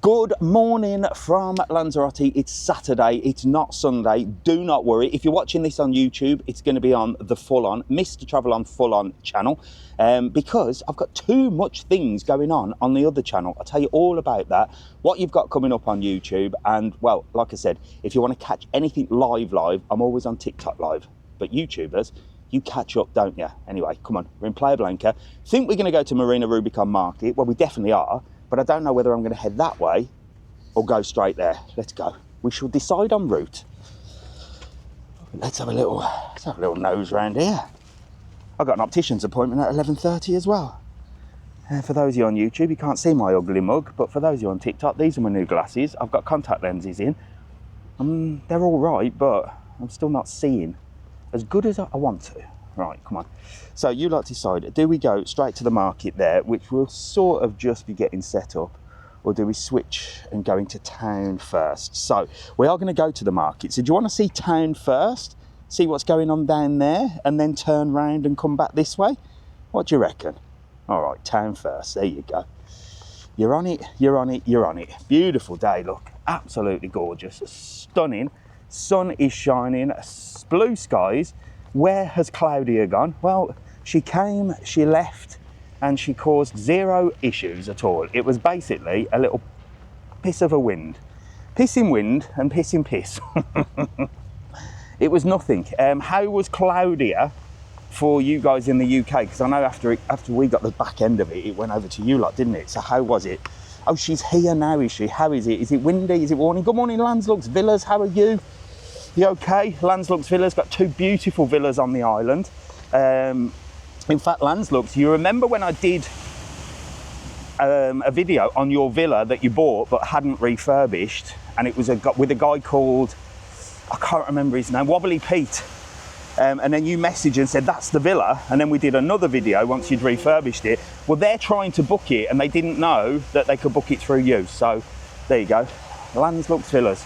Good morning from Lanzarote. It's Saturday, it's not Sunday. Do not worry. If you're watching this on YouTube, it's going to be on the full-on, Mr. TravelON full-on channel, because I've got too much things going on the other channel. I'll tell you all about that, what you've got coming up on YouTube, and, well, like I said, if you want to catch anything live, I'm always on TikTok live. But YouTubers, you catch up, don't you? Anyway, come on, we're in Playa Blanca. Think we're going to go to Marina Rubicon Market. Well, we definitely are. But I don't know whether I'm going to head that way or go straight there. Let's go. We shall decide en route. Let's have a little nose round here. I've got an optician's appointment at 11:30 as well. For those of you on YouTube, you can't see my ugly mug, but for those of you on TikTok, these are my new glasses. I've got contact lenses in. They're all right, but I'm still not seeing as good as I want to. Right, come on. So you lot decide, do we go straight to the market there, which will sort of just be getting set up, or do we switch and go into town first? So we are going to go to the market. So do you want to see town first, see what's going on down there, and then turn round and come back this way? What do you reckon? All right, town first. There you go. You're on it, you're on it, you're on it. Beautiful day, look. Absolutely gorgeous. Stunning. Sun is shining. Blue skies. Where has Claudia gone? Well, she came, she left, and she caused zero issues at all. It was basically a little piss of a wind. Pissing wind and pissing piss. It was nothing. How was Claudia for you guys in the UK? Because I know after we got the back end of it, it went over to you lot, didn't it? So how was it? Oh, she's here now, is she? How is it? Is it windy? Is it warm? Good morning, Landslux Villas. How are you? You okay? Landslux Villas got two beautiful villas on the island. In fact, Landslux, you remember when I did a video on your villa that you bought but hadn't refurbished, and it was with a guy called, I can't remember his name, Wobbly Pete. And then you messaged and said, that's the villa. And then we did another video once you'd refurbished it. Well, they're trying to book it and they didn't know that they could book it through you. So there you go. Landslux Villas,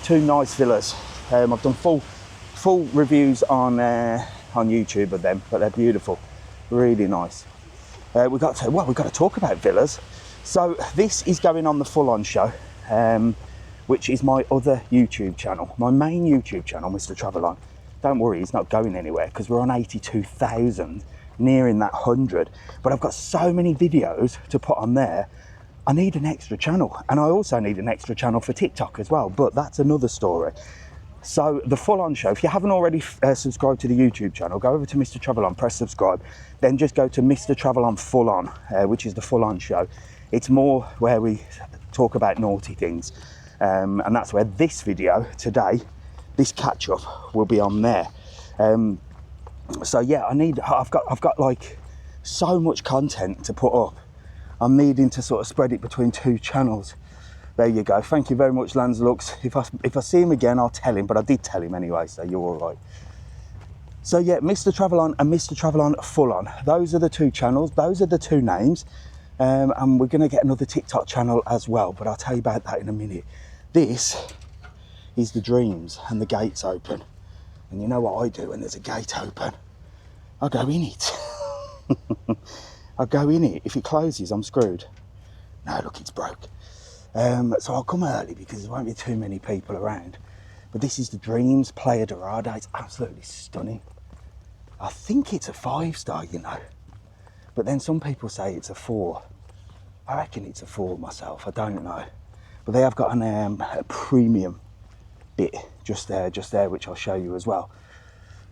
two nice villas. I've done full reviews on YouTube of them, but they're beautiful, really nice. We've got to talk about villas. So this is going on the full-on show, which is my other YouTube channel, my main YouTube channel, Mr. TravelON. Don't worry, it's not going anywhere because we're on 82,000, nearing that 100. But I've got so many videos to put on there. I need an extra channel, and I also need an extra channel for TikTok as well. But that's another story. So the full-on show, if you haven't already subscribed to the YouTube channel, go over to Mr. TravelON, press subscribe, then just go to Mr. TravelON full-on, which is the full-on show. It's more where we talk about naughty things, and that's where this video today, this catch-up, will be on there. So yeah, I've got like so much content to put up. I'm needing to sort of spread it between two channels. There you go. Thank you very much, Landslux. If I see him again, I'll tell him, but I did tell him anyway, so you're all right. So yeah, Mr. TravelON and Mr. TravelON Full-On. Those are the two channels. Those are the two names. And we're going to get another TikTok channel as well, but I'll tell you about that in a minute. This is the dreams, and the gate's open. And you know what I do when there's a gate open? I go in it. I go in it. If it closes, I'm screwed. No, look, it's broke. So I'll come early because there won't be too many people around. But this is the Dreams Playa Dorada. It's absolutely stunning. I think it's a 5-star, you know. But then some people say it's a 4. I reckon it's a 4 myself. I don't know. But they have got a premium bit just there, which I'll show you as well.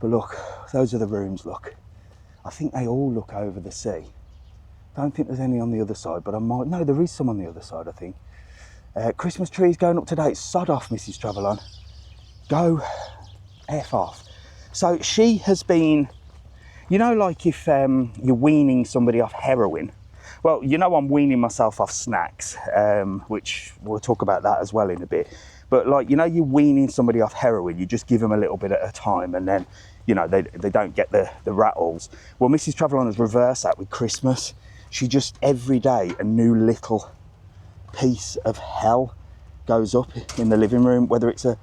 But look, those are the rooms, look. I think they all look over the sea. Don't think there's any on the other side, but I might. No, there is some on the other side, I think. Christmas trees going up today. Sod off, Mrs. TravelON. Go F off. So she has been, you know, like if you're weaning somebody off heroin. Well, you know, I'm weaning myself off snacks, which we'll talk about that as well in a bit. But like, you know, you're weaning somebody off heroin, you just give them a little bit at a time and then, you know, they don't get the rattles. Well, Mrs. TravelON has reversed that with Christmas. She just, every day, a new little piece of hell goes up in the living room, whether it's a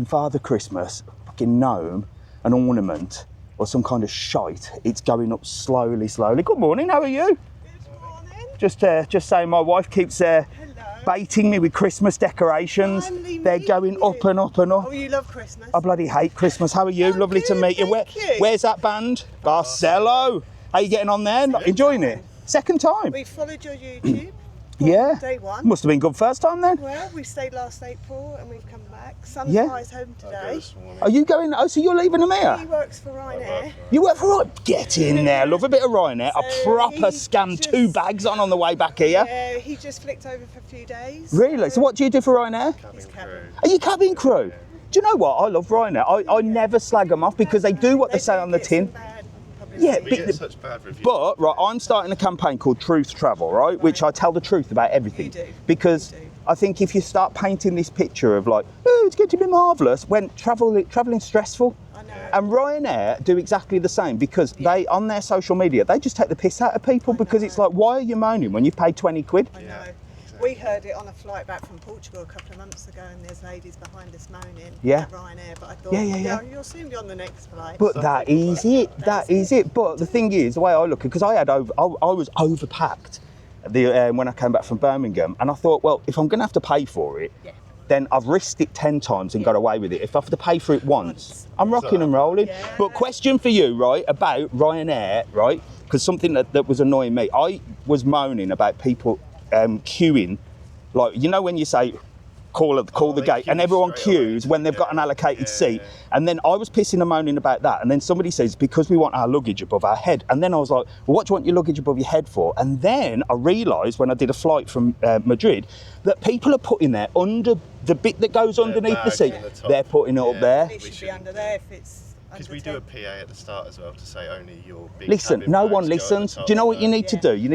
Father Christmas, fucking gnome, an ornament, or some kind of shite. It's going up slowly. Good morning, how are you? Good morning. Just saying, my wife keeps baiting me with Christmas decorations. They're going up and up and up. Oh, you love Christmas? I bloody hate Christmas. How are you? Oh, Lovely to good, meet you. Where's that band? Barcelo. How are you getting on there? Enjoying it? Second time? We followed your YouTube. Yeah. Day one. Must have been good first time then. Well, we stayed last April and we've come back. Son Yeah. flies home today. Are you going? Oh, so you're leaving them here? He works for Ryanair. You work for Ryanair? Get in there. Love a bit of Ryanair. I So proper he scammed just- 2 bags on the way back here. Yeah, he just flicked over for a few days. Really? So what do you do for Ryanair? He's cabin. Are you cabin crew? Do you know what? I love Ryanair. I never slag them off because they do what they say on the tin. Yeah, We get such bad reviews. but right, I'm starting a campaign called Truth Travel, right? Which I tell the truth about everything. You do. Because You do. I think if you start painting this picture of like, oh, it's going to be marvellous, when traveling's stressful. I know. And Ryanair do exactly the same because they, on their social media, they just take the piss out of people because it's like, why are you moaning when you've paid 20 quid? I know. We heard it on a flight back from Portugal a couple of months ago, and there's ladies behind us moaning at Ryanair. But I thought, Yeah. you'll soon be on the next flight. But that is it. That is it. But the thing is, the way I look at it, because I was overpacked when I came back from Birmingham, and I thought, well, if I'm going to have to pay for it, then I've risked it 10 times and got away with it. If I have to pay for it once, I'm rocking and rolling. Yeah. But question for you, right, about Ryanair, right? Because something that was annoying me, I was moaning about people queuing, like, you know when you say call the gate and everyone queues when they've got an allocated seat, and then I was pissing and moaning about that, and then somebody says because we want our luggage above our head, and then I was like, well, what do you want your luggage above your head for? And then I realised when I did a flight from Madrid that people are putting there under the bit that goes underneath the seat, they're putting it up there. It should be under there if it's Because we do a PA at the start as well to say only your big Listen, cabin no bags one go at the listens. Do top. you know what you need to do? You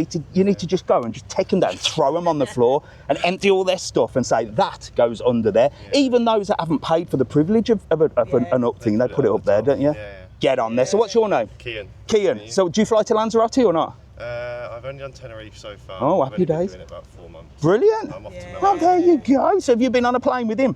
need to just go and just take them down, throw them on the floor, and empty all their stuff, and say that goes under there. Even those that haven't paid for the privilege of an up thing, they put it up there, don't you? Yeah. Get on there. So what's your name? Kian. Kian. So do you fly to Lanzarote or not? I've only done Tenerife so far. Oh, I've happy only been days. doing it about 4 months. Brilliant. I'm off to Yeah. Well, Malaga. there you go. So have you been on a plane with him?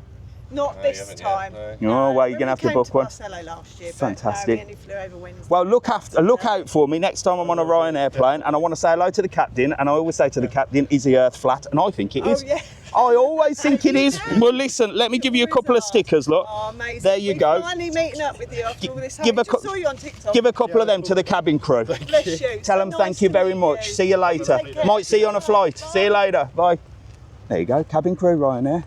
Not No, this you haven't time. yet, Oh, well, you're When going to have we to came book one. Barcelo last year, Fantastic. But, no, we only flew over Wednesday. Well, look out for me next time I'm on a Ryanair plane, and I want to say hello to the captain, and I always say to the captain, is the earth flat? And I think it is. Oh, yeah. I always think it is. Well, listen, let me give you a couple of stickers, look. Oh, amazing. There you go. We're finally meeting up with you after all this. Give I a just cou- saw you on TikTok. Give a couple of them to the cabin crew. Bless you. Tell So them nice thank you to very meet much. See you later. Take care. Might see you on a flight. See you later. Bye. There you go, cabin crew Ryanair.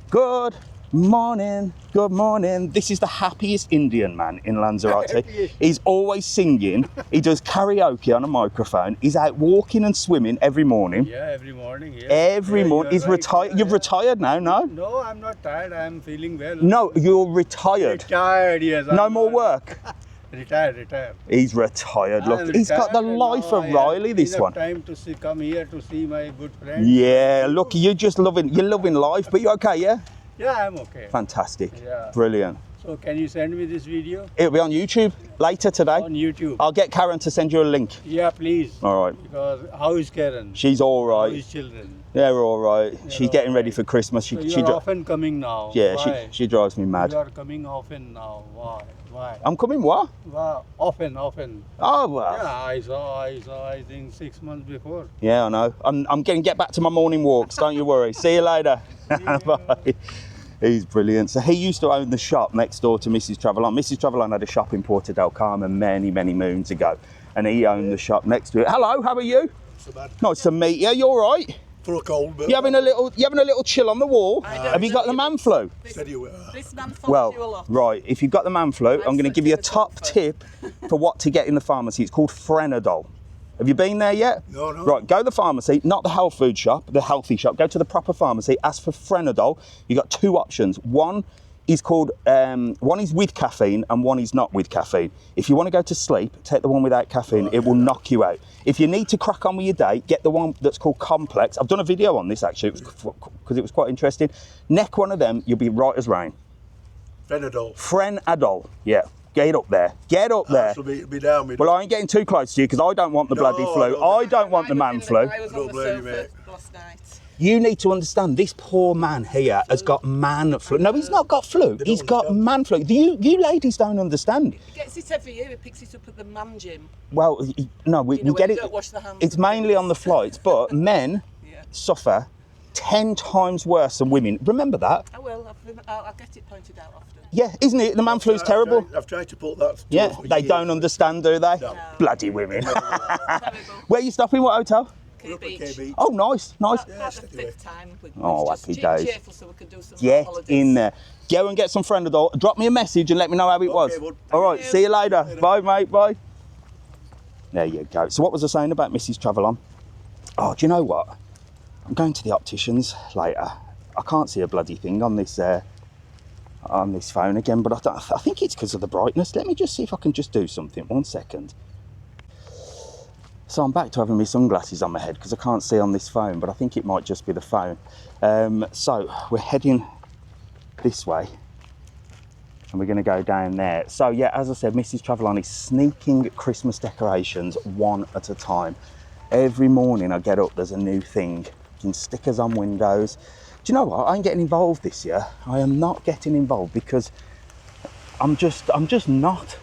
Good morning. Good morning. This is the happiest Indian man in Lanzarote. He's always singing. He does karaoke on a microphone. He's out walking and swimming every morning. Yeah, every morning. Yeah. Every Yeah, morning. you're He's right, retired. yeah, You've yeah. retired now, no? No, I'm not tired. I'm feeling well. No, you're retired. Retired, yes. No I'm more not- work. Retired. He's retired. Look, I'm he's got the retired life now. of I have Riley, this enough one. time to come here to see my good friends. Yeah, look, you're loving life, but you're okay, yeah? Yeah, I'm okay. Fantastic. Yeah. Brilliant. So can you send me this video It'll be on YouTube later today. on YouTube? I'll get Karen to send you a link. Yeah, please. All right. Because how is Karen? She's all How right. is children? They're all right. She's all getting ready right. for Christmas. So She you're dri- often coming now. yeah, Why? she drives me mad. You are coming often now. Why? I'm coming what? Wow. Often. Oh, well. Yeah, I saw, I think 6 months before. Yeah, I know. I'm going to get back to my morning walks. Don't you worry. See you later. Bye. He's brilliant. So he used to own the shop next door to Mrs. TravelON. Mrs. TravelON had a shop in Porto del Carmen many, many moons ago, and he owned the shop next to it. Hello, how are you? So bad. Nice to meet you. You all right? For a cold, but You having a little chill on the wall? Have you got the man flu? said you were. This man follows you a Well, lot. right. If you've got the man flu, I'm going to give you a top tip for what to get in the pharmacy. It's called Frenadol. Have you been there yet? No, no. Right, go to the pharmacy, not the health food shop, the healthy shop. Go to the proper pharmacy, ask for Frenadol. You've got 2 options. One is one is with caffeine and one is not with caffeine. If you want to go to sleep, take the one without caffeine. It will knock you out. If you need to crack on with your day, get the one that's called Complex. I've done a video on this actually because it was quite interesting. Neck one of them, you'll be right as rain. Frenadol. Frenadol, yeah. Get up there. Get up there. So be down me. Well, I ain't getting too close to you because I don't want the bloody flu. no. I don't want the man flu. I was Don't on the blame you, sofa mate. last night. You need to understand this poor man here has got man flu. No, he's not got flu. He's got man flu. You ladies don't understand. He gets it every year. He picks it up at the man gym. Well, no, we You know, get when it. you don't wash the hands It's and mainly things. on the flights, but men Yeah. suffer 10 times worse than women. Remember that? I will. I'll get it pointed out often. Yeah, isn't it? The man flu's terrible. I've tried to put that. Yeah, for they years. don't understand, do they? No. Bloody women. Terrible. Where are you stopping? What hotel? K K Beach. Beach. Oh, nice, nice. That's the 5th time. Oh, It's happy just days. cheerful so we can do some Get holidays. in there. Go and get some Friendador. Drop me a message and let me know how it was. bud. All right, you. see you later. Bye, mate. Bye. There you go. So what was I saying about Mrs. TravelON? Oh, do you know what? I'm going to the opticians later. I can't see a bloody thing on this phone again, but I think it's because of the brightness. Let me just see if I can just do something. 1 second. So I'm back to having my sunglasses on my head because I can't see on this phone, but I think it might just be the phone. So we're heading this way and we're going to go down there. So yeah, as I said, Mrs. TravelON is sneaking Christmas decorations one at a time. Every morning I get up, there's a new thing. Stickers on windows. Do you know what? I ain't getting involved this year. I am not getting involved because I'm just not.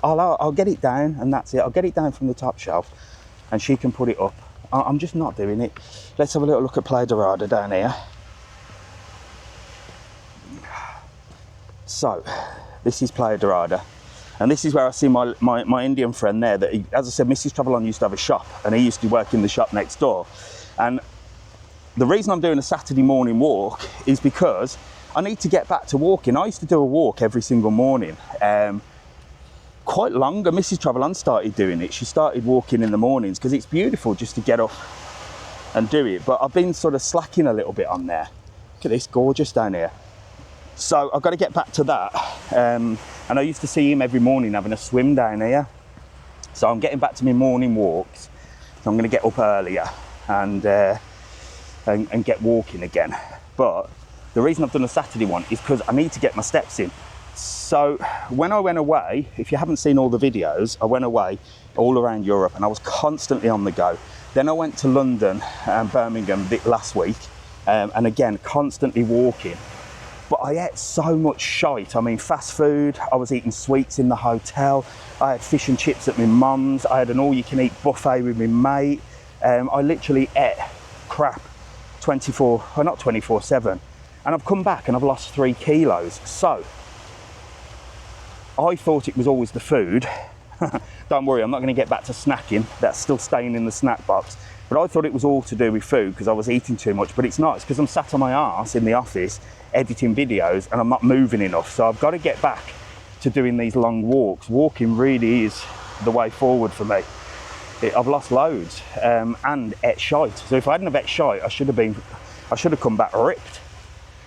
I'll get it down and that's it. I'll get it down from the top shelf and she can put it up. I'm just not doing it. Let's have a little look at Playa Dorada down here. So this is Playa Dorada and this is where I see my Indian friend there that as I said, Mrs. TravelON used to have a shop and he used to work in the shop next door. And the reason I'm doing a Saturday morning walk is because I need to get back to walking. I used to do a walk every single morning. Quite longer. Mrs. TravelON started doing it. She started walking in the mornings because it's beautiful just to get up and do it. But I've been sort of slacking a little bit on there. Look at this, gorgeous down here. So I've got to get back to that. And I used to see him every morning having a swim down here. So I'm getting back to my morning walks. So I'm going to get up earlier and get walking again. But the reason I've done a Saturday one is because I need to get my steps in. So when I went away, if you haven't seen all the videos, I went away all around Europe and I was constantly on the go. Then I went to London and Birmingham last week and again, constantly walking. But I ate so much shite. I mean, fast food, I was eating sweets in the hotel. I had fish and chips at my mum's. I had an all-you-can-eat buffet with my mate. I literally ate crap 24/7. And I've come back and I've lost 3 kilos. So I thought it was always the food. Don't worry, I'm not going to get back to snacking. That's still staying in the snack box. But I thought it was all to do with food because I was eating too much. But it's not. It's because I'm sat on my arse in the office editing videos and I'm not moving enough. So I've got to get back to doing these long walks. Walking really is the way forward for me. I've lost loads and ate shite. So if I hadn't have ate shite, I should have come back ripped.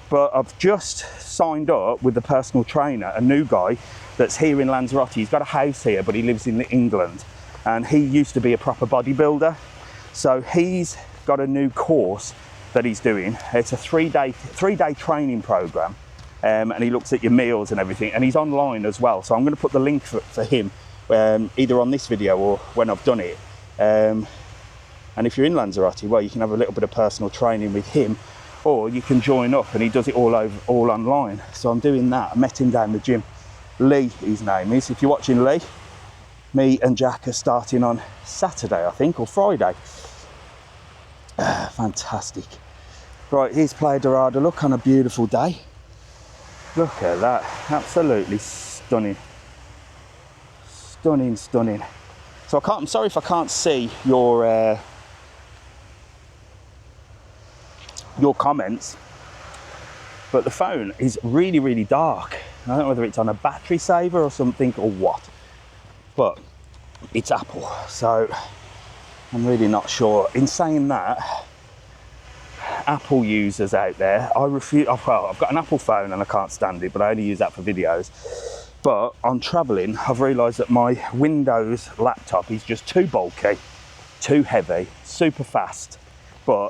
But I've just signed up with the personal trainer, a new guy that's here in Lanzarote. He's got a house here, but he lives in England. And he used to be a proper bodybuilder. So he's got a new course that he's doing. It's a three-day training program. And he looks at your meals and everything. And he's online as well. So I'm going to put the link for him either on this video or when I've done it. And if you're in Lanzarote, well, you can have a little bit of personal training with him, or you can join up and he does it all online. So I'm doing that. I met him down the gym. Lee, his name is. If you're watching, Lee, me and Jack are starting on Saturday, I think, or Friday. Fantastic. Right, here's Playa Dorada. Look, on a beautiful day. Look at that. Absolutely stunning. Stunning, stunning. So I'm sorry if I can't see your comments, but the phone is really, really dark. I don't know whether it's on a battery saver or something or what, but it's Apple, so I'm really not sure. In saying that, Apple users out there, well, I've got an Apple phone and I can't stand it, but I only use that for videos. But on traveling, I've realised that my Windows laptop is just too bulky, too heavy, super fast, but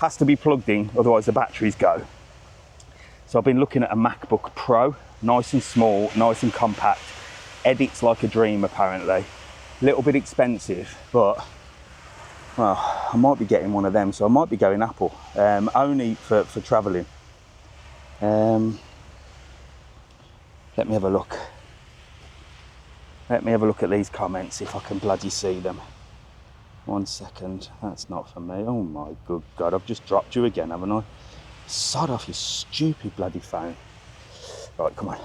has to be plugged in, otherwise the batteries go. So I've been looking at a MacBook Pro, nice and small, nice and compact, edits like a dream apparently. A little bit expensive, but well, I might be getting one of them, so I might be going Apple, only for traveling. Let me have a look. Let me have a look at these comments, if I can bloody see them. 1 second. That's not for me. Oh my good God, I've just dropped you again, haven't I? Sod off, you stupid bloody phone. Right, come on.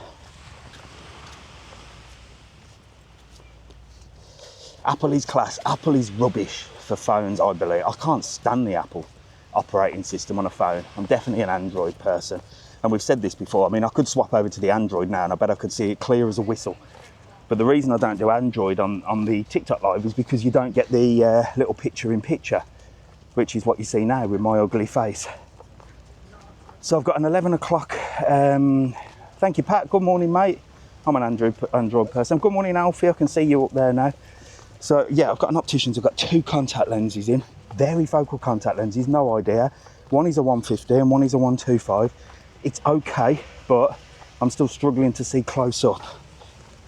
Apple is class. Apple is rubbish for phones, I believe. I can't stand the Apple operating system on a phone. I'm definitely an Android person. And we've said this before. I mean, I could swap over to the Android now and I bet I could see it clear as a whistle. But the reason I don't do Android on the TikTok live is because you don't get the little picture-in-picture, which is what you see now with my ugly face. So I've got an 11 o'clock. Thank you, Pat. Good morning, mate. I'm an Android person. Good morning, Alfie. I can see you up there now. So yeah, I've got an optician's. I've got 2 contact lenses in, varifocal contact lenses, no idea. One is a 150 and one is a 125. It's okay, but I'm still struggling to see close up.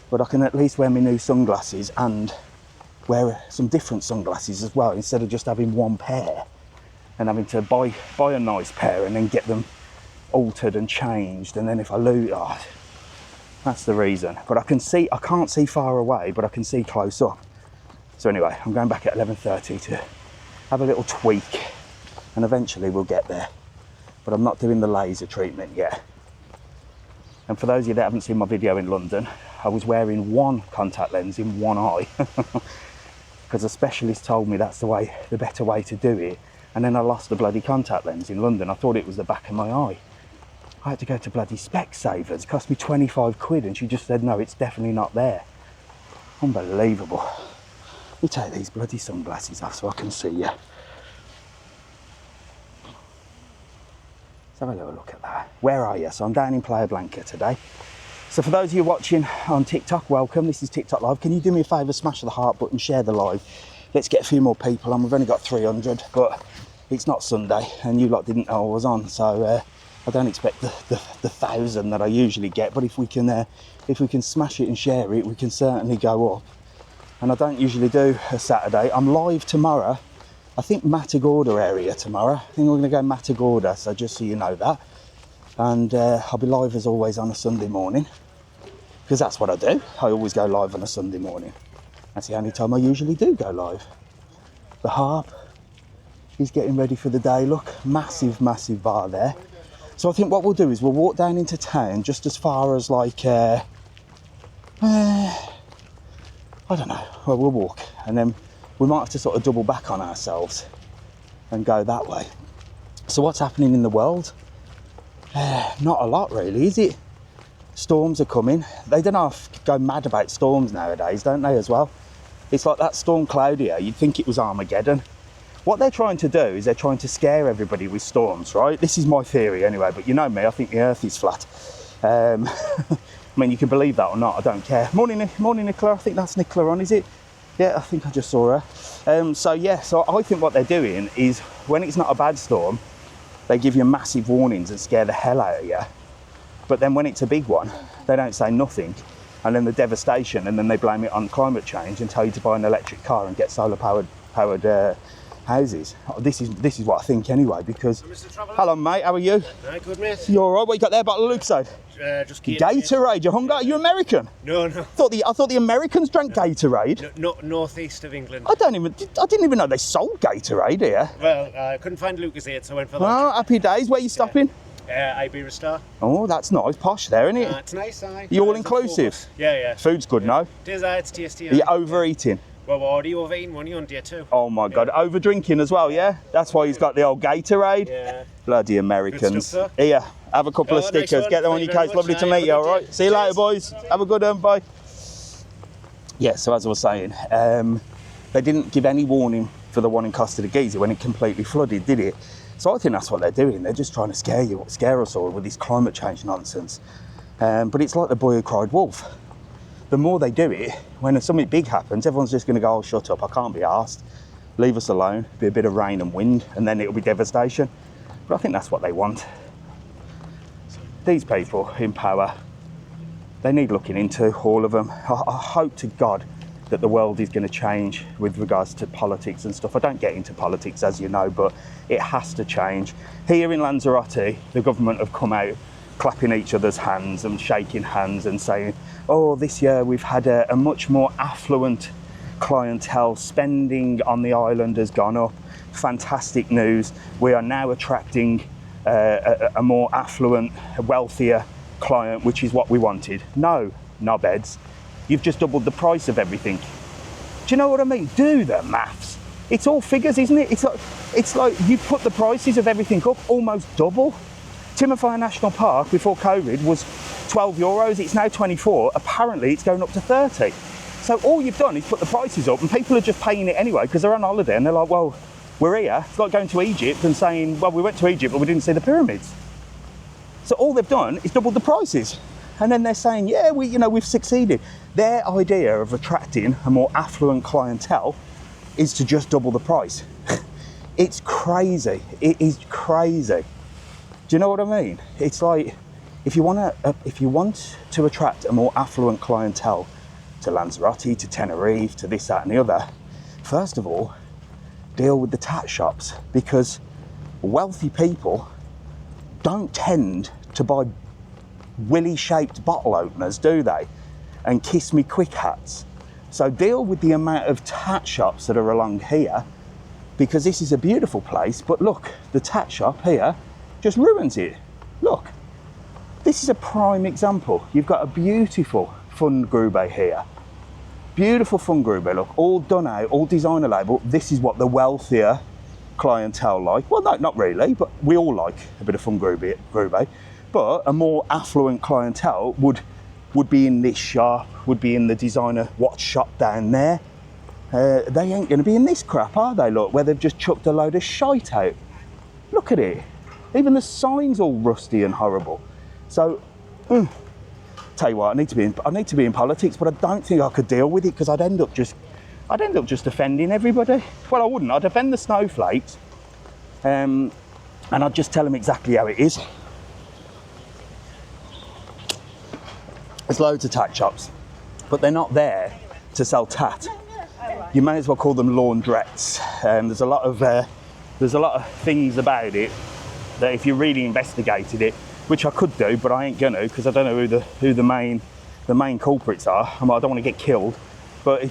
But I can at least wear my new sunglasses and wear some different sunglasses as well, instead of just having one pair and having to buy a nice pair and then get them altered and changed. And then if I lose, that's the reason. But I can't see far away, but I can see close up. So anyway, I'm going back at 11:30 to have a little tweak and eventually we'll get there. But I'm not doing the laser treatment yet. And for those of you that haven't seen my video in London, I was wearing one contact lens in one eye because a specialist told me that's the better way to do it. And then I lost the bloody contact lens in London. I thought it was the back of my eye. I had to go to bloody Specsavers. It cost me 25 quid and she just said, no, it's definitely not there. Unbelievable. Let me take these bloody sunglasses off so I can see you. Let's have a little look at that. Where are you? So I'm down in Playa Blanca today. So for those of you watching on TikTok, welcome. This is TikTok Live. Can you do me a favour, smash the heart button, share the live. Let's get a few more people on. We've only got 300, but it's not Sunday and you lot didn't know I was on. So I don't expect the 1,000 that I usually get, but if we can smash it and share it, we can certainly go up. And I don't usually do a Saturday. I'm live tomorrow. I think Matagorda area tomorrow. I think we're going to go Matagorda, so just so you know that. And I'll be live as always on a Sunday morning, because that's what I do. I always go live on a Sunday morning. That's the only time I usually do go live. The harp, he's getting ready for the day. Look, massive, massive bar there. So I think what we'll do is we'll walk down into town just as far as like, I don't know, well, we'll walk and then we might have to sort of double back on ourselves and go that way. So what's happening in the world? Not a lot really, is it? Storms are coming. They don't have to go mad about storms nowadays, don't they, as well? It's like that storm Claudia, you'd think it was Armageddon. What they're trying to do is they're trying to scare everybody with storms, right? This is my theory anyway, but you know me, I think the earth is flat. I mean, you can believe that or not, I don't care. Morning Nicola, I think that's Nicola on, is it? Yeah, I think I just saw her. So I think what they're doing is when it's not a bad storm, they give you massive warnings and scare the hell out of you. But then when it's a big one, they don't say nothing. And then the devastation, and then they blame it on climate change and tell you to buy an electric car and get solar powered houses. This is what I think anyway, because... Hello mate, how are you? Right, good mate. You alright? What you got there, bottle of Lucozade? Just Gatorade, you hung out? Are you American? No. I thought the Americans drank Gatorade. No, northeast of England. I didn't even know they sold Gatorade here. Well, I couldn't find Lucozade, so I went for that. Oh, happy days. Where are you stopping? Iberostar. Oh, that's nice. Posh there, isn't it? It's nice, aye. You all inclusive? Yeah. Food's good, no? It is, it's tasty. Are you overeating? Well, we're already overeating, one on day 2. Oh my God, over drinking as well, yeah? That's why he's got the old Gatorade. Yeah. Bloody Americans. Stuff, Here, have a couple of nice stickers. one. Get them on Thank your you very case. much. Lovely to Aye, meet you, have a all good right? day. See you later, Cheers. boys. Have a good one, bye. Yeah, so as I was saying, they didn't give any warning for the one in Costa de Giza when it completely flooded, did it? So I think that's what they're doing. They're just trying to scare us all with this climate change nonsense. But it's like the boy who cried wolf. The more they do it, when something big happens, everyone's just going to go, oh, shut up, I can't be arsed. Leave us alone, be a bit of rain and wind, and then it'll be devastation. But I think that's what they want. These people in power, they need looking into, all of them. I hope to God that the world is going to change with regards to politics and stuff. I don't get into politics, as you know, but it has to change. Here in Lanzarote, the government have come out clapping each other's hands and shaking hands and saying, oh, this year we've had a much more affluent clientele. Spending on the island has gone up. Fantastic news. We are now attracting a more affluent, wealthier client, which is what we wanted. No, knobheads, you've just doubled the price of everything. Do you know what I mean? Do the maths. It's all figures, isn't it? It's like you put the prices of everything up almost double. Timothy National Park before COVID was €12. It's now 24. Apparently, it's going up to 30. So all you've done is put the prices up, and people are just paying it anyway because they're on holiday and they're like, well, we're here. It's like going to Egypt and saying, well, we went to Egypt, but we didn't see the pyramids. So all they've done is doubled the prices. And then they're saying, yeah, we've succeeded. Their idea of attracting a more affluent clientele is to just double the price. It's crazy. It is crazy. Do you know what I mean? It's like, if you want to attract a more affluent clientele to Lanzarote, to Tenerife, to this, that and the other, first of all, deal with the tat shops, because wealthy people don't tend to buy willy-shaped bottle openers, do they? And kiss me quick hats. So deal with the amount of tat shops that are along here, because this is a beautiful place, but look, the tat shop here just ruins it. Look, this is a prime example. You've got a beautiful Fundgrube here. Beautiful Fundgrube, look, all done out, all designer label. This is what the wealthier clientele like. Well, no, not really, but we all like a bit of Fundgrube. But a more affluent clientele would be in this shop, would be in the designer watch shop down there. They ain't going to be in this crap, are they? Look, where they've just chucked a load of shite out. Look at it. Even the sign's all rusty and horrible. So, tell you what, I need to be in politics, but I don't think I could deal with it, because I'd end up just offending everybody. Well, I wouldn't. I'd offend the snowflakes, and I'd just tell them exactly how it is. There's loads of tat shops, but they're not there to sell tat. You may as well call them laundrettes. There's a lot of things about it that, if you really investigated it, which I could do, but I ain't gonna, because I don't know who the main culprits are. I don't want to get killed, but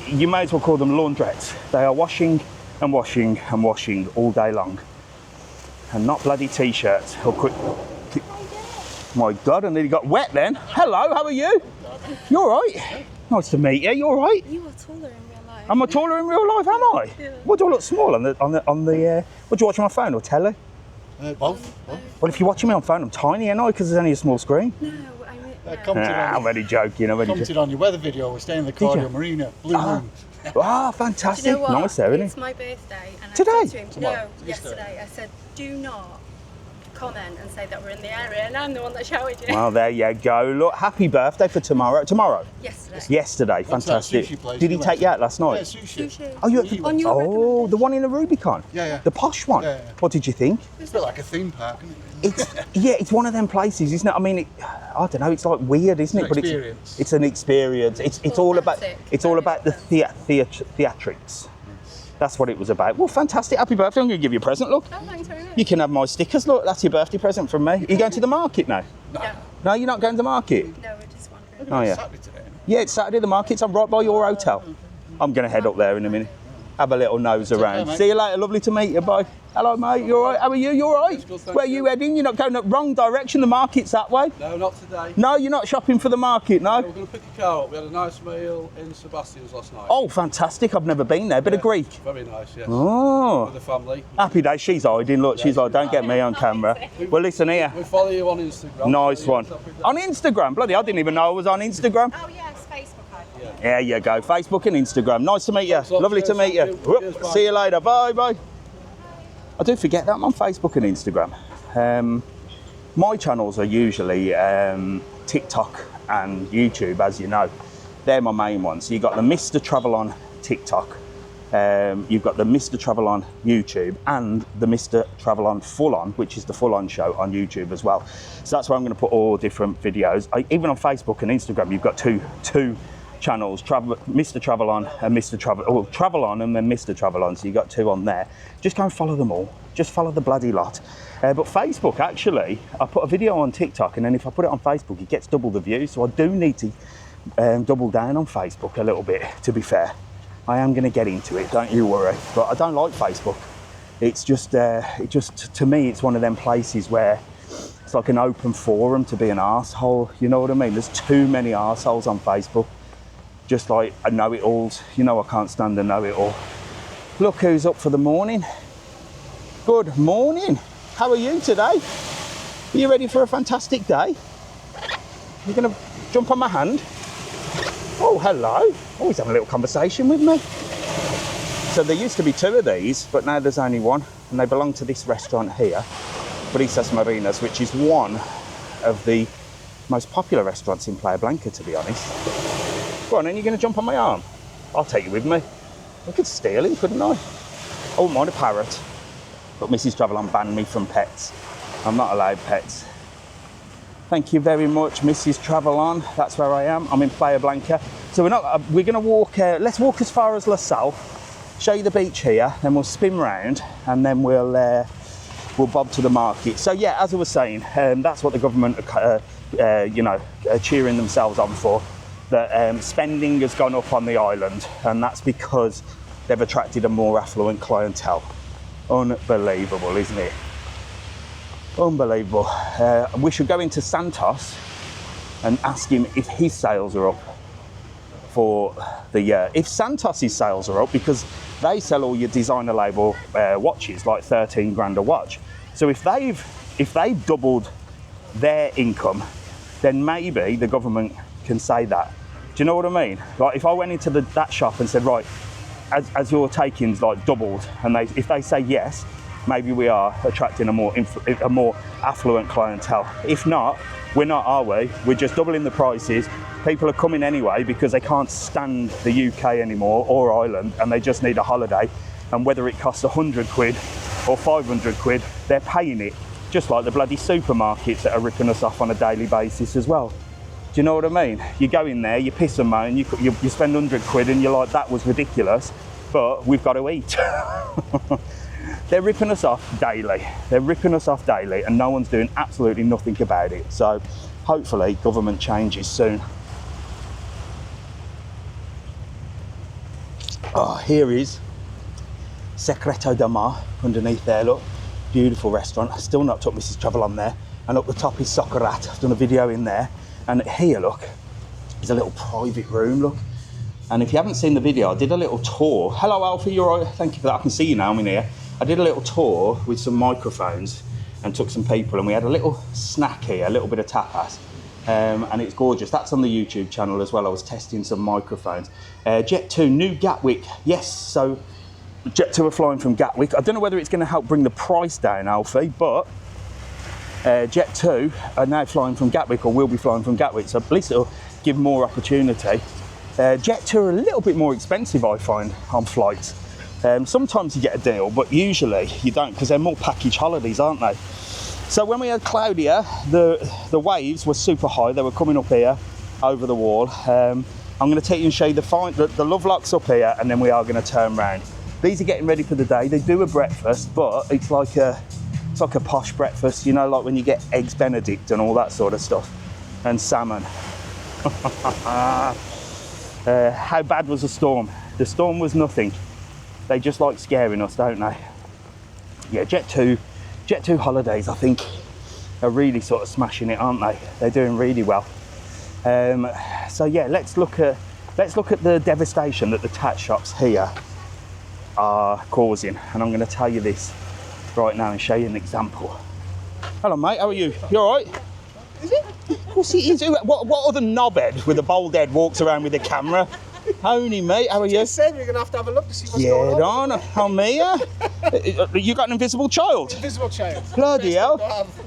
you may as well call them laundrettes. They are washing and washing and washing all day long, and not bloody t-shirts or quick. My God, I nearly got wet then. Hello, how are you? You all right? Nice to meet you. You all right? You are taller in real life. Am I taller in real life? Am I? Yeah. What, do I look small on the? What do you watch on my phone or telly? Both. Well, if you're watching me on phone, I'm tiny, ain't I? Because there's only a small screen. No, I mean, no. I'm only joking. Commented on your weather video. We're staying in the Cardio Marina. Blue moon. Ah, fantastic. Do you know what? Nice there, isn't It's it? my birthday, and Today? I said to him, Tomorrow. yesterday, I said, do not comment and say that we're in the area, and I'm the one that showered you. Well, there you go. Look, happy birthday for tomorrow. Tomorrow? Yesterday. Yesterday, What's that fantastic. sushi place Did he you take went you to? out last night? Yeah, sushi. Sushi. Oh, you at the, On your oh, the one in the Rubicon? Yeah, yeah. The posh one? Yeah, yeah. What did you think? It's a bit like a theme park, isn't it? It's one of them places, isn't it? I mean, I don't know. It's like weird, isn't it? It's an experience. It's an experience. It's all about the theatrics. That's what it was about. Well, fantastic. Happy birthday. I'm going to give you a present. Look, Oh, thanks very much. you can have my stickers. Look, that's your birthday present from me. Are you going to the market now? No, No, you're not going to the market. no, we're just wondering. Oh yeah. Saturday today. Yeah, it's Saturday. The market's on right by your hotel. I'm going to head up there in a minute. Have a little nose around. mate. See you later. Lovely to meet you. Bye. Hello, mate. You all right? How are you? You all right? good, thank Where are you heading? You're not going the wrong direction. The market's that way. No, not today. No, you're not shopping for the market, no? We're going to pick a car up. We had a nice meal in Sebastian's last night. Oh, fantastic. I've never been there. Bit of Yeah, Greek. Very nice, yes. Oh. With the family. Happy day. She's hiding. Look, she's like, don't get me on camera. Well, listen here. We follow you on Instagram. Nice so one. yes, happy day. On Instagram. Bloody, I didn't even know I was on Instagram. Oh yes, Facebook. There you go. Facebook and Instagram. Nice to meet you. Thanks a lot. Lovely to Cheers, meet you. thank you. Whoop. Cheers, bye. See you later. Bye, bye. I do forget that I'm on Facebook and Instagram. My channels are usually TikTok and YouTube, as you know. They're my main ones. So you've got the Mr. TravelON TikTok, you've got the Mr. TravelON YouTube, and the Mr. TravelON Full On, which is the Full On show on YouTube as well. So that's where I'm going to put all different videos. Even on Facebook and Instagram, you've got two channels, Mr. TravelON and Mr. TravelON and then Mr. TravelON. So you've got two on there. Just go and follow them all. Just follow the bloody lot. But Facebook, actually, I put a video on TikTok, and then if I put it on Facebook, it gets double the views. So I do need to double down on Facebook a little bit, to be fair. I am going to get into it, don't you worry. But I don't like Facebook. It's just, to me, it's one of them places where it's like an open forum to be an arsehole, you know what I mean? There's too many arseholes on Facebook, just like a know-it-alls. You know I can't stand a know-it-all. Look who's up for the morning. Good morning. How are you today? Are you ready for a fantastic day? You're going to jump on my hand? Oh, hello. Oh, he's having a little conversation with me. So there used to be 2 of these, but now there's only 1, and they belong to this restaurant here, Brisas Marinas, which is one of the most popular restaurants in Playa Blanca, to be honest. Go on, then you're going to jump on my arm. I'll take you with me. I could steal him, couldn't I? I wouldn't mind a parrot, but Mrs. TravelON banned me from pets. I'm not allowed pets. Thank you very much, Mrs. TravelON. That's where I am. I'm in Playa Blanca. So we're going to walk. Let's walk as far as La Salle. Show you the beach here, then we'll spin round, and then we'll bob to the market. So yeah, as I was saying, that's what the government, cheering themselves on for. That spending has gone up on the island, and that's because they've attracted a more affluent clientele. Unbelievable, isn't it? Unbelievable. We should go into Santos and ask him if his sales are up for the year. If Santos's sales are up, because they sell all your designer label watches, like 13 grand a watch. So if they've doubled their income, then maybe the government can say that. Do you know what I mean? Like if I went into that shop and said, right, as your takings like doubled, and if they say yes, maybe we are attracting a more affluent clientele. If not, we're not, are we? We're just doubling the prices. People are coming anyway because they can't stand the UK anymore or Ireland, and they just need a holiday. And whether it costs 100 quid or 500 quid, they're paying it. Just like the bloody supermarkets that are ripping us off on a daily basis as well. Do you know what I mean? You go in there, you piss and moan, you spend 100 quid and you're like, that was ridiculous, but we've got to eat. They're ripping us off daily. They're ripping us off daily, and no one's doing absolutely nothing about it. So hopefully government changes soon. Oh, here is Secreto de Mar underneath there, look. Beautiful restaurant. I still not took Mrs. TravelON there. And up the top is Soccerat. I've done a video in there. And here, look, is a little private room, look. And if you haven't seen the video, I did a little tour. Hello, Alfie, you're all right? Thank you for that. I can see you now, I'm in here. I did a little tour with some microphones and took some people, and we had a little snack here, a little bit of tapas. And it's gorgeous. That's on the YouTube channel as well. I was testing some microphones. Jet2, new Gatwick. Yes, so Jet2 are flying from Gatwick. I don't know whether it's going to help bring the price down, Alfie, but Jet2 are now flying from Gatwick, or will be flying from Gatwick, so at least it'll give more opportunity. Jet2 are a little bit more expensive, I find, on flights. Sometimes you get a deal, but usually you don't, because they're more package holidays, aren't they? So when we had Claudia, the waves were super high. They were coming up here over the wall. I'm going to take you and show you the love locks up here, and then we are going to turn round. These are getting ready for the day. They do a breakfast, but it's like a posh breakfast, you know, like when you get eggs Benedict and all that sort of stuff, and salmon. How bad was the storm? The storm was nothing. They just like scaring us, don't they? Yeah, Jet2 holidays, I think, are really sort of smashing it, aren't they? They're doing really well. So yeah, let's look at the devastation that the tat shops here are causing, and I'm going to tell you this right now and show you an example. Hello, mate. How are you? You all right? Is it? Of course it is. What other knobhead with a bald head walks around with a camera? Only, mate. How are you? Just said we're going to have a look to see what's going on. I'm here. You got an invisible child? Invisible child. Bloody hell.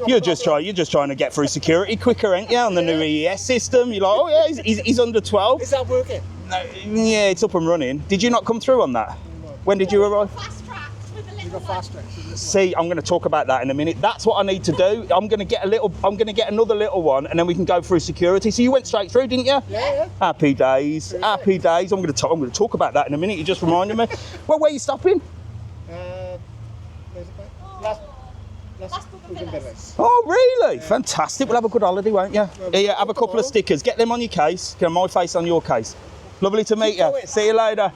You're just trying to get through security quicker, ain't you, on the new EES system? You're like, oh yeah, he's under 12. Is that working? Yeah, it's up and running. Did you not come through on that? When did you arrive? Fast track. See, I'm going to talk about that in a minute. That's what I need to do. I'm going to get another little one, and then we can go through security. So you went straight through, didn't you? Yeah. Happy days. Happy days. I'm going to talk about that in a minute. You just reminded me. Well, where are you stopping? Oh, really? Fantastic. We'll have a good holiday, won't you? Yeah, have a couple of stickers. Get them on your case. Get my face on your case. Lovely to meet you. See you later.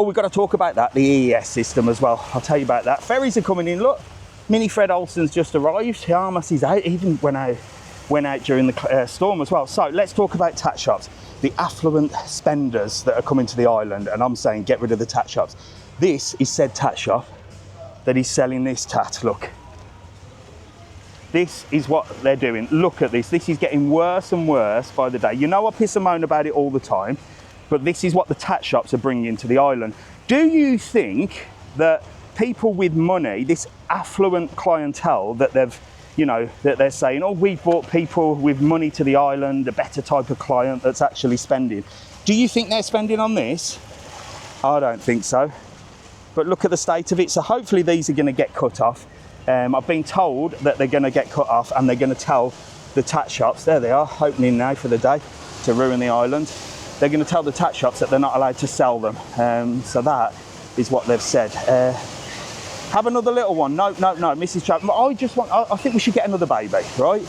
Oh, we've got to talk about that, the EES system as well. I'll tell you about that. Ferries are coming in, look. Mini Fred Olsen's just arrived. Armas is out, even went out during the storm as well. So let's talk about tat shops. The affluent spenders that are coming to the island, and I'm saying get rid of the tat shops. This is said tat shop that is selling this tat, look. This is what they're doing. Look at this. This is getting worse and worse by the day. You know I piss and moan about it all the time, but this is what the tat shops are bringing into the island. Do you think that people with money, this affluent clientele that they've, you know, that they're saying, oh, we brought people with money to the island, a better type of client that's actually spending. Do you think they're spending on this? I don't think so. But look at the state of it. So hopefully these are going to get cut off. I've been told that they're going to get cut off and they're going to tell the tat shops, there they are, opening now for the day to ruin the island. They're going to tell the tat shops that they're not allowed to sell them. So that is what they've said. Have another little one. No, Mrs. Chapman. I think we should get another baby, right?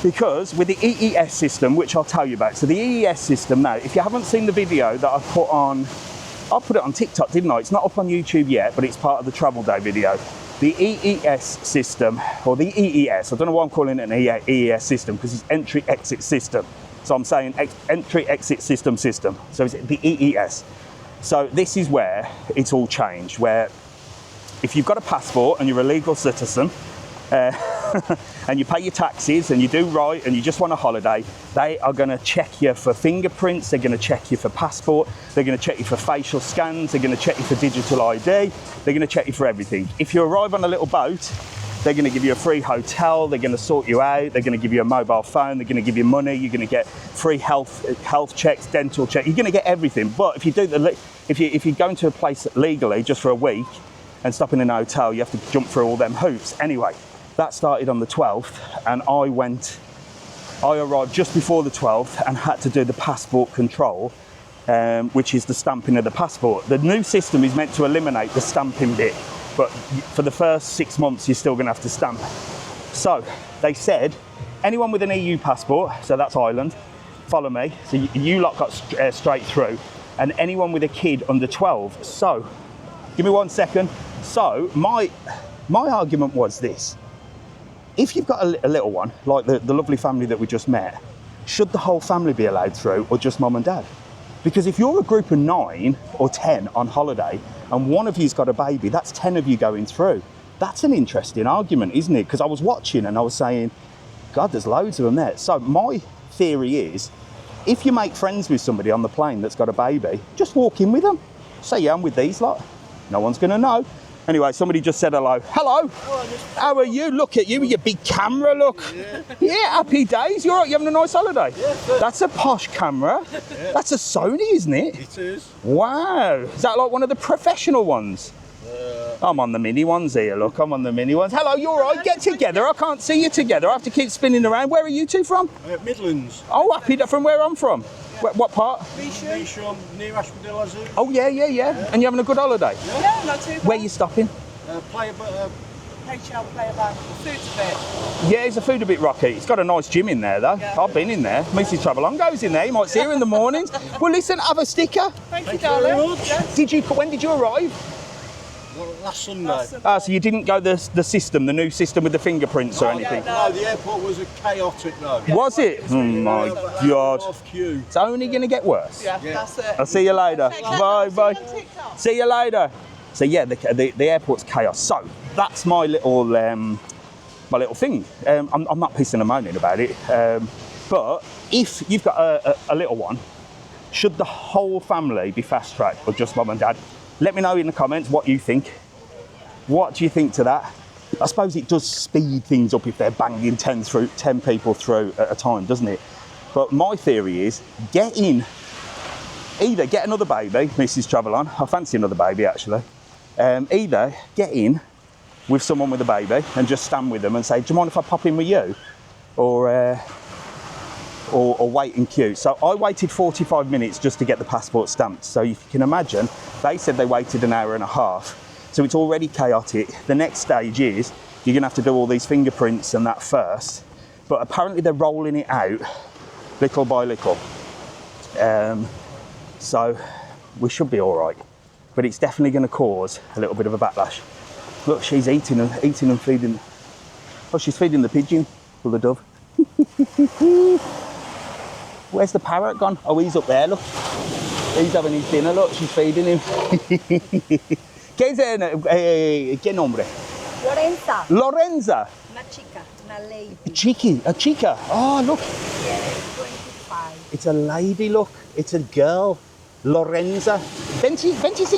Because with the EES system, which I'll tell you about. So the EES system now, if you haven't seen the video that I put it on TikTok, didn't I? It's not up on YouTube yet, but it's part of the Travel Day video. The EES system, or the EES, I don't know why I'm calling it an EES system, because it's entry-exit system. So I'm saying entry-exit system. So it's the EES. So this is where it's all changed, where if you've got a passport and you're a legal citizen, and you pay your taxes and you do right and you just want a holiday, they are going to check you for fingerprints, they're going to check you for passport, they're going to check you for facial scans, they're going to check you for digital ID, they're going to check you for everything. If you arrive on a little boat, they're going to give you a free hotel, they're going to sort you out, they're going to give you a mobile phone, they're going to give you money, you're going to get free health checks, dental checks, you're going to get everything. But if you go into a place legally just for a week and stop in an hotel, you have to jump through all them hoops. Anyway, that started on the 12th, and I arrived just before the 12th and had to do the passport control, which is the stamping of the passport. The new system is meant to eliminate the stamping bit, but for the first 6 months, you're still gonna have to stamp. So they said, anyone with an EU passport, so that's Ireland, follow me. So you lot got straight through, and anyone with a kid under 12. So, give me 1 second. So my argument was this. If you've got a little one, like the lovely family that we just met, should the whole family be allowed through or just mum and dad? Because if you're a group of 9 or 10 on holiday and one of you's got a baby, that's 10 of you going through. That's an interesting argument, isn't it? Because I was watching and I was saying, God, there's loads of them there. So my theory is, if you make friends with somebody on the plane that's got a baby, just walk in with them. Say, yeah, I'm with these lot. No one's going to know. Anyway, somebody just said hello. Hello. How are you? Look at you with your big camera, look. Yeah, happy days. You all right? You having a nice holiday? Yeah. That's a posh camera. Yeah. That's a Sony, isn't it? It is. Wow. Is that like one of the professional ones? I'm on the mini ones here, look. I'm on the mini ones. Hello, you all right? Get together. I can't see you together. I have to keep spinning around. Where are you two from? Midlands. Oh, happy. From where I'm from? What part? Bisham, near Ashford Zoo. Oh, yeah. And you having a good holiday? Yeah, not too bad. Where are you stopping? Playa Blanca. Food's a bit. Yeah, it's a food a bit rocky. It's got a nice gym in there, though. Yeah. I've been in there. Mrs. TravelON goes in there. You might see her in the mornings. Well, listen, have a sticker. Thank you, darling. When did you arrive? Last Sunday. So you didn't go the system, the new system with the fingerprints or anything? No, the airport was a chaotic though. Was it? Oh my God. Off queue. It's only going to get worse. Yeah, that's it. I'll see you later. Bye. See you later. So yeah, the airport's chaos. So that's my little thing. I'm not pissing and moaning about it. But if you've got a little one, should the whole family be fast tracked or just mum and dad? Let me know in the comments what you think. What do you think to that? I suppose it does speed things up if they're banging 10 people through at a time, doesn't it? But my theory is either get another baby, Mrs. TravelON. I fancy another baby actually. Either get in with someone with a baby and just stand with them and say, do you mind if I pop in with you? Or wait in queue. So I waited 45 minutes just to get the passport stamped. So if you can imagine, they said they waited an hour and a half. So it's already chaotic. The next stage is you're gonna have to do all these fingerprints and that first. But apparently they're rolling it out little by little. So we should be all right. but it's definitely going to cause a little bit of a backlash. Look, she's eating and feeding. Oh, she's feeding the pigeon, or the dove. Where's the parrot gone? Oh, he's up there, look. He's having his dinner, look, she's feeding him. ¿Qué nombre? Lorenza. Lorenza. Una chica, una lady. A chica. Oh, look. Yeah, 25. It's a lady, look. It's a girl. Lorenza. 25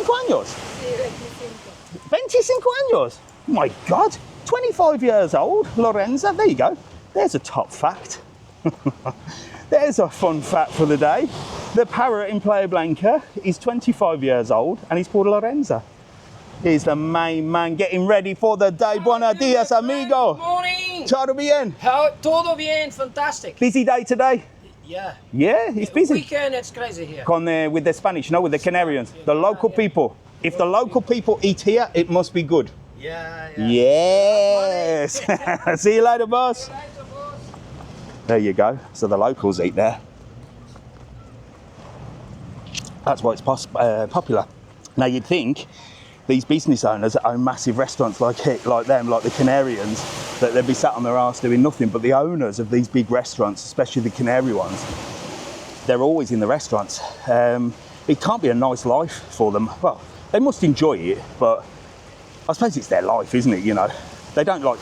años. Sí, 25. 25 años. My God. 25 years old, Lorenza. There you go. There's a top fact. There's a fun fact for the day. The parrot in Playa Blanca is 25 years old and he's called Lorenza. He's the main man getting ready for the day. Buenos dias, amigo. Morning. Todo bien? Todo bien, fantastic. Busy day today? Yeah. Yeah, it's busy. Weekend, it's crazy here. With the Spanish, no, with the Canarians. The local people. If the local people eat here, it must be good. Yeah. Yes. See you later, boss. There you go. So the locals eat there. That's why it's popular. Now you'd think these business owners that own massive restaurants like them, like the Canarians, that they'd be sat on their arse doing nothing. But the owners of these big restaurants, especially the Canary ones, they're always in the restaurants. It can't be a nice life for them. Well, they must enjoy it, but I suppose it's their life, isn't it? You know, they don't like.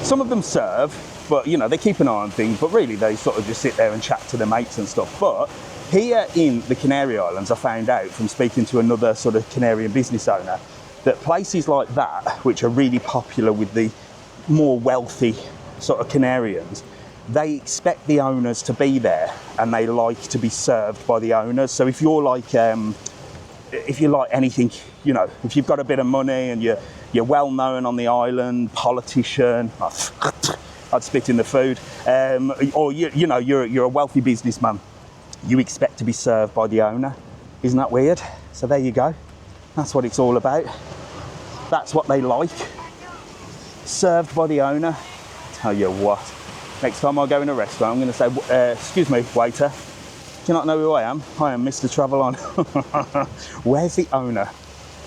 Some of them serve, but you know they keep an eye on things. But really, they sort of just sit there and chat to their mates and stuff. But here in the Canary Islands, I found out from speaking to another sort of Canarian business owner that places like that, which are really popular with the more wealthy sort of Canarians, they expect the owners to be there and they like to be served by the owners. So if you're like anything, you know, if you've got a bit of money and you're well known on the island, politician, I'd spit in the food, or you're a wealthy businessman, you expect to be served by the owner. Isn't that weird? So there you go. That's what it's all about. That's what they like. Served by the owner. Tell you what, next time I go in a restaurant, I'm going to say, excuse me, waiter, do you not know who I am? I am Mr. TravelON. Where's the owner?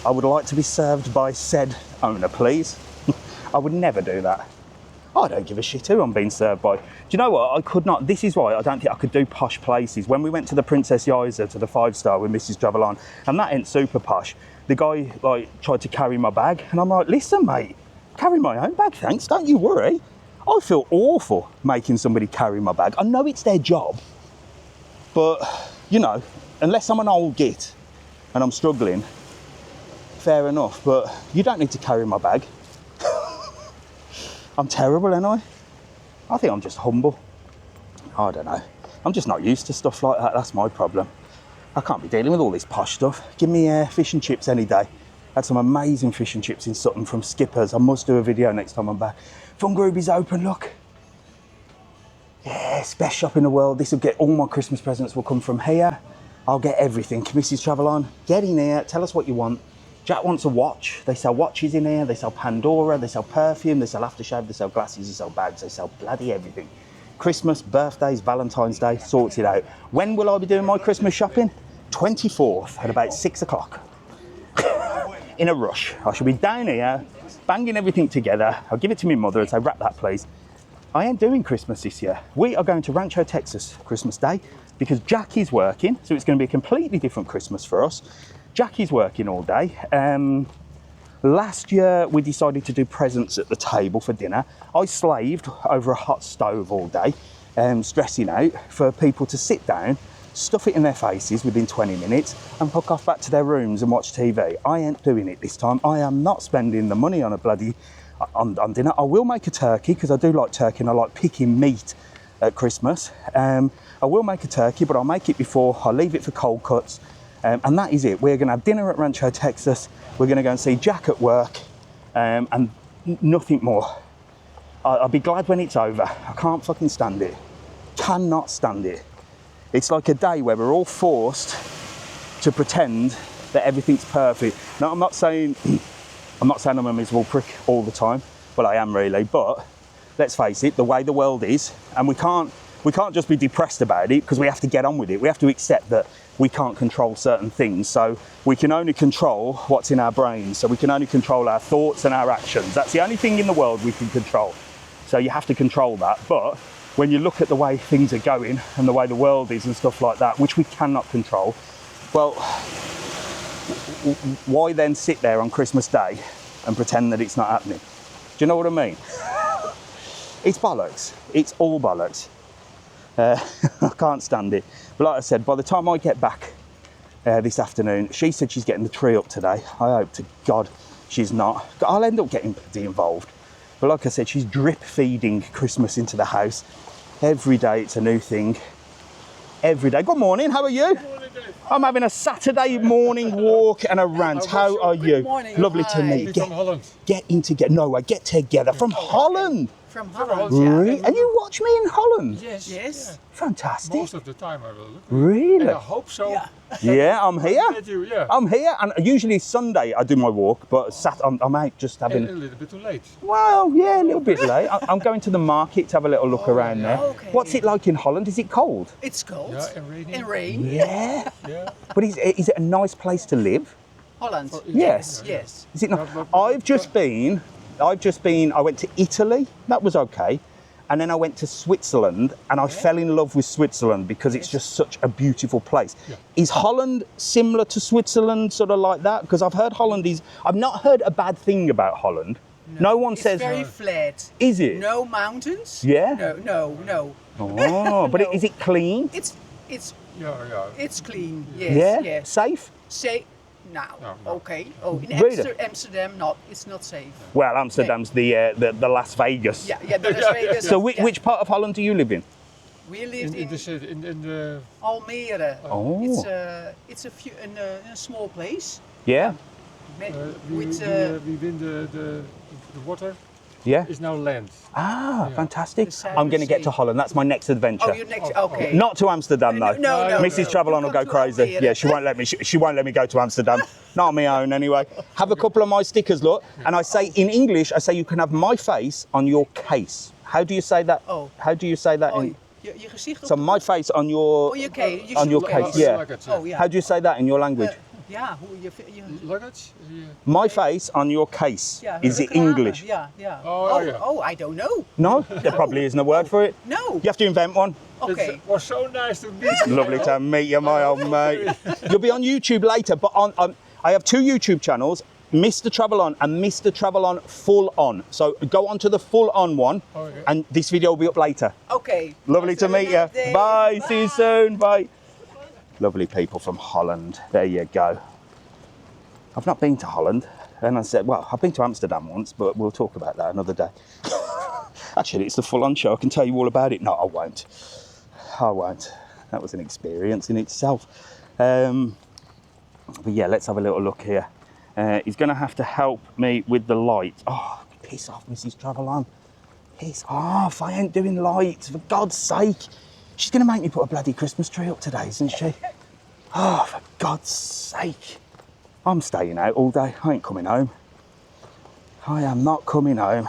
I would like to be served by said owner, please. I would never do that. I don't give a shit who I'm being served by. Do you know what? I could not. This is why I don't think I could do posh places. When we went to the Princess Yaiza, to the 5-star with Mrs. TravelON, and that ain't super posh. The guy tried to carry my bag, and I'm like, listen, mate, carry my own bag, thanks. Don't you worry. I feel awful making somebody carry my bag. I know it's their job, but you know, unless I'm an old git and I'm struggling, fair enough. But you don't need to carry my bag. I'm terrible, ain't I? I think I'm just humble. I don't know. I'm just not used to stuff like that. That's my problem. I can't be dealing with all this posh stuff. Give me fish and chips any day. Had some amazing fish and chips in Sutton from Skippers. I must do a video next time I'm back. Fungarubi's open, look. Yes, best shop in the world. This will get all my Christmas presents will come from here. I'll get everything. Mrs. TravelON, get in here. Tell us what you want. Jack wants a watch. They sell watches in here. They sell Pandora. They sell perfume. They sell aftershave. They sell glasses. They sell bags. They sell bloody everything. Christmas, birthdays, Valentine's Day, sorts it out. When will I be doing my Christmas shopping? 24th at about 6 o'clock. In a rush. I shall be down here, banging everything together. I'll give it to my mother and say, wrap that please. I ain't doing Christmas this year. We are going to Rancho, Texas, Christmas Day, because Jackie's working, so it's going to be a completely different Christmas for us. Jackie's working all day. Last year, we decided to do presents at the table for dinner. I slaved over a hot stove all day, stressing out for people to sit down, stuff it in their faces within 20 minutes and hook off back to their rooms and watch TV. I ain't doing it this time. I am not spending the money on a bloody on dinner. I will make a turkey because I do like turkey and I like picking meat at Christmas. I will make a turkey, but I'll make it before. I'll leave it for cold cuts. And that is it. We're going to have dinner at Rancho, Texas. We're going to go and see Jack at work and nothing more. I'll be glad when it's over. I can't fucking stand it. Cannot stand it. It's like a day where we're all forced to pretend that everything's perfect. Now, I'm not saying I'm a miserable prick all the time. Well, I am really, but let's face it, the way the world is, and we can't we can't just be depressed about it, because we have to get on with it. We have to accept that we can't control certain things. So we can only control what's in our brains. So we can only control our thoughts and our actions. That's the only thing in the world we can control. So you have to control that. But when you look at the way things are going and the way the world is and stuff like that, which we cannot control, well, why then sit there on Christmas Day and pretend that it's not happening? Do you know what I mean? It's bollocks. It's all bollocks. I can't stand it. But like I said, by the time I get back this afternoon, she said she's getting the tree up today. I hope to God she's not. I'll end up getting involved. But like I said, she's drip feeding Christmas into the house. Every day it's a new thing. Every day. Good morning, how are you? I'm having a Saturday morning walk and a rant. How are you? Morning. Lovely to meet you. From Holland. Get together. From Holland. From Holland. Really? And you watch me in Holland? Yes. Yes. Fantastic. Most of the time I will look. Really? And I hope so. Yeah, I'm here. With you, yeah. I'm here, and usually Sunday I do my walk, but I'm out just having. A little bit too late. Well, yeah, a little bit late. I'm going to the market to have a little look around there. Okay. What's it like in Holland? Is it cold? It's cold. Yeah, and raining. And rain. Yeah. Yeah. But is it a nice place to live? Holland. Yes. Yes. Is it not? I've just been. I went to Italy. That was okay. And then I went to Switzerland, and I fell in love with Switzerland because it's just such a beautiful place. Yeah. Is Holland similar to Switzerland, sort of like that? Because I've heard Holland is. I've not heard a bad thing about Holland. No one says. It's very flat. Is it? No mountains. Yeah? No. Oh, but is it clean? It's Yeah. it's clean. Yes. Yeah. Yes. Safe? Say now. No. Okay. Oh, in Really? Amsterdam, not. It's not safe. Well, Amsterdam's the Las Vegas. Yeah. That's Vegas. So Yeah. which part of Holland do you live in? We lived In the city, in the. Almere. Oh. It's in a small place. Yeah. We win the water. Yeah. Is now land. Ah, Yeah. fantastic. The South I'm going to get Sea. to Holland. That's my next adventure. Oh, you're next. Okay. Not to Amsterdam though. No. Mrs. TravelON will go Come to crazy. Almere. Yeah, she won't let me. She won't let me go to Amsterdam. Not on my own anyway. Have a couple of my stickers, look. And I say in English, I say you can have my face on your case. How do you say that? Oh. How do you say that? Oh, In, je gezicht op so de- my face on your Oh, je case. on your case. Yeah. Luggage. Oh, yeah. How do you say that in your language? Ja, hoe je... Luggage? Yeah. My face on your case. Ja, Is it reclame. English? Ja. Oh, yeah. Oh, I don't know. No, there probably isn't a word for it. No. You have to invent one. Okay. It was so nice to meet you. Lovely to meet you, my old mate. You'll be on YouTube later, but I have two YouTube channels, Mr. TravelON and Mr. TravelON Full On. So go on to the Full On one, Okay. and this video will be up later. Okay. Lovely to meet you. Have a nice day. Bye. See you soon. Bye. Lovely people from Holland. There you go. I've not been to Holland. And I said, well, I've been to Amsterdam once, but we'll talk about that another day. Actually, it's the Full On show. I can tell you all about it. No, I won't. That was an experience in itself. But yeah, let's have a little look here. He's going to have to help me with the light. Oh, piss off, Mrs. TravelON. Piss off. I ain't doing lights, for God's sake. She's going to make me put a bloody Christmas tree up today, isn't she? Oh, for God's sake. I'm staying out all day. I ain't coming home. I am not coming home.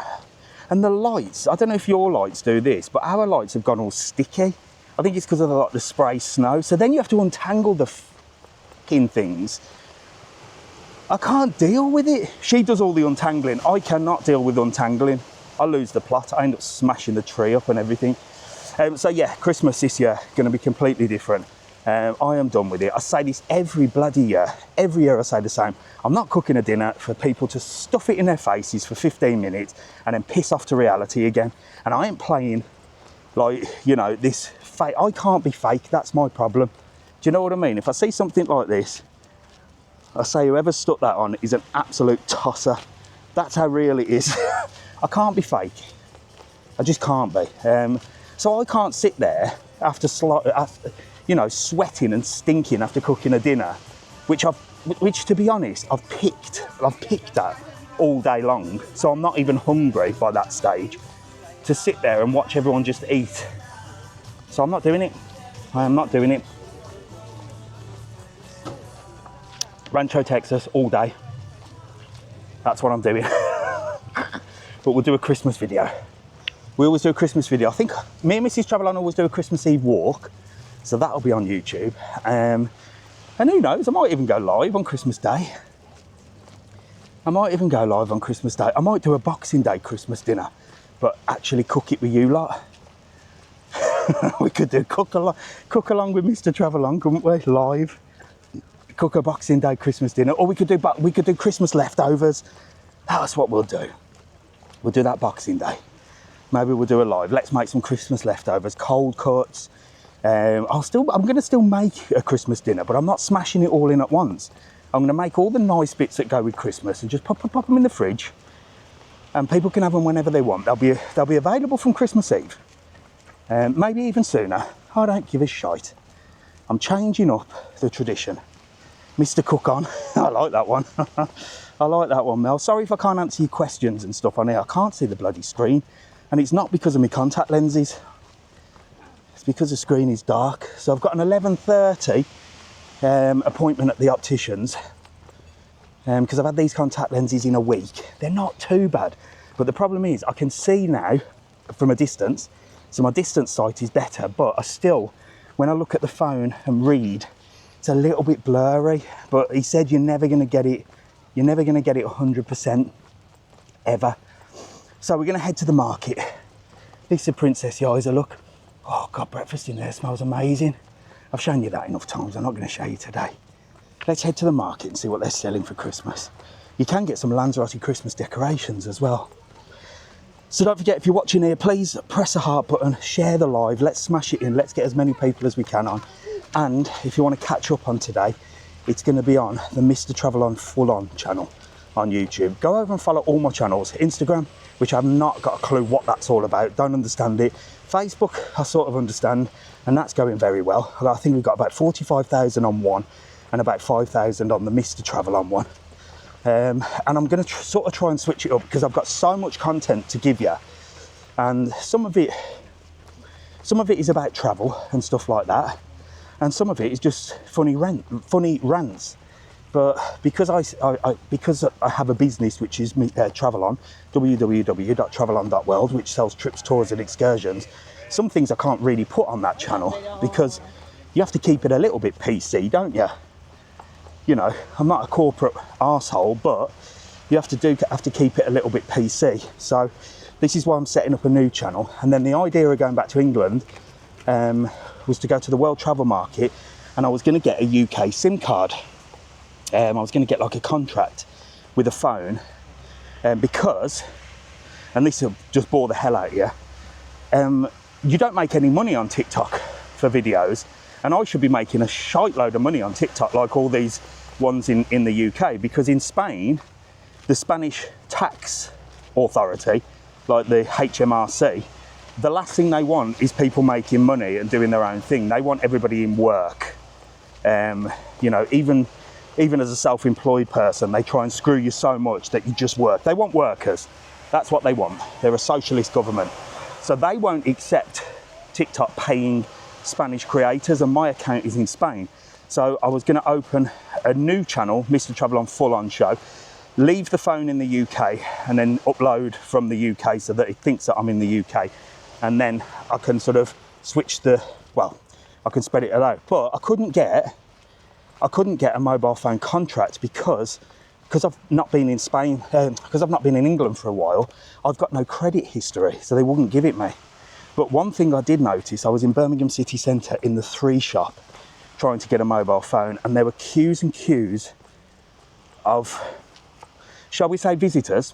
And the lights, I don't know if your lights do this, but our lights have gone all sticky. I think it's because of the spray snow. So then you have to untangle the fucking things. I can't deal with it. She does all the untangling. I cannot deal with untangling. I lose the plot. I end up smashing the tree up and everything. So yeah, Christmas this year going to be completely different. I am done with it. I say this every bloody year. Every year I say the same. I'm not cooking a dinner for people to stuff it in their faces for 15 minutes and then piss off to reality again. And I ain't playing like, you know, this fake. I can't be fake. That's my problem. Do you know what I mean? If I see something like this, I say whoever stuck that on is an absolute tosser. That's how real it is. I can't be fake. I just can't be. So I can't sit there after you know, sweating and stinking after cooking a dinner, which to be honest, I've picked at all day long. So I'm not even hungry by that stage to sit there and watch everyone just eat. So I'm not doing it. I am not doing it. Rancho, Texas, all day. That's what I'm doing. But we'll do a Christmas video. We always do a Christmas video. I think me and Mrs. TravelON always do a Christmas Eve walk, so that'll be on YouTube. And who knows, I might even go live on Christmas Day. I might even go live on Christmas Day. I might do a Boxing Day Christmas dinner, but actually cook it with you lot. We could do cook along with Mr. TravelON, couldn't we? Live. Cook a Boxing Day Christmas dinner, or we could do Christmas leftovers. That's what we'll do. We'll do that Boxing Day. Maybe we'll do a live. Let's make some Christmas leftovers, cold cuts. I'm going to still make a Christmas dinner, but I'm not smashing it all in at once. I'm going to make all the nice bits that go with Christmas and just pop them in the fridge, and people can have them whenever they want. They'll be available from Christmas Eve, maybe even sooner. I don't give a shite. I'm changing up the tradition. Mr. Cook on. I like that one. I like that one, Mel. Sorry if I can't answer your questions and stuff on here. I can't see the bloody screen, and it's not because of my contact lenses. It's because the screen is dark. So I've got an 11:30 appointment at the opticians, because I've had these contact lenses in a week. They're not too bad, but the problem is I can see now from a distance, so my distance sight is better, but I still, when I look at the phone and read, it's a little bit blurry. But he said you're never going to get it 100% ever. So we're going to head to the market. This is Princess Yiza, look. Oh God, breakfast in there smells amazing. I've shown you that enough times, I'm not going to show you today. Let's head to the market and see what they're selling for Christmas. You can get some Lanzarote Christmas decorations as well. So don't forget, if you're watching here, please press the heart button, share the live, let's smash it in, let's get as many people as we can on. And if you want to catch up on today, it's going to be on the Mr. TravelON Full On channel on YouTube. Go over and follow all my channels. Instagram, which I've not got a clue what that's all about, don't understand it. Facebook, I sort of understand, and that's going very well. I think we've got about 45,000 on one and about 5,000 on the Mr. TravelON one. And I'm going to sort of try and switch it up because I've got so much content to give you, and some of it is about travel and stuff like that, and some of it is just funny rants. But because I have a business which is TravelON, www.travelon.world, which sells trips, tours and excursions, some things I can't really put on that channel because you have to keep it a little bit PC, don't you? You know, I'm not a corporate arsehole, but you have to keep it a little bit PC. So this is why I'm setting up a new channel. And then the idea of going back to England was to go to the World Travel Market, and I was going to get a UK SIM card. I was going to get like a contract with a phone, because, and this will just bore the hell out of you, you don't make any money on TikTok for videos, and I should be making a shite load of money on TikTok like all these ones in the UK, because in Spain, the Spanish tax authority, like the HMRC, the last thing they want is people making money and doing their own thing. They want everybody in work. You know, even as a self-employed person, they try and screw you so much that you just work. They want workers. That's what they want. They're a socialist government. So they won't accept TikTok paying Spanish creators, and my account is in Spain. So I was going to open a new channel, Mr. TravelON Full On Show, leave the phone in the UK and then upload from the UK so that it thinks that I'm in the UK. And then I can sort of switch I can spread it out. But I couldn't get a mobile phone contract because I've not been in Spain, because I've not been in England for a while. I've got no credit history, so they wouldn't give it me. But one thing I did notice, I was in Birmingham city centre in the 3 shop trying to get a mobile phone, and there were queues and queues of, shall we say, visitors,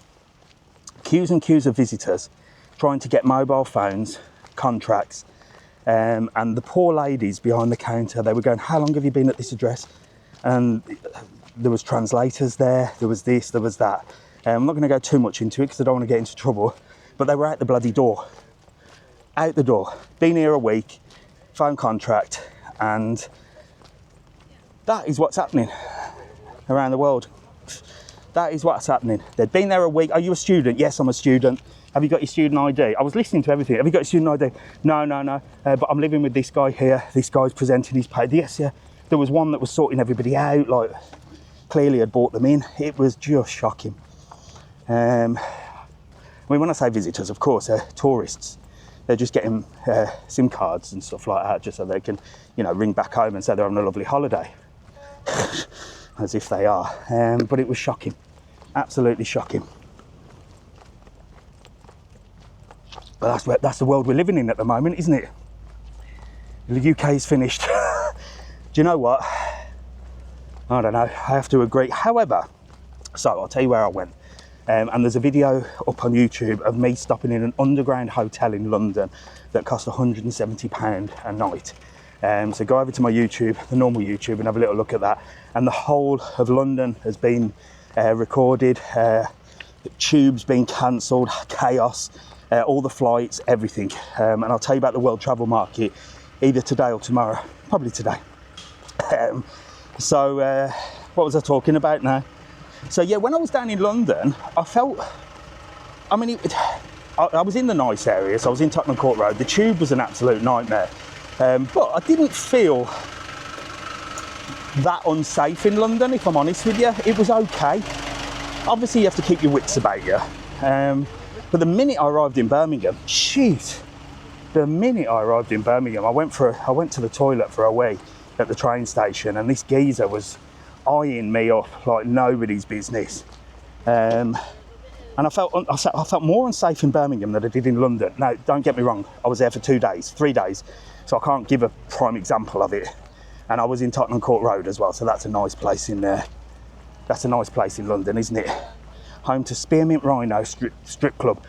queues and queues of visitors trying to get mobile phones, contracts, and the poor ladies behind the counter, they were going, how long have you been at this address? And there was translators there, there was this, there was that. I'm not going to go too much into it because I don't want to get into trouble, but they were out the bloody door. Out the door. Been here a week, phone contract, and that is what's happening around the world. That is what's happening. They'd been there a week. Are you a student? Yes, I'm a student. Have you got your student ID? I was listening to everything. Have you got your student ID? No. But I'm living with this guy here. This guy's presenting his pay. Yes, yeah. There was one that was sorting everybody out, like clearly had bought them in. It was just shocking. I mean, when I say visitors, of course, they're tourists. They're just getting SIM cards and stuff like that, just so they can, you know, ring back home and say they're having a lovely holiday. As if they are. But it was shocking. Absolutely shocking. But that's the world we're living in at the moment, isn't it? The UK is finished. Do you know what? I don't know. I have to agree. However, so I'll tell you where I went. And there's a video up on YouTube of me stopping in an underground hotel in London that cost £170 a night. So go over to my YouTube, the normal YouTube, and have a little look at that. And the whole of London has been recorded. The tube's been cancelled, chaos, all the flights, everything. And I'll tell you about the World Travel Market either today or tomorrow, probably today. What was I talking about now? So yeah, when I was down in London, I felt, I mean, I was in the nice areas. I was in Tottenham Court Road. The tube was an absolute nightmare. But I didn't feel that unsafe in London, if I'm honest with you. It was okay. Obviously, you have to keep your wits about you. But the minute I arrived in Birmingham, jeez, the minute I arrived in Birmingham, I went to the toilet for a wee at the train station, and this geezer was eyeing me up like nobody's business. And I felt more unsafe in Birmingham than I did in London. Now, don't get me wrong, I was there for 3 days, so I can't give a prime example of it. And I was in Tottenham Court Road as well, so that's a nice place in there. That's a nice place in London, isn't it? Home to Spearmint Rhino Strip Club.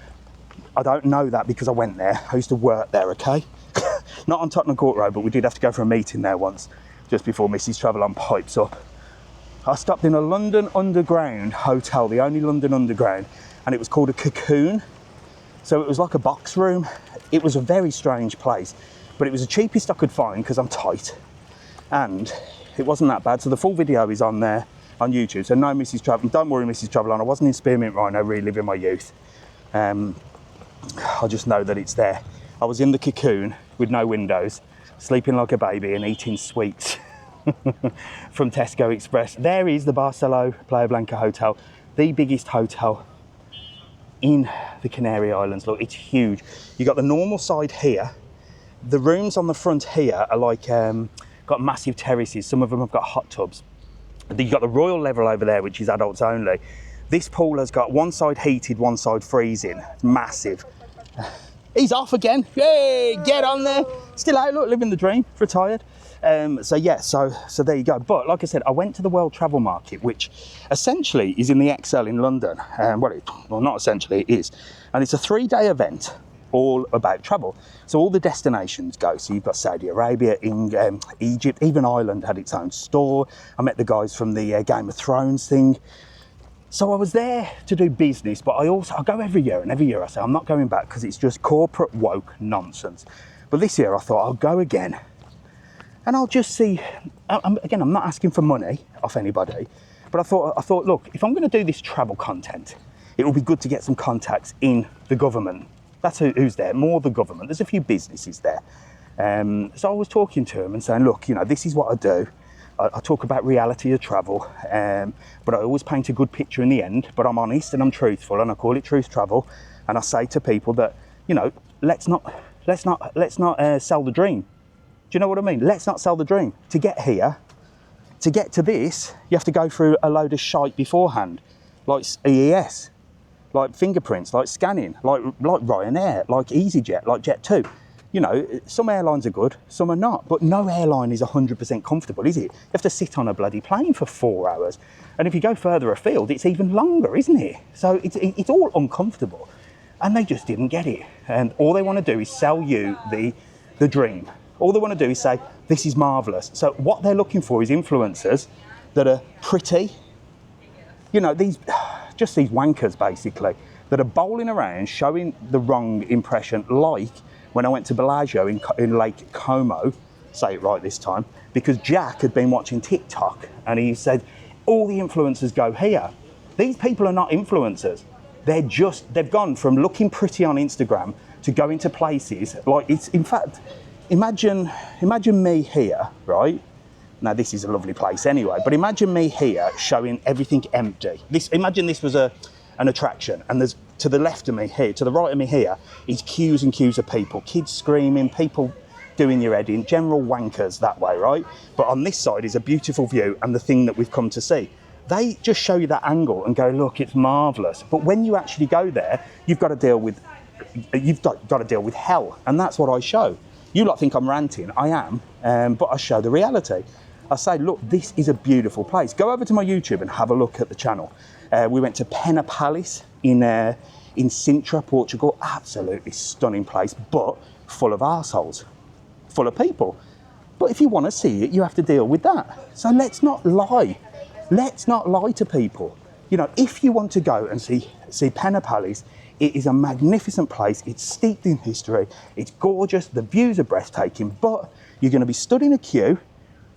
I don't know that because I went there. I used to work there, okay? Not on Tottenham Court Road, but we did have to go for a meeting there once, just before Mrs. TravelON pipes up. I stopped in a London Underground hotel, the only London Underground, and it was called a Cocoon. So it was like a box room. It was a very strange place, but it was the cheapest I could find because I'm tight. And it wasn't that bad. So the full video is on there on YouTube. So no, Mrs. TravelON, don't worry, Mrs. TravelON, I wasn't in Spearmint Rhino reliving my youth. I just know that it's there. I was in the Cocoon with no windows, sleeping like a baby and eating sweets from Tesco Express. There is the Barcelona Playa Blanca Hotel, the biggest hotel in the Canary Islands. Look, it's huge. You got the normal side here. The rooms on the front here are like got massive terraces. Some of them have got hot tubs. You got the royal level over there, which is adults only. This pool has got one side heated, one side freezing. It's massive. He's off again. Yay, get on there. Still out, look, living the dream, retired. So there you go. But like I said, I went to the World Travel Market, which essentially is in the XL in London. Well, not essentially, it is. And it's a 3-day event all about travel. So all the destinations go. So you've got Saudi Arabia, Egypt, even Ireland had its own store. I met the guys from the Game of Thrones thing. So I was there to do business, but I go every year, and every year I say I'm not going back because it's just corporate woke nonsense. But this year I thought I'll go again, and I'll just see. Again, I'm not asking for money off anybody, but I thought, look, if I'm going to do this travel content, it will be good to get some contacts in the government. That's who's there, more the government. There's a few businesses there. So I was talking to them and saying, look, you know, this is what I do. I talk about reality of travel, but I always paint a good picture in the end. But I'm honest and I'm truthful, and I call it truth travel. And I say to people that, you know, let's not sell the dream. Do you know what I mean? Let's not sell the dream. To get here, to get to this, you have to go through a load of shite beforehand, like EES, like fingerprints, like scanning, like Ryanair, like EasyJet, like Jet2. You know, some airlines are good, some are not, but no airline is 100% comfortable, is it? You have to sit on a bloody plane for 4 hours. And if you go further afield, it's even longer, isn't it? So it's all uncomfortable. And they just didn't get it. And all they want to do is sell you the dream. All they want to do is say, this is marvellous. So what they're looking for is influencers that are pretty, you know, these wankers basically, that are bowling around, showing the wrong impression, like when I went to Bellagio in Lake Como, say it right this time, because Jack had been watching TikTok and he said, all the influencers go here. These people are not influencers. They've gone from looking pretty on Instagram to going to places like it's, in fact, imagine me here, right? Now this is a lovely place anyway, but imagine me here showing everything empty. Imagine this was a an attraction. And there's, to the left of me here, to the right of me here, is queues and queues of people. Kids screaming, people doing your head in, general wankers that way, right? But on this side is a beautiful view and the thing that we've come to see. They just show you that angle and go, look, it's marvellous. But when you actually go there, you've got to deal with hell. And that's what I show. You lot think I'm ranting, I am, but I show the reality. I say, look, this is a beautiful place. Go over to my YouTube and have a look at the channel. We went to Pena Palace in Sintra, Portugal. Absolutely stunning place, but full of arseholes, full of people. But if you want to see it, you have to deal with that. So let's not lie. Let's not lie to people. You know, if you want to go and see Pena Palace, it is a magnificent place. It's steeped in history. It's gorgeous. The views are breathtaking, but you're going to be stood in a queue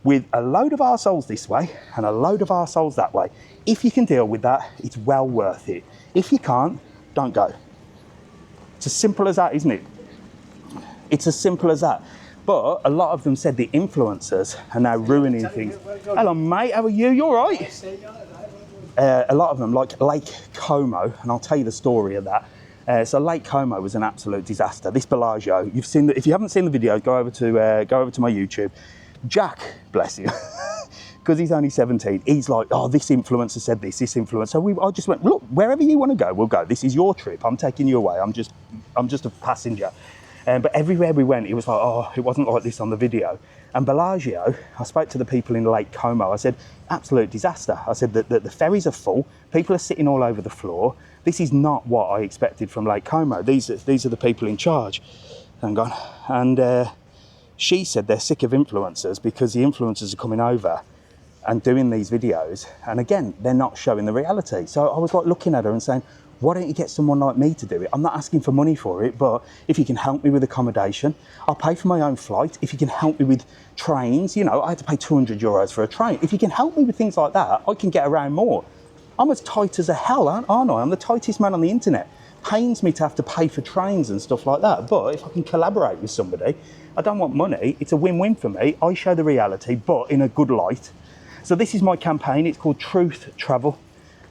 with a load of arseholes this way and a load of arseholes that way. If you can deal with that, it's well worth it. If you can't, don't go. It's as simple as that, isn't it? It's as simple as that. But a lot of them said the influencers are now ruining things. Hello, mate, how are you? You all right? A lot of them, like Lake Como, and I'll tell you the story of that. So Lake Como was an absolute disaster. This Bellagio, you've seen if you haven't seen the video, go over to my YouTube. Jack, bless you, because he's only 17. He's like, oh, this influencer said this influencer. So I just went, look, wherever you want to go, we'll go. This is your trip. I'm taking you away. I'm just a passenger. But everywhere we went, it was like, oh, it wasn't like this on the video. And Bellagio, I spoke to the people in Lake Como. I said, absolute disaster. I said that the ferries are full. People are sitting all over the floor. This is not what I expected from Lake Como. These are the people in charge. Hang on. And she said they're sick of influencers because the influencers are coming over and doing these videos. And again, they're not showing the reality. So I was like looking at her and saying, why don't you get someone like me to do it? I'm not asking for money for it, but if you can help me with accommodation, I'll pay for my own flight. If you can help me with trains, you know, I had to pay 200 euros for a train. If you can help me with things like that, I can get around more. I'm as tight as a hell, aren't I? I'm the tightest man on the internet. Pains me to have to pay for trains and stuff like that. But if I can collaborate with somebody, I don't want money. It's a win-win for me. I show the reality, but in a good light. So this is my campaign. It's called Truth Travel.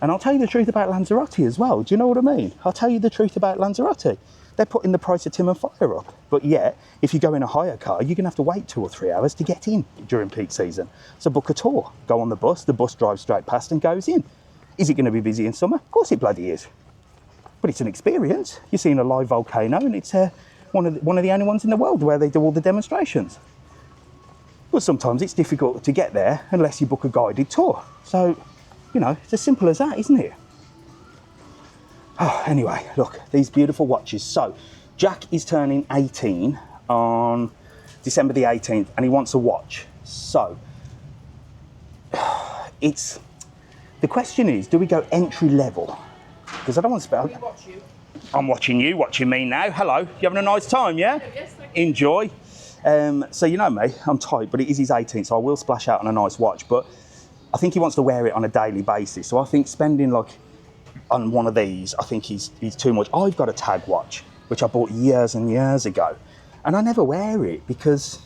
And I'll tell you the truth about Lanzarote as well. Do you know what I mean? I'll tell you the truth about Lanzarote. They're putting the price of timber fire up. But yet, if you go in a hire car, you're going to have to wait 2 or 3 hours to get in during peak season. So book a tour. Go on the bus drives straight past and goes in. Is it going to be busy in summer? Of course it bloody is. But it's an experience. You're seeing a live volcano, and it's one of the only ones in the world where they do all the demonstrations. But sometimes it's difficult to get there unless you book a guided tour. So, you know, it's as simple as that, isn't it? Oh, anyway, look, these beautiful watches. So, Jack is turning 18 on December the 18th, and he wants a watch. So, the question is, do we go entry level? Because I don't want to spell. I'm watching you, watching me now. Hello, you having a nice time, yeah? Yes, thank you. Enjoy. So you know me, I'm tight, but it is his 18th, so I will splash out on a nice watch. But I think he wants to wear it on a daily basis. So I think spending like on one of these, I think he's too much. I've got a tag watch, which I bought years and years ago, and I never wear it because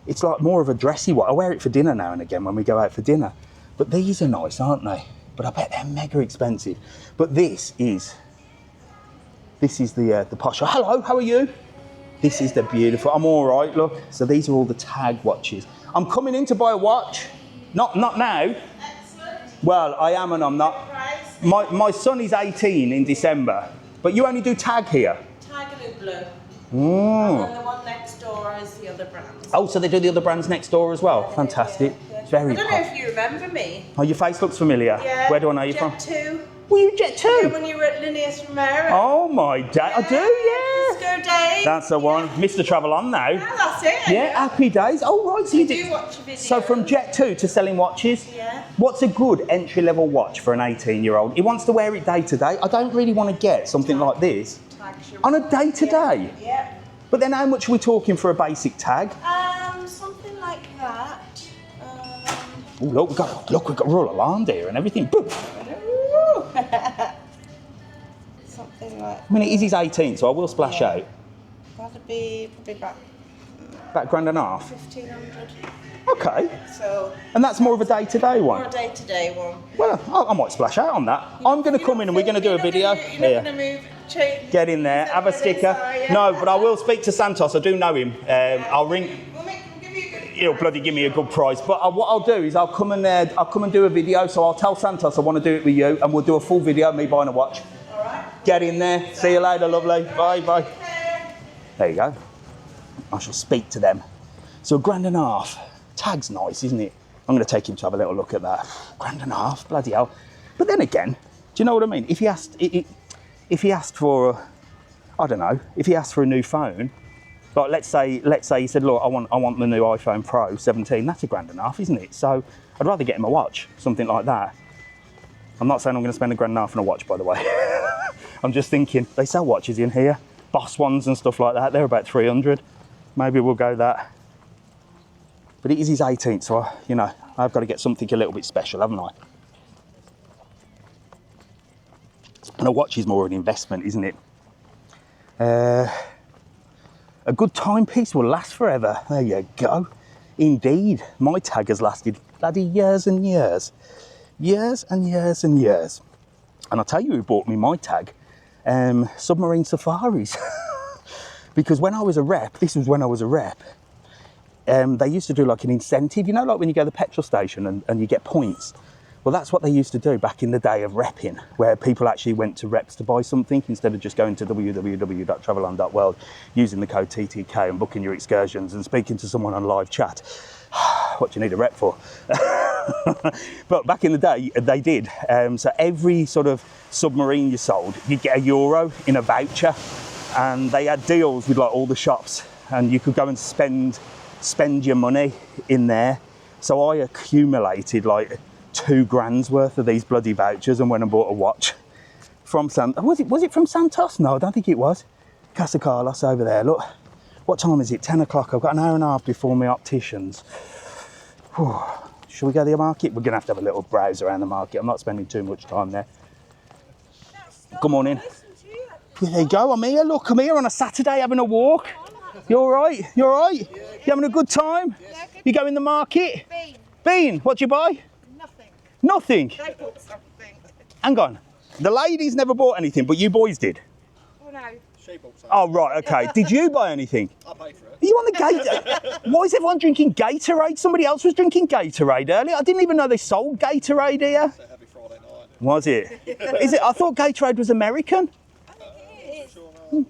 it's like more of a dressy watch. I wear it for dinner now and again when we go out for dinner. But these are nice, aren't they? But I bet they're mega expensive. But this is the posh. Hello, how are you? This is the beautiful. I'm all right. Look. So these are all the tag watches. I'm coming in to buy a watch. Not now. Excellent. Well, I am and I'm not. Price. My son is 18 in December. But you only do tag here. Tiger and blue. Mm. And then the one next door is the other brand. Oh, so they do the other brands next door as well. Fantastic. Yeah. Very I don't posh. know if you remember me. Oh, your face looks familiar. Yeah. Where do I know you from? Jet 2. Were you Jet 2? Yeah, when you were at Linnaeus Romero. Oh my day. I do, yeah. Disco Days. That's the one. Mr. TravelOn now. Yeah, that's it. Yeah, happy days. Oh, right. So you do watch videos. So from Jet 2 to selling watches? Yeah. What's a good entry-level watch for an 18-year-old? He wants to wear it day to day. I don't really want to get something like this on a day to day. Yeah. But then how much are we talking for a basic tag? Something like that. Oh, look, we've got roll alarm there and everything. Boom. Something like. I mean, it is his 18th, so I will splash out. That'd be probably about About £1.5. 1,500. Okay. So. And that's more of a day-to-day one? More a day-to-day one. Well, I might splash out on that. I'm going to come in and we're going to do a video. You're not going to move. Get in there, have a sticker. No, but I will speak to Santos. I do know him. I'll ring. He'll bloody give me a good price. But what I'll do is I'll come and do a video. So I'll tell Santos I want to do it with you, and we'll do a full video of me buying a watch. All right. Get in there. See you later, lovely. Bye, bye. There you go. I shall speak to them. So £1.5. Tag's nice, isn't it? I'm going to take him to have a little look at that. £1.5, bloody hell. But then again, do you know what I mean? If he asked for, I don't know, if he asked for a new phone, like let's say he said, look, I want the new iPhone Pro 17. That's £1.5, isn't it? So I'd rather get him a watch, something like that. I'm not saying I'm going to spend £1.5 on a watch, by the way. I'm just thinking they sell watches in here, Boss ones and stuff like that. They're about 300. Maybe we'll go that. But it is his 18th, so I've got to get something a little bit special, haven't I? And a watch is more of an investment, isn't it? A good timepiece will last forever. There you go. Indeed, my tag has lasted bloody years and years. Years and years and years. And I'll tell you who bought me my tag. Submarine Safaris. Because when I was a rep, this was when I was a rep, they used to do like an incentive, like when you go to the petrol station and you get points. Well, that's what they used to do back in the day of repping, where people actually went to reps to buy something instead of just going to www.travelon.world, using the code TTK and booking your excursions and speaking to someone on live chat. What do you need a rep for? But back in the day, they did. So every sort of submarine you sold, you'd get €1 in a voucher, and they had deals with like all the shops, and you could go and spend your money in there. So I accumulated like £2,000 worth of these bloody vouchers and went and bought a watch from was it from Santos? No, I don't think it was. Casa Carlos over there. Look, what time is it? 10 o'clock. I've got an hour and a half before my opticians. Whew. Shall we go to the market? We're going to have a little browse around the market. I'm not spending too much time there. Good morning. There you go, I'm here. Look, I'm here on a Saturday having a walk. You all right? You all right? You having a good time? You go in the market? Bean. What'd you buy? Nothing? They bought something. Hang on. The ladies never bought anything, but you boys did? Oh, no. She bought something. Oh, right, okay. Did you buy anything? I paid for it. Are you on the Gatorade? Why is everyone drinking Gatorade? Somebody else was drinking Gatorade earlier. I didn't even know they sold Gatorade here. It's a heavy Friday night. Was it? Is it? I thought Gatorade was American.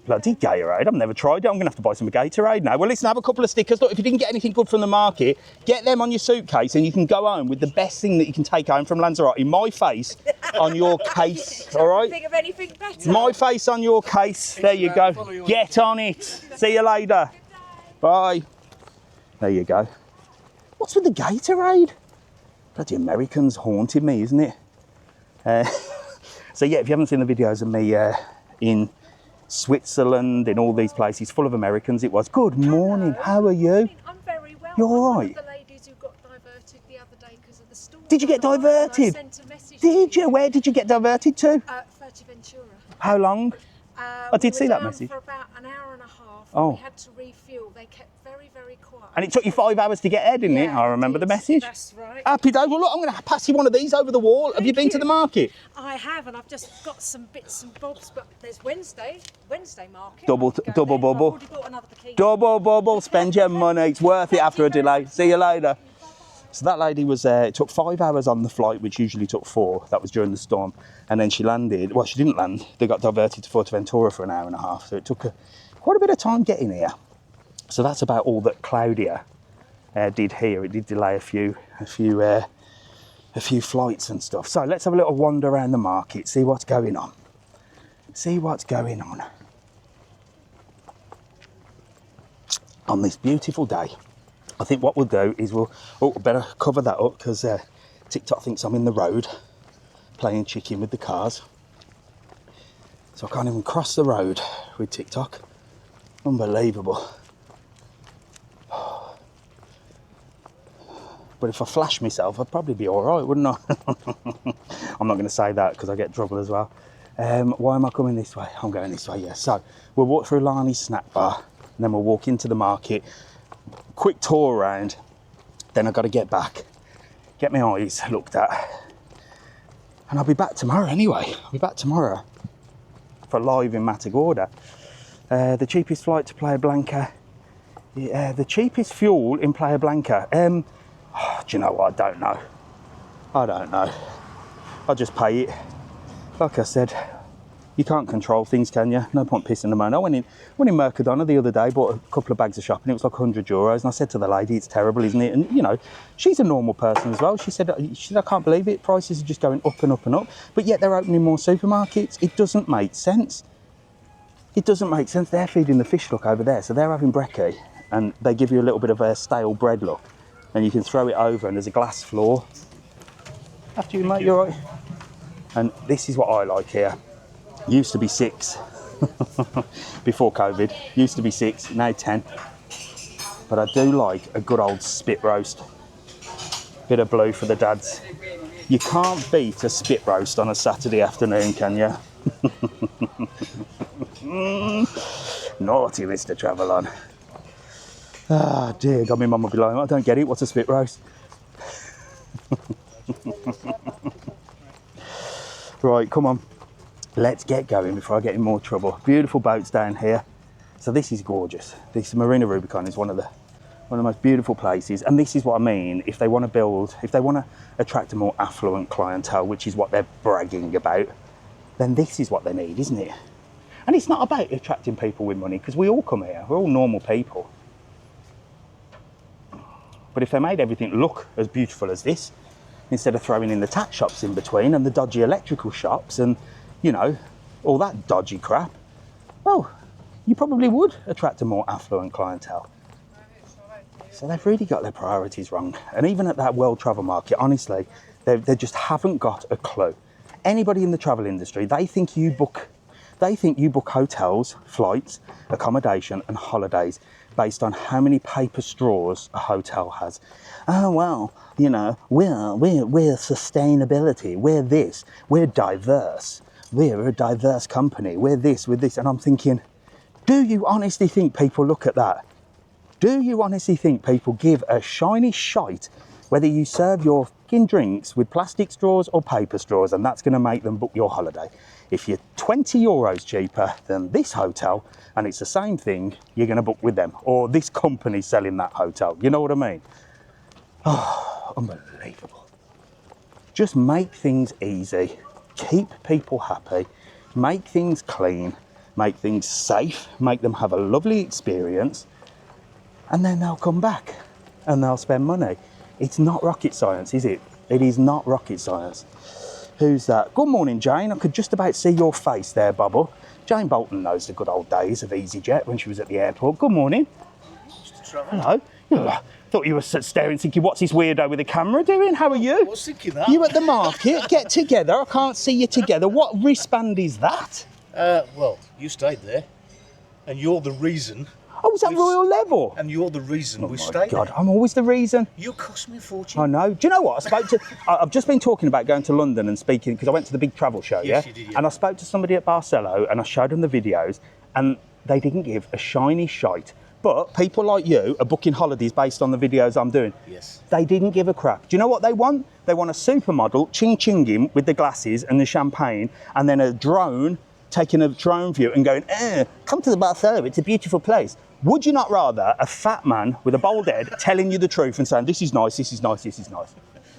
Bloody Gatorade, I've never tried it. I'm going to have to buy some Gatorade now. Well, listen, have a couple of stickers. Look, if you didn't get anything good from the market, get them on your suitcase and you can go home with the best thing that you can take home from Lanzarote. My face on your case, all right? Think of anything better. My face on your case. There you go. Get on it. See you later. Bye. There you go. What's with the Gatorade? Bloody Americans haunted me, isn't it? So yeah, if you haven't seen the videos of me in Switzerland, in all these places full of Americans, it was. Good morning. How are you? I'm very well. You're all right. One of the ladies who got diverted the other day because of the storm. Did you get diverted? I sent a message Did to you? Where did you get diverted to? Fuerteventura. How long? I did see that We were message. down for about an hour and a half. Oh. We had to refuel. They kept very, very quiet. And it took you 5 hours to get there, didn't it? Yeah, I remember it the did. message. That's right. Happy days. Well, look, I'm going to pass you one of these over the wall. Have you been to the market? I have, and I've just got some bits and bobs, but there's Wednesday market. Double I could go there. bubble. I've already bought another bikini. Double bubble. Spend your money. It's worth it after a delay. See you later. So that lady was, it took 5 hours on the flight, which usually took 4. That was during the storm. And then she landed. Well, she didn't land. They got diverted to Fuerteventura for an hour and a half. So it took quite a bit of time getting here. So that's about all that Claudia did here. It did delay a few flights and stuff. So let's have a little wander around the market, see what's going on. See what's going on this beautiful day. I think what we'll do is we'll better cover that up because TikTok thinks I'm in the road playing chicken with the cars. So I can't even cross the road with TikTok. Unbelievable. But if I flash myself, I'd probably be all right, wouldn't I? I'm not going to say that because I get trouble as well. Why am I coming this way? I'm going this way, yeah. So we'll walk through Lani's snack bar and then we'll walk into the market. quick tour around. Then I've got to get back, get my eyes looked at. And I'll be back tomorrow anyway. I'll be back tomorrow for live in Matagorda. The cheapest flight to Playa Blanca. The cheapest fuel in Playa Blanca. Do you know what? I don't know. I don't know. I'll just pay it. Like I said, you can't control things, can you? No point pissing them on. I went in Mercadona the other day, bought a couple of bags of shopping. It was like €100, and I said to the lady, "It's terrible, isn't it?" And you know, she's a normal person as well. She said, "I can't believe it. Prices are just going up and up and up." But yet they're opening more supermarkets. It doesn't make sense. It doesn't make sense. They're feeding the fish, look, over there. So they're having brekkie, and they give you a little bit of a stale bread, look, and you can throw it over, and there's a glass floor. After you, mate, you're right. And this is what I like here. Used to be 6 before COVID. Used to be 6, now 10. But I do like a good old spit roast. Bit of blue for the dads. You can't beat a spit roast on a Saturday afternoon, can you? Naughty Mr. TravelON. Ah, dear God, my mum will be like, "I don't get it, what's a spit roast?" Right, come on. Let's get going before I get in more trouble. Beautiful boats down here. So this is gorgeous. This Marina Rubicon is one of the most beautiful places. And this is what I mean. If they want to attract a more affluent clientele, which is what they're bragging about, then this is what they need, isn't it? And it's not about attracting people with money, because we all come here. We're all normal people. But if they made everything look as beautiful as this, instead of throwing in the tax shops in between and the dodgy electrical shops and, you know, all that dodgy crap, well, you probably would attract a more affluent clientele. So they've really got their priorities wrong. And even at that world travel market, honestly, they just haven't got a clue. Anybody in the travel industry, they think you book hotels, flights, accommodation and holidays based on how many paper straws a hotel has. Oh, well, you know, we're sustainability, we're this, we're diverse, we're a diverse company, we're this. And I'm thinking, do you honestly think people look at that? Do you honestly think people give a shiny shite whether you serve your fucking drinks with plastic straws or paper straws, and that's going to make them book your holiday? If you're €20 cheaper than this hotel and it's the same thing, you're going to book with them, or this company selling that hotel. You know what I mean? Oh, unbelievable. Just make things easy, keep people happy, make things clean, make things safe, make them have a lovely experience, and then they'll come back and they'll spend money. It's not rocket science, is it? It is not rocket science. Who's that? Good morning, Jane. I could just about see your face there, Bubble. Jane Bolton knows the good old days of EasyJet when she was at the airport. Good morning. Hello. Thought you were staring thinking, what's this weirdo with the camera doing? How are you? I was thinking that. You at the market? Get together. I can't see you together. What wristband is that? Well, you stayed there, and you're the reason. Oh, was that Royal Level? And you're the reason we Oh stayed my God, there. I'm always the reason. You cost me a fortune. I know. Do you know what? I've just been talking about going to London and speaking, because I went to the big travel show, Yes, yeah? you did, yeah. And I spoke to somebody at Barcelo and I showed them the videos, and they didn't give a shiny shite. But people like you are booking holidays based on the videos I'm doing. Yes. They didn't give a crap. Do you know what they want? They want a supermodel ching-chinging with the glasses and the champagne, and then a drone taking a drone view and going, come to the Barcelo, it's a beautiful place. Would you not rather a fat man with a bald head telling you the truth and saying, this is nice, this is nice, this is nice?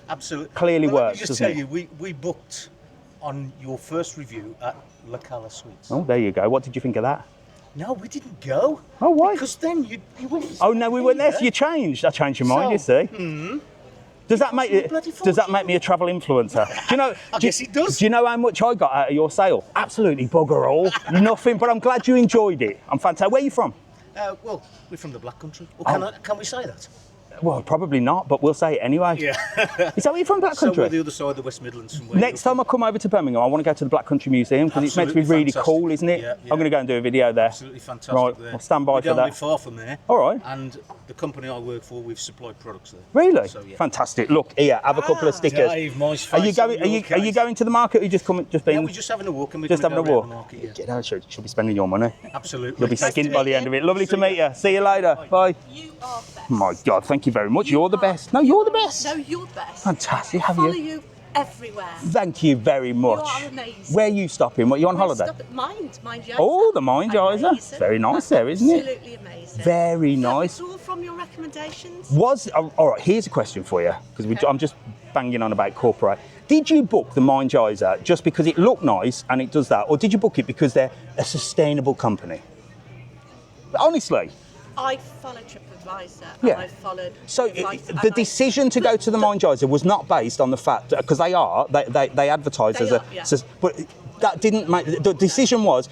Absolutely. Clearly Well, works, let me just doesn't tell it? you, we booked on your first review at La Cala Suites. Oh, there you go. What did you think of that? No, we didn't go. Oh, why? Because then you went. Oh, no, we weren't there, so you changed. I changed your mind, you see. Does that make me a travel influencer? Do you know? I guess it does. Do you know how much I got out of your sale? Absolutely bugger all. Nothing, but I'm glad you enjoyed it. I'm fantastic. Where are you from? Well, we're from the Black Country. Well, can we say that? Well, probably not, but we'll say it anyway. Yeah. Is that where you're from, Black So Country? we're the other side of the West Midlands. From where Next time I come over to Birmingham, I want to go to the Black Country Museum because it's meant to be Absolutely really fantastic. cool, isn't it? Yeah, yeah. I'm going to go and do a video there. Absolutely fantastic Right, there. I'll stand by we for don't that. live far from there. All right. And the company I work for, we've supplied products there. Really? So, yeah. Fantastic. Look, here, have a couple of stickers. Dave, nice Are you face going? on your Are you case. going to the market? Or you just Yeah, we're just having a walk and we're Just gonna having a go walk. around the market, yeah. Get out, should be spending your money. Absolutely. You'll be skint by the end of it. Lovely to meet you. See you later. Bye. You are best. My God, thank you very much. You're the best. No, you're the best. No, you're the best. Fantastic. Have Follow you? you everywhere. Thank you very much. You are amazing. Where are you stopping? What, you on We're holiday? stop at Mind Yoga. Oh, the Mind Yoga. Amazing. Very nice there, isn't it? Absolutely amazing. Very That nice. was all from your recommendations. All right, here's a question for you, because I'm just banging on about corporate. Did you book the Mind Yoga just because it looked nice and it does that, or did you book it because they're a sustainable company? Honestly. I followed TripAdvisor. Yeah. And I followed. So advice, the decision to go to the Mind Yoga was not based on the fact, because they advertise They as are, yeah. but that didn't make, the decision was,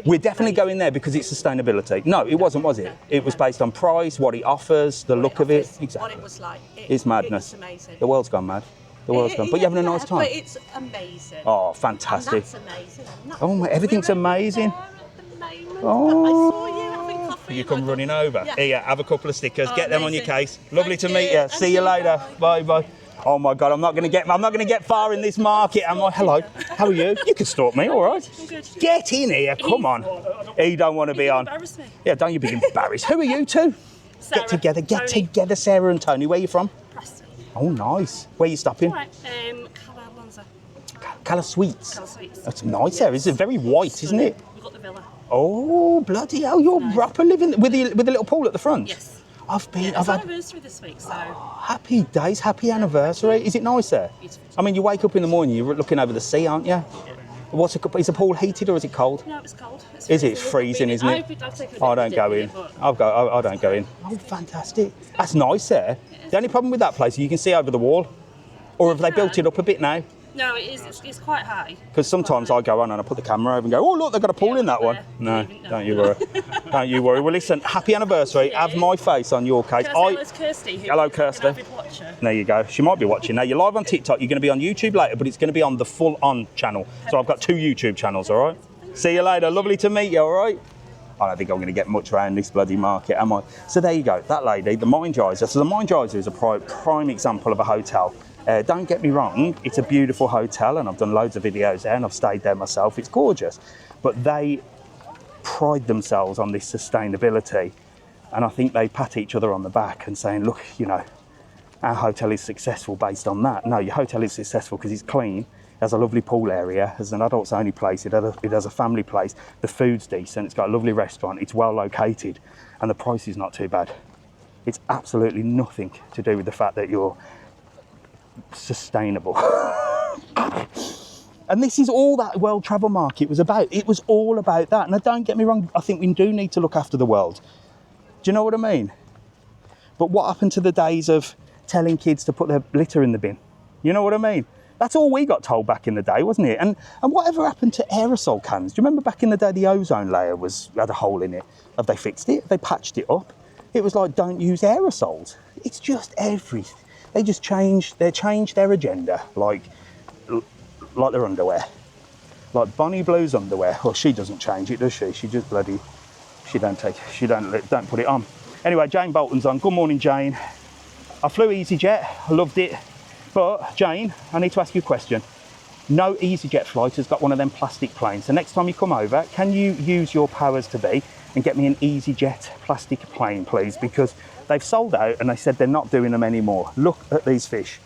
we're definitely going there because it's sustainability. No, it wasn't, was it? It was based on price, what it offers, the look of it. Exactly. What it was like. It's madness. It's amazing. The world's gone mad. The world's gone. But you're having a nice time. But it's amazing. Oh, And fantastic. that's amazing. And that's Oh, what everything's we're over amazing. there at the moment. Oh. But I saw you having coffee. You and come I running thought, over. Yeah. Here, have a couple of stickers. Oh, Get them on your amazing. case. Lovely Thank to meet you. you. See you later. Bye bye. Oh my God, I'm not going to get far in this market. Am I? Hello. How are you? You can stalk me, all right? I'm good. Get in here. Come on. He don't want to be on. Embarrass me. Yeah, don't you be embarrassed. Who are you two? Sarah, Get together. Get Tony. together, Sarah and Tony. Where are you from? Preston. Oh, nice. Where are you stopping? Right, Playa Blanca. Calla Sweets. Cala Sweets. That's nice there. It's very white, isn't it? We've got the villa. Oh, bloody hell. You're proper living with the little pool at the front? Yes. I've It's had anniversary this week, so happy days, happy anniversary. Is it nice there? beautiful. I mean, you wake up in the morning, you're looking over the sea, aren't you? Is the pool heated or is it cold? No, it's cold. Is it? It's freezing, isn't it? I've taken a bit I of a don't dip go in in. it, but I don't go in. Oh, fantastic. That's nice there. The only problem with that place is you can see over the wall. Or have they built it up a bit now? no, it is. It's quite high. Because sometimes I go on and I put the camera over and go, oh, look, they've got a pool Yeah, in that look one. there. No, Even- no. don't you worry. Don't you worry. Well, listen, happy anniversary. Have my face on your case. Can I say hello to Kirsty? Hello, Who's Kirsty. an avid watcher. There you go. She might be watching. Now, you're live on TikTok. You're going to be on YouTube later, but it's going to be on the full-on channel. So I've got 2 YouTube channels, all right? See you later. Lovely to meet you, all right? I don't think I'm going to get much around this bloody market, am I? So there you go. That lady, the Mind Yoga. So the Mind Yoga is a prime example of a hotel. Don't get me wrong. It's a beautiful hotel, and I've done loads of videos there, and I've stayed there myself. It's gorgeous. But they pride themselves on this sustainability. And I think they pat each other on the back and saying, look, you know, our hotel is successful based on that. No, your hotel is successful because it's clean, it has a lovely pool area, has an adults only place, it has a family place, the food's decent, it's got a lovely restaurant, it's well located, and the price is not too bad. It's absolutely nothing to do with the fact that you're sustainable. And this is all that World Travel Market was about. It was all about that. Now, don't get me wrong, I think we do need to look after the world. Do you know what I mean? But what happened to the days of telling kids to put their litter in the bin? You know what I mean? That's all we got told back in the day, wasn't it? And whatever happened to aerosol cans? Do you remember back in the day the ozone layer had a hole in it? Have they fixed it? Have they patched it up? It was like, don't use aerosols. It's just everything. They just changed their agenda, like their underwear. Like Bonnie Blue's underwear. Well, she doesn't change it, does she? She just don't put it on. Anyway, Jane Bolton's on. Good morning, Jane. I flew EasyJet, I loved it. But Jane, I need to ask you a question. No EasyJet flight has got one of them plastic planes. So next time you come over, can you use your powers to be and get me an EasyJet plastic plane, please? Because they've sold out and they said they're not doing them anymore. Look at these fish.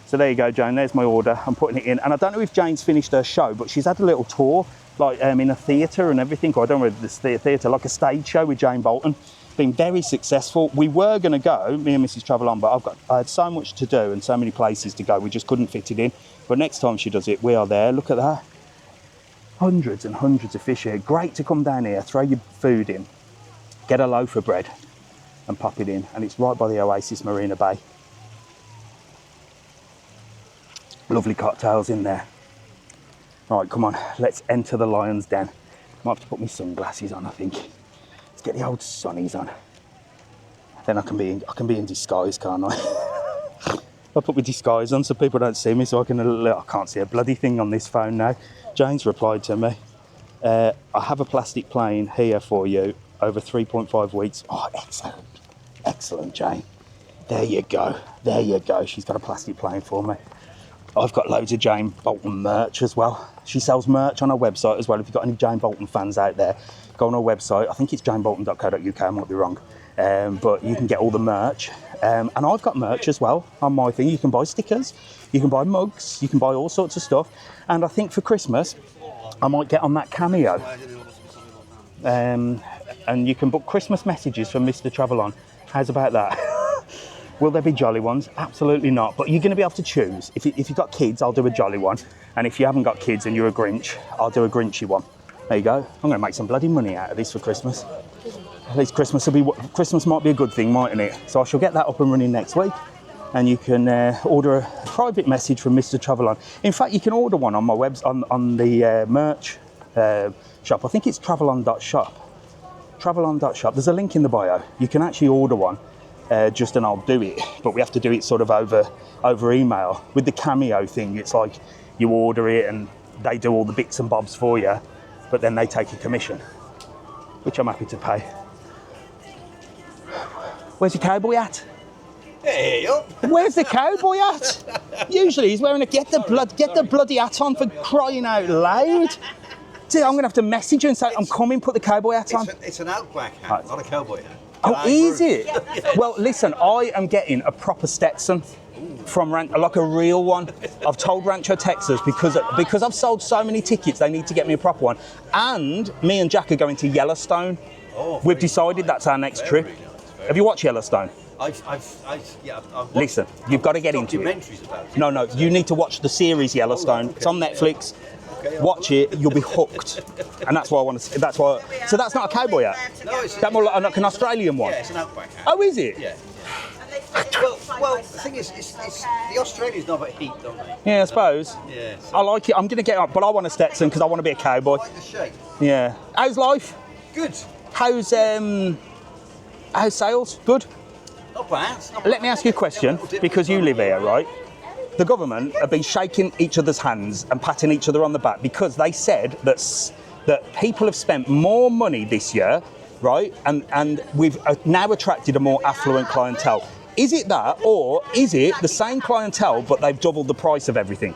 So there you go, Jane, there's my order. I'm putting it in. And I don't know if Jane's finished her show, but she's had a little tour, like in a theatre and everything. Or I don't know whether it's theatre, like a stage show with Jane Bolton. Been very successful. We were going to go, me and Mrs. TravelON, but I had so much to do and so many places to go, we just couldn't fit it in. But next time she does it, we are there. Look at that. Hundreds and hundreds of fish here. Great to come down here, throw your food in, get a loaf of bread and pop it in. And it's right by the Oasis Marina Bay. Lovely cocktails in there. All right, come on, let's enter the lion's den. Might have to put my sunglasses on, I think. Get the old sunnies on. Then I can be in disguise, can't I? I put my disguise on so people don't see me, so I can't see a bloody thing on this phone now. Jane's replied to me. I have a plastic plane here for you over 3.5 weeks. Oh, excellent. Excellent, Jane. There you go. There you go. She's got a plastic plane for me. I've got loads of Jane Bolton merch as well. She sells merch on her website as well. If you've got any Jane Bolton fans out there, go on her website. I think it's janebolton.co.uk, I might be wrong. But you can get all the merch. And I've got merch as well on my thing. You can buy stickers, you can buy mugs, you can buy all sorts of stuff. And I think for Christmas, I might get on that Cameo. And you can book Christmas messages from Mr. TravelON. How's about that? Will there be jolly ones? Absolutely not. But you're going to be able to choose. If you've got kids, I'll do a jolly one. And if you haven't got kids and you're a Grinch, I'll do a Grinchy one. There you go. I'm going to make some bloody money out of this for Christmas. At least Christmas might be a good thing, mightn't it? So I shall get that up and running next week. And you can order a private message from Mr. TravelON. In fact, you can order one on my on the merch shop. I think it's travelon.shop. Travelon.shop. There's a link in the bio. You can actually order one. And I'll do it, but we have to do it sort of over email. With the Cameo thing, it's like you order it and they do all the bits and bobs for you, but then they take a commission, which I'm happy to pay. Where's your cowboy hat? Hey up! Where's the cowboy hat? Usually he's wearing get the bloody hat on, for crying out loud. Dude, I'm gonna have to message you and say I'm coming. Put the cowboy hat on. It's an Outback hat, not a cowboy hat. Oh, is it? Well, listen, I am getting a proper Stetson from like a real one. I've told Rancho Texas because I've sold so many tickets, they need to get me a proper one. And me and Jack are going to Yellowstone. We've decided that's our next trip. Have you watched Yellowstone? I've Listen, you've got to get into it. Documentaries about it. No, you need to watch the series Yellowstone. It's on Netflix. Watch it, you'll be hooked. And that's why I want to. That's why. So that's not a cowboy hat. No, it's that more like an Australian one. Yeah, it's an Outback hat. Oh, is it? Yeah. Well, the thing is, it's the Australians know about heat, don't they? Yeah, I suppose. Yeah. I like it. I'm going to get up, but I want a Stetson because I want to be a cowboy. I like the shape. Yeah. How's life? Good. How's sales? Good. Not bad. Let me ask you a question, because you live here, right? The government have been shaking each other's hands and patting each other on the back because they said that people have spent more money this year, right? And we've now attracted a more affluent clientele. Is it that, or is it the same clientele but they've doubled the price of everything?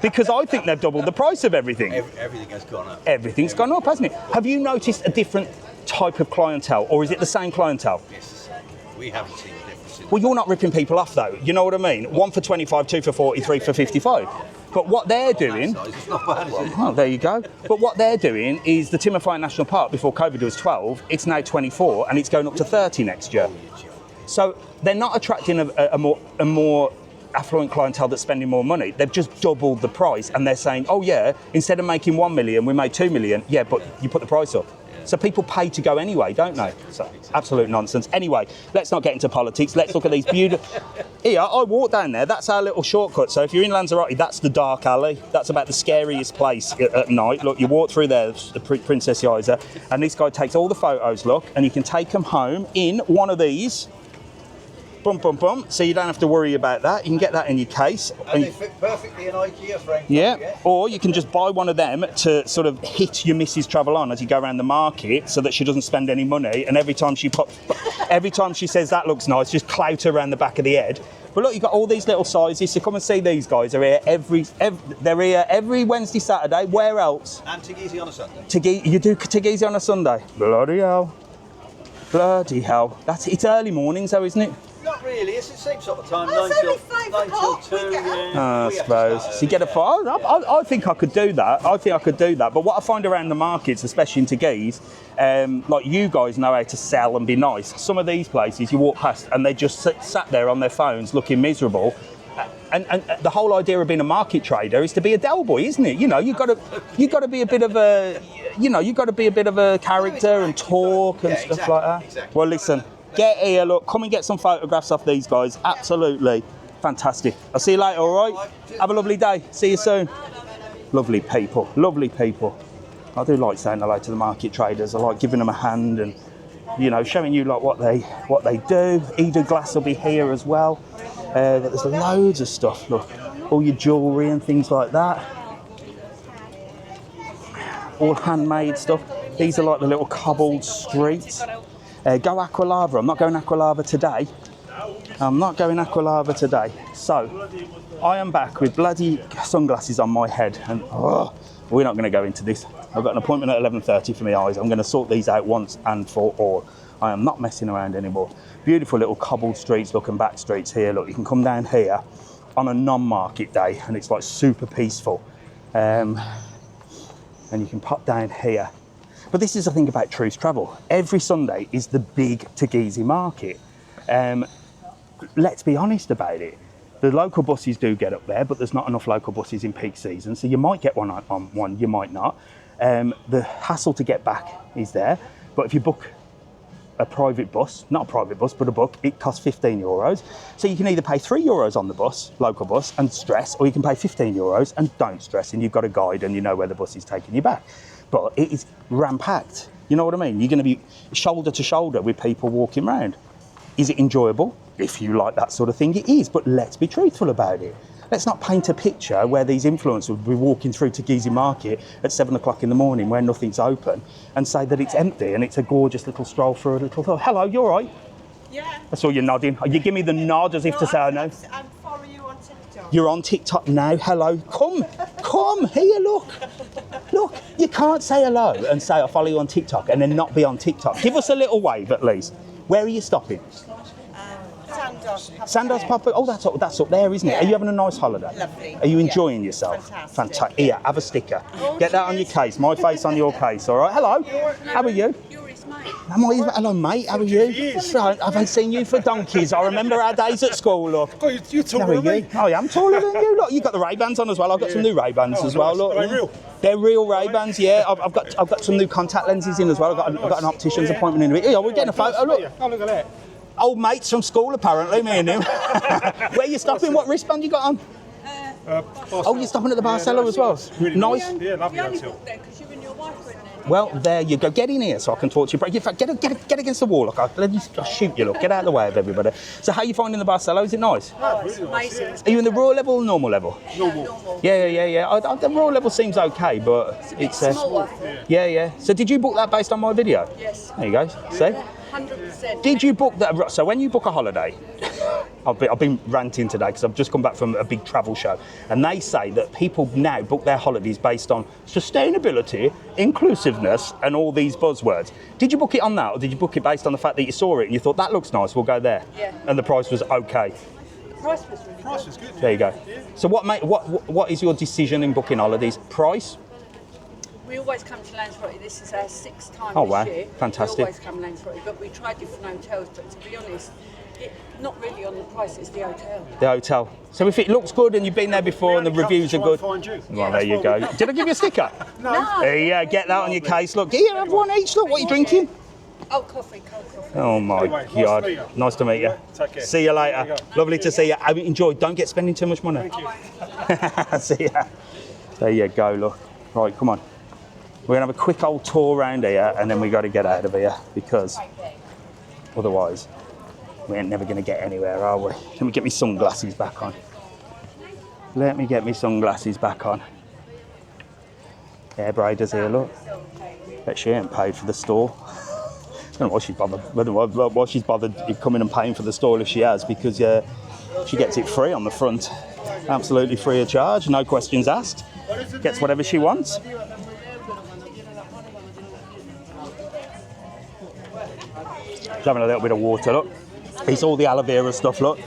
Because I think they've doubled the price of everything. Everything has gone up. Everything's gone up, hasn't it? Have you noticed a different type of clientele, or is it the same clientele? Yes, we haven't seen a difference. Well, you're not ripping people off, though. You know what I mean? 1 for 25, 2 for 40, 3 for 55. But what they're doing... It's not bad, is it? Oh, there you go. But what they're doing is the Timothy National Park, before COVID, was 12. It's now 24, and it's going up to 30 next year. So they're not attracting a more affluent clientele that's spending more money. They've just doubled the price, and they're saying, oh yeah, instead of making 1 million, we made 2 million. Yeah, but you put the price up. So people pay to go anyway, don't they? So absolute nonsense. Anyway, let's not get into politics. Let's look at these beautiful... Here, I walk down there. That's our little shortcut. So if you're in Lanzarote, that's the dark alley. That's about the scariest place at night. Look, you walk through there, the Princess Isa, and this guy takes all the photos, look, and you can take them home in one of these. Bum, bum, bum. So you don't have to worry about that. You can get that in your case. And they fit perfectly in IKEA frame. Yeah, or you can just buy one of them to sort of hit your Mrs. TravelON as you go around the market so that she doesn't spend any money, and every time she says that looks nice, just clout her around the back of the head. But look, you've got all these little sizes, so come and see these guys. They're here they're here every Wednesday, Saturday. Where else? And Tigisi on a Sunday. You do Tigisi on a Sunday? Bloody hell. Bloody hell. It's early mornings though, isn't it? Not really, it's the same sort of time, Oh, 9 it's till only 5 2. o'clock. I suppose. So you get a fire. I think I could do that. But what I find around the markets, especially in Tigis, like you guys know how to sell and be nice. Some of these places you walk past and they just sat there on their phones looking miserable. And the whole idea of being a market trader is to be a Del Boy, isn't it? You know, you've got to be a bit of a character and talk and stuff like that. Exactly. Well, listen. Get here, look, come and get some photographs off these guys. Absolutely fantastic. I'll see you later, all right? Have a lovely day. See you soon. Lovely people, lovely people. I do like saying hello to the market traders. I like giving them a hand and you know, showing you like what they do. Edo Glass will be here as well. There's loads of stuff, look, all your jewellery and things like that. All handmade stuff. These are like the little cobbled streets. Go Aqualava. I'm not going Aqualava today. I'm not going Aqualava today. So, I am back with bloody sunglasses on my head, and we're not going to go into this. I've got an appointment at 11:30 for my eyes. I'm going to sort these out once and for all. I am not messing around anymore. Beautiful little cobbled streets, look, and back streets here. Look, you can come down here on a non-market day, and it's like super peaceful. And you can pop down here. But this is the thing about Truth Travel. Every Sunday is the big Tagizi market. Let's be honest about it. The local buses do get up there, but there's not enough local buses in peak season, so you might get one on one, you might not. The hassle to get back is there, but if you book a private bus, not a private bus, but a book, it costs €15. So you can either pay €3 on the bus, local bus, and stress, or you can pay €15 and don't stress, and you've got a guide and you know where the bus is taking you back. But it is ram-packed. You know what I mean? You're going to be shoulder to shoulder with people walking around. Is it enjoyable? If you like that sort of thing, it is, but let's be truthful about it. Let's not paint a picture where these influencers will be walking through Tagizi Market at 7 o'clock in the morning where nothing's open and say that it's empty and it's a gorgeous little stroll through a little... Hello, you all right? Yeah. I saw you nodding. You give me the nod as if to say I know. I'm following you on TikTok. You're on TikTok now. Hello. Come here, look. Look, you can't say hello and say I follow you on TikTok and then not be on TikTok. Give us a little wave at least. Where are you stopping? Sandos Papa. Oh, that's up there, isn't it? Are you having a nice holiday? Lovely. Are you enjoying yourself? Fantastic. Here, have a sticker. Get that on your case. My face on your case, all right? Hello. How are you? You're his mate. Hello, mate. How are you? Right, I haven't seen you for donkeys. I remember our days at school, look. Oh, you're taller than me. I am taller than you. Look, you've got the Ray-Bans on as well. I've got some new Ray-Bans as well. Look. Are they real? They're real Ray-Bans, yeah. I've got some new contact lenses in as well. I've got an optician's appointment in a bit. Yeah, we're getting a photo. Look. Oh, look at that. Old mates from school, apparently, me and him. Where are you stopping? What wristband you got on? Oh, you're stopping at the Barcelo as well? Really nice. Yeah, lovely hotel. Well, there you go. Get in here so I can talk to you. In fact, get against the wall. Look, let me shoot you. Look, get out of the way of everybody. So, how are you finding the Barcelo? Is it nice? Oh, it's amazing. Are you in the raw level or normal level? Normal. Yeah. The raw level seems okay, but it's smaller. Yeah. So, did you book that based on my video? Yes. There you go. See? 100%. Did you book that? So when you book a holiday, I've been ranting today because I've just come back from a big travel show, and they say that people now book their holidays based on sustainability, inclusiveness, and all these buzzwords. Did you book it on that, or did you book it based on the fact that you saw it and you thought that looks nice, we'll go there? Yeah. And the price was okay. The price was really Price was good. There you go. So what is your decision in booking holidays? Price? We always come to Lanzarote. This is our 6th time Oh, this wow. year. Fantastic. We always come to Lanzarote, but we try different hotels. But to be honest, not really on the price, it's the hotel. The hotel. So if it looks good and you've been there before and the reviews are good. Find you. Well, there you go. Did I give you a sticker? No. Yeah, get that on your case. Look, here, have one each. Look, what are you drinking? Oh, coffee, cold coffee. Oh my Anyway, nice God. to meet you. Nice to meet you. Take care. See you later. There you go. Lovely to see you. Enjoy. Don't get spending too much money. Thank you. See ya. There you go, look. Right, come on. We're going to have a quick old tour around here and then we got to get out of here because otherwise we ain't never going to get anywhere, are we? Let me get my sunglasses back on. Hair braiders here, look. Bet she ain't paid for the store. I don't know why she's bothered coming and paying for the stall if she has, because she gets it free on the front. Absolutely free of charge, no questions asked. Gets whatever she wants. She's having a little bit of water, look. It's all the aloe vera stuff, look.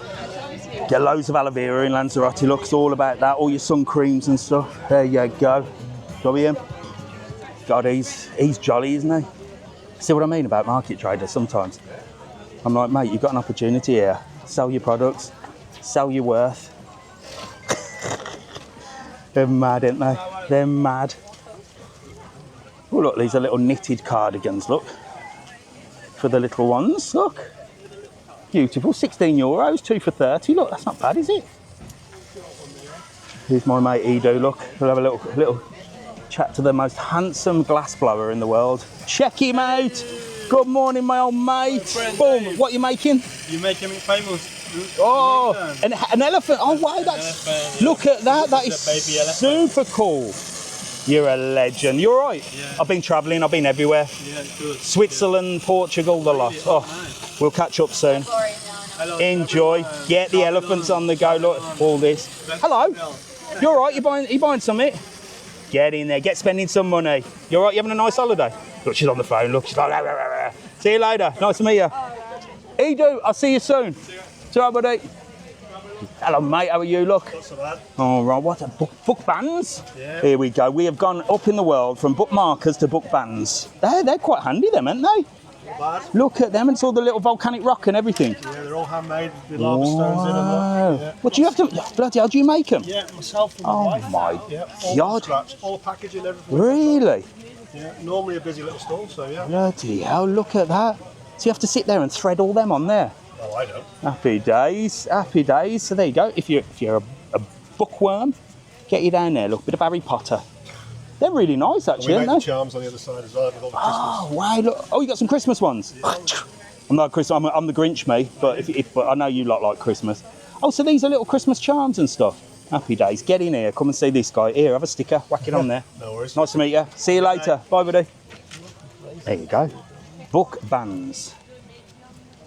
Get loads of aloe vera in Lanzarote, look. It's all about that, all your sun creams and stuff. There you go. Him. God, he's jolly, isn't he? See what I mean about market traders sometimes? I'm like, mate, you've got an opportunity here. Sell your products, sell your worth. They're mad, aren't they? They're mad. Oh, look, these are little knitted cardigans, look. For the little ones, look. Beautiful, €16, 2 for 30. Look, that's not bad, is it? Here's my mate Edo, look. We'll have a little chat to the most handsome glass blower in the world. Check him out. Good morning, my old mate. Boom. What are you making? You making me famous. Oh, an elephant. Oh, wow, that's... Look at that. That is super cool. You're a legend. You're right. Yeah. I've been travelling. I've been everywhere. Yeah, good. Switzerland, Portugal, the lot. Oh, we'll catch up soon. Hello, Enjoy. Get the elephants on the go. Look, all this. Hello. You're all right. You buying something? Get in there. Get spending some money. You're all right. You having a nice holiday? Look, she's on the phone. Look, she's like, rah, rah, rah, rah. See you later. Nice to meet you. Edu, I'll see you soon. See you, buddy. Hello, mate. How are you? Look. Not so bad. All right. What a book bands? Yeah. Here we go. We have gone up in the world from bookmarkers to book bands. They're quite handy, them, aren't they? Bad. Look at them. It's all the little volcanic rock and everything. Yeah, they're all handmade with lava stones in them. Look. Yeah. What do you have to? Bloody hell, do you make them? Yeah, myself and my Oh wife. my Yeah, all God. from scratch, all packaging, everything. Really? Yeah, normally a busy little stall, so yeah. Bloody hell, look at that. So you have to sit there and thread all them on there. Oh, I don't. Happy days, happy days. So there you go. If you're a bookworm, get you down there. Look, bit of Harry Potter. They're really nice, actually, We make aren't the they? charms on the other side as well with all the Christmas. Oh wow! Look. Oh, you got some Christmas ones. I'm not Christmas. I'm the Grinch, me. But but I know you lot like Christmas. Oh, so these are little Christmas charms and stuff. Happy days. Get in here. Come and see this guy. Here, have a sticker. Whack it on there. No worries. Nice to meet you. See you later. Bye, buddy. There you go. Book bands.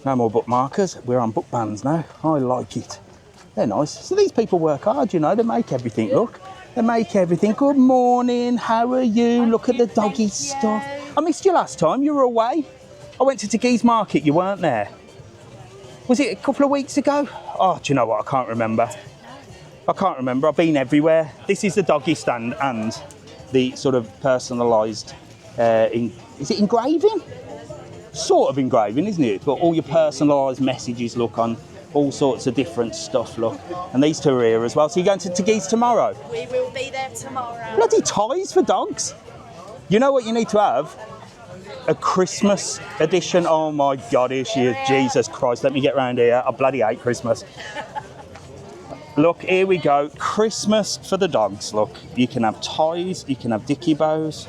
No more bookmarkers. We're on book bands now. I like it. They're nice. So these people work hard, you know. They make everything. Look. They make everything. Good morning. How are you? Look at the doggy stuff. I missed you last time. You were away. I went to Teguise Market. You weren't there. Was it a couple of weeks ago? Oh, do you know what? I can't remember. I can't remember. I've been everywhere. This is the doggy stand and the sort of personalised, is it engraving? Sort of engraving, isn't it? But all your personalised messages, look, on all sorts of different stuff, look. And these two are here as well. So you're going to Teguise tomorrow? We will be there tomorrow. Bloody ties for dogs. You know what you need to have? A Christmas edition. Oh my God, here she is. Jesus Christ, let me get round here. I bloody hate Christmas. Look, here we go. Christmas for the dogs. Look, you can have ties, you can have dicky bows.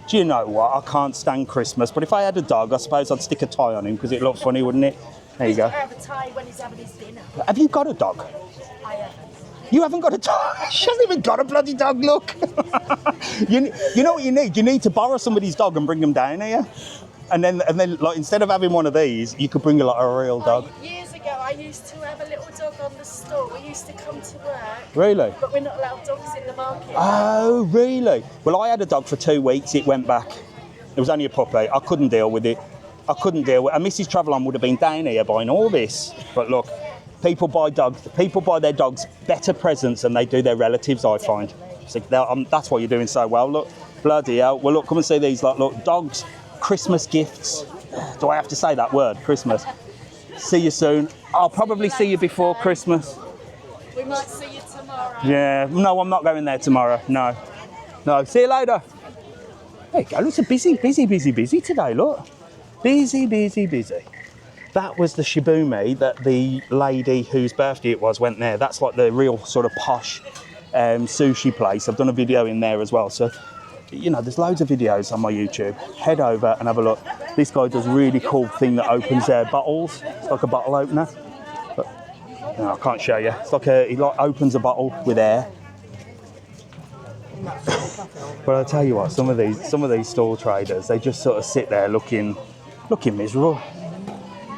Do you know what? I can't stand Christmas, but if I had a dog, I suppose I'd stick a tie on him because it looked funny, wouldn't it? There you go. Have a tie when he's having his dinner. Have you got a dog? I haven't. You haven't got a dog? She hasn't even got a bloody dog, look. you know what you need? You need to borrow somebody's dog and bring them down here. And then, like, instead of having one of these, you could bring a real dog. Years ago, I used to have a little dog on the store. We used to come to work. Really? But we're not allowed dogs in the market. Oh, really? Well, I had a dog for 2 weeks. It went back. It was only a puppy. I couldn't deal with it. And Mrs. TravelON would have been down here buying all this. But look, people buy their dogs better presents than they do their relatives, I find. So that's why you're doing so well. Look, bloody hell. Well, look, come and see these. Look, dogs, Christmas gifts. Do I have to say that word, Christmas? See you soon. I'll probably see you before Christmas. We might see you tomorrow. Yeah, no, I'm not going there tomorrow. No. See you later. There you go. It's a busy today. Look, busy. That was the Shibumi that the lady whose birthday it was went there. That's like the real sort of posh sushi place. I've done a video in there as well. So, you know, there's loads of videos on my YouTube. Head over and have a look. This guy does a really cool thing that opens bottles. It's like a bottle opener. But, no, I can't show you. It's like he opens a bottle with air. But I'll tell you what, some of these stall traders, they just sort of sit there looking miserable.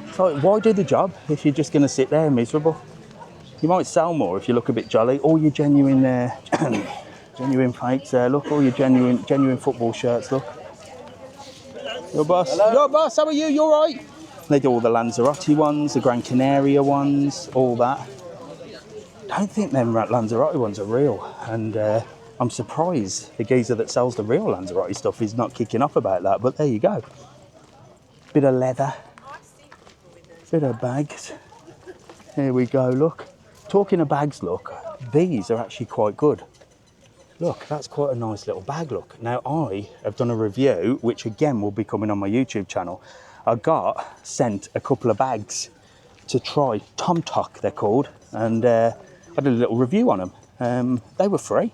It's like, why do the job if you're just going to sit there miserable? You might sell more if you look a bit jolly. All your genuine genuine fakes there. Look, all your genuine football shirts. Look. Your boss. Hello. Your boss. How are you? You all right? They do all the Lanzarote ones, the Gran Canaria ones, all that. I don't think them Lanzarote ones are real, and I'm surprised the geezer that sells the real Lanzarote stuff is not kicking off about that. But there you go. Bit of leather, bit of bags. Here we go. Look. Talking of bags, look. These are actually quite good. Look, that's quite a nice little bag, look. Now, I have done a review, which again will be coming on my YouTube channel. I got sent a couple of bags to try. Tom Tok, they're called. And I did a little review on them. They were free.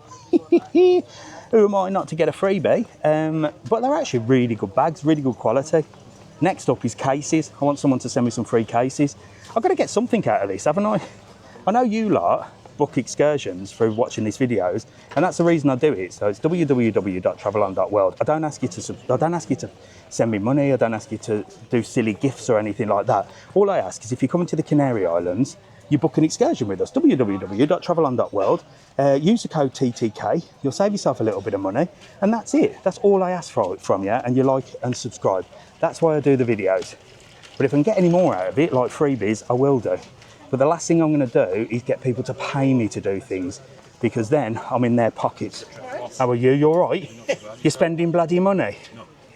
Who am I not to get a freebie? But they're actually really good bags, really good quality. Next up is cases. I want someone to send me some free cases. I've got to get something out of this, haven't I? I know you lot book excursions through watching these videos, and that's the reason I do it. So it's www.travelon.world. I don't ask you to send me money. I don't ask you to do silly gifts or anything like that. All I ask is if you're coming to the Canary Islands, you book an excursion with us. www.travelon.world. Use the code TTK. You'll save yourself a little bit of money, and that's it. That's all I ask from you, and you like and subscribe. That's why I do the videos. But if I can get any more out of it, like freebies, I will do. But the last thing I'm going to do is get people to pay me to do things, because then I'm in their pockets. How are you? You all right? You're spending bloody money?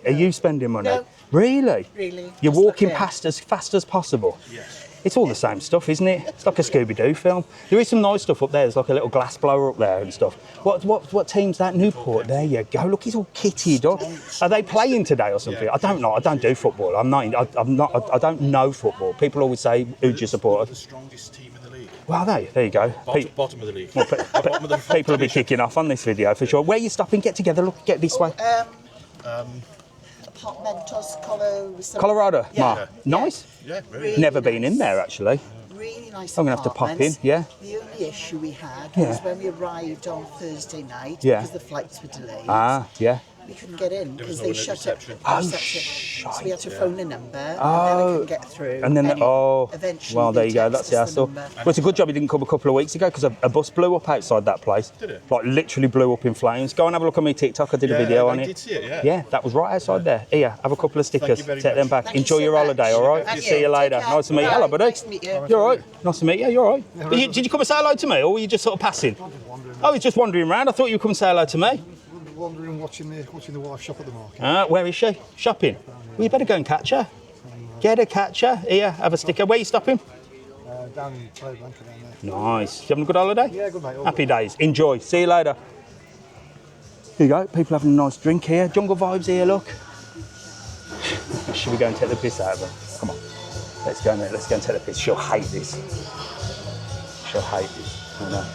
Are you spending money? No. Really? Really. You're Just walking like past as fast as possible? Yes. It's all the same stuff, isn't it? It's like a Scooby-Doo film. There is some nice stuff up there. There's like a little glass blower up there and stuff. What team's that? Newport. There you go. Look, he's all kitted up. Are they playing today or something? I don't know. I don't do football. I don't know football. People always say, who do you support? The strongest team in the league. Well, there you go. Bottom of the league. Well, people will be kicking off on this video for sure. Where are you stopping? Get together. Look, get this way. Apartamentos, Colorado. Yeah. Mark. Nice. Yeah, really Never nice. been in there actually. Really nice. I'm gonna have to pop in. apartments. Yeah. The only issue we had Yeah. was when we arrived on Thursday night, Yeah. because the flights were delayed. Yeah. We couldn't get in because they shut it. Oh, So we had to phone a number, and then Oh. we couldn't get through. And then, eventually well, there they you go. texted That's us the the hassle. number. Well, it's a good job he didn't come a couple of weeks ago, because a bus blew up outside that place. Did it? Like literally blew up in flames. Go and have a look on my TikTok. I did a video on I it. did see it, yeah. Yeah, that was right outside there. Here, have a couple of stickers. you very Take them much. back. Thank you Enjoy so your much. holiday, all right? And See you you. later. Take care. Nice to meet you. Bye. Hello, buddy. Nice to meet you. You're all right? Nice to meet you. You're all right? Did you come and say hello to me, or were you just sort of passing? Oh, he's just wandering around. I thought you would come and say hello to me. Wandering, watching the wife shop at the market. Where is she? Shopping? Well, you better go and catch her. Get a catcher. Here, have a sticker. Where are you stopping? Down in Playa Blanca down there. Nice. You having a good holiday? Yeah, good mate. All Happy days. Enjoy. See you later. Here you go. People having a nice drink here. Jungle vibes here, look. Should we go and take the piss out of her? Come on. Let's go and take the piss. She'll hate this. She'll hate this. I know.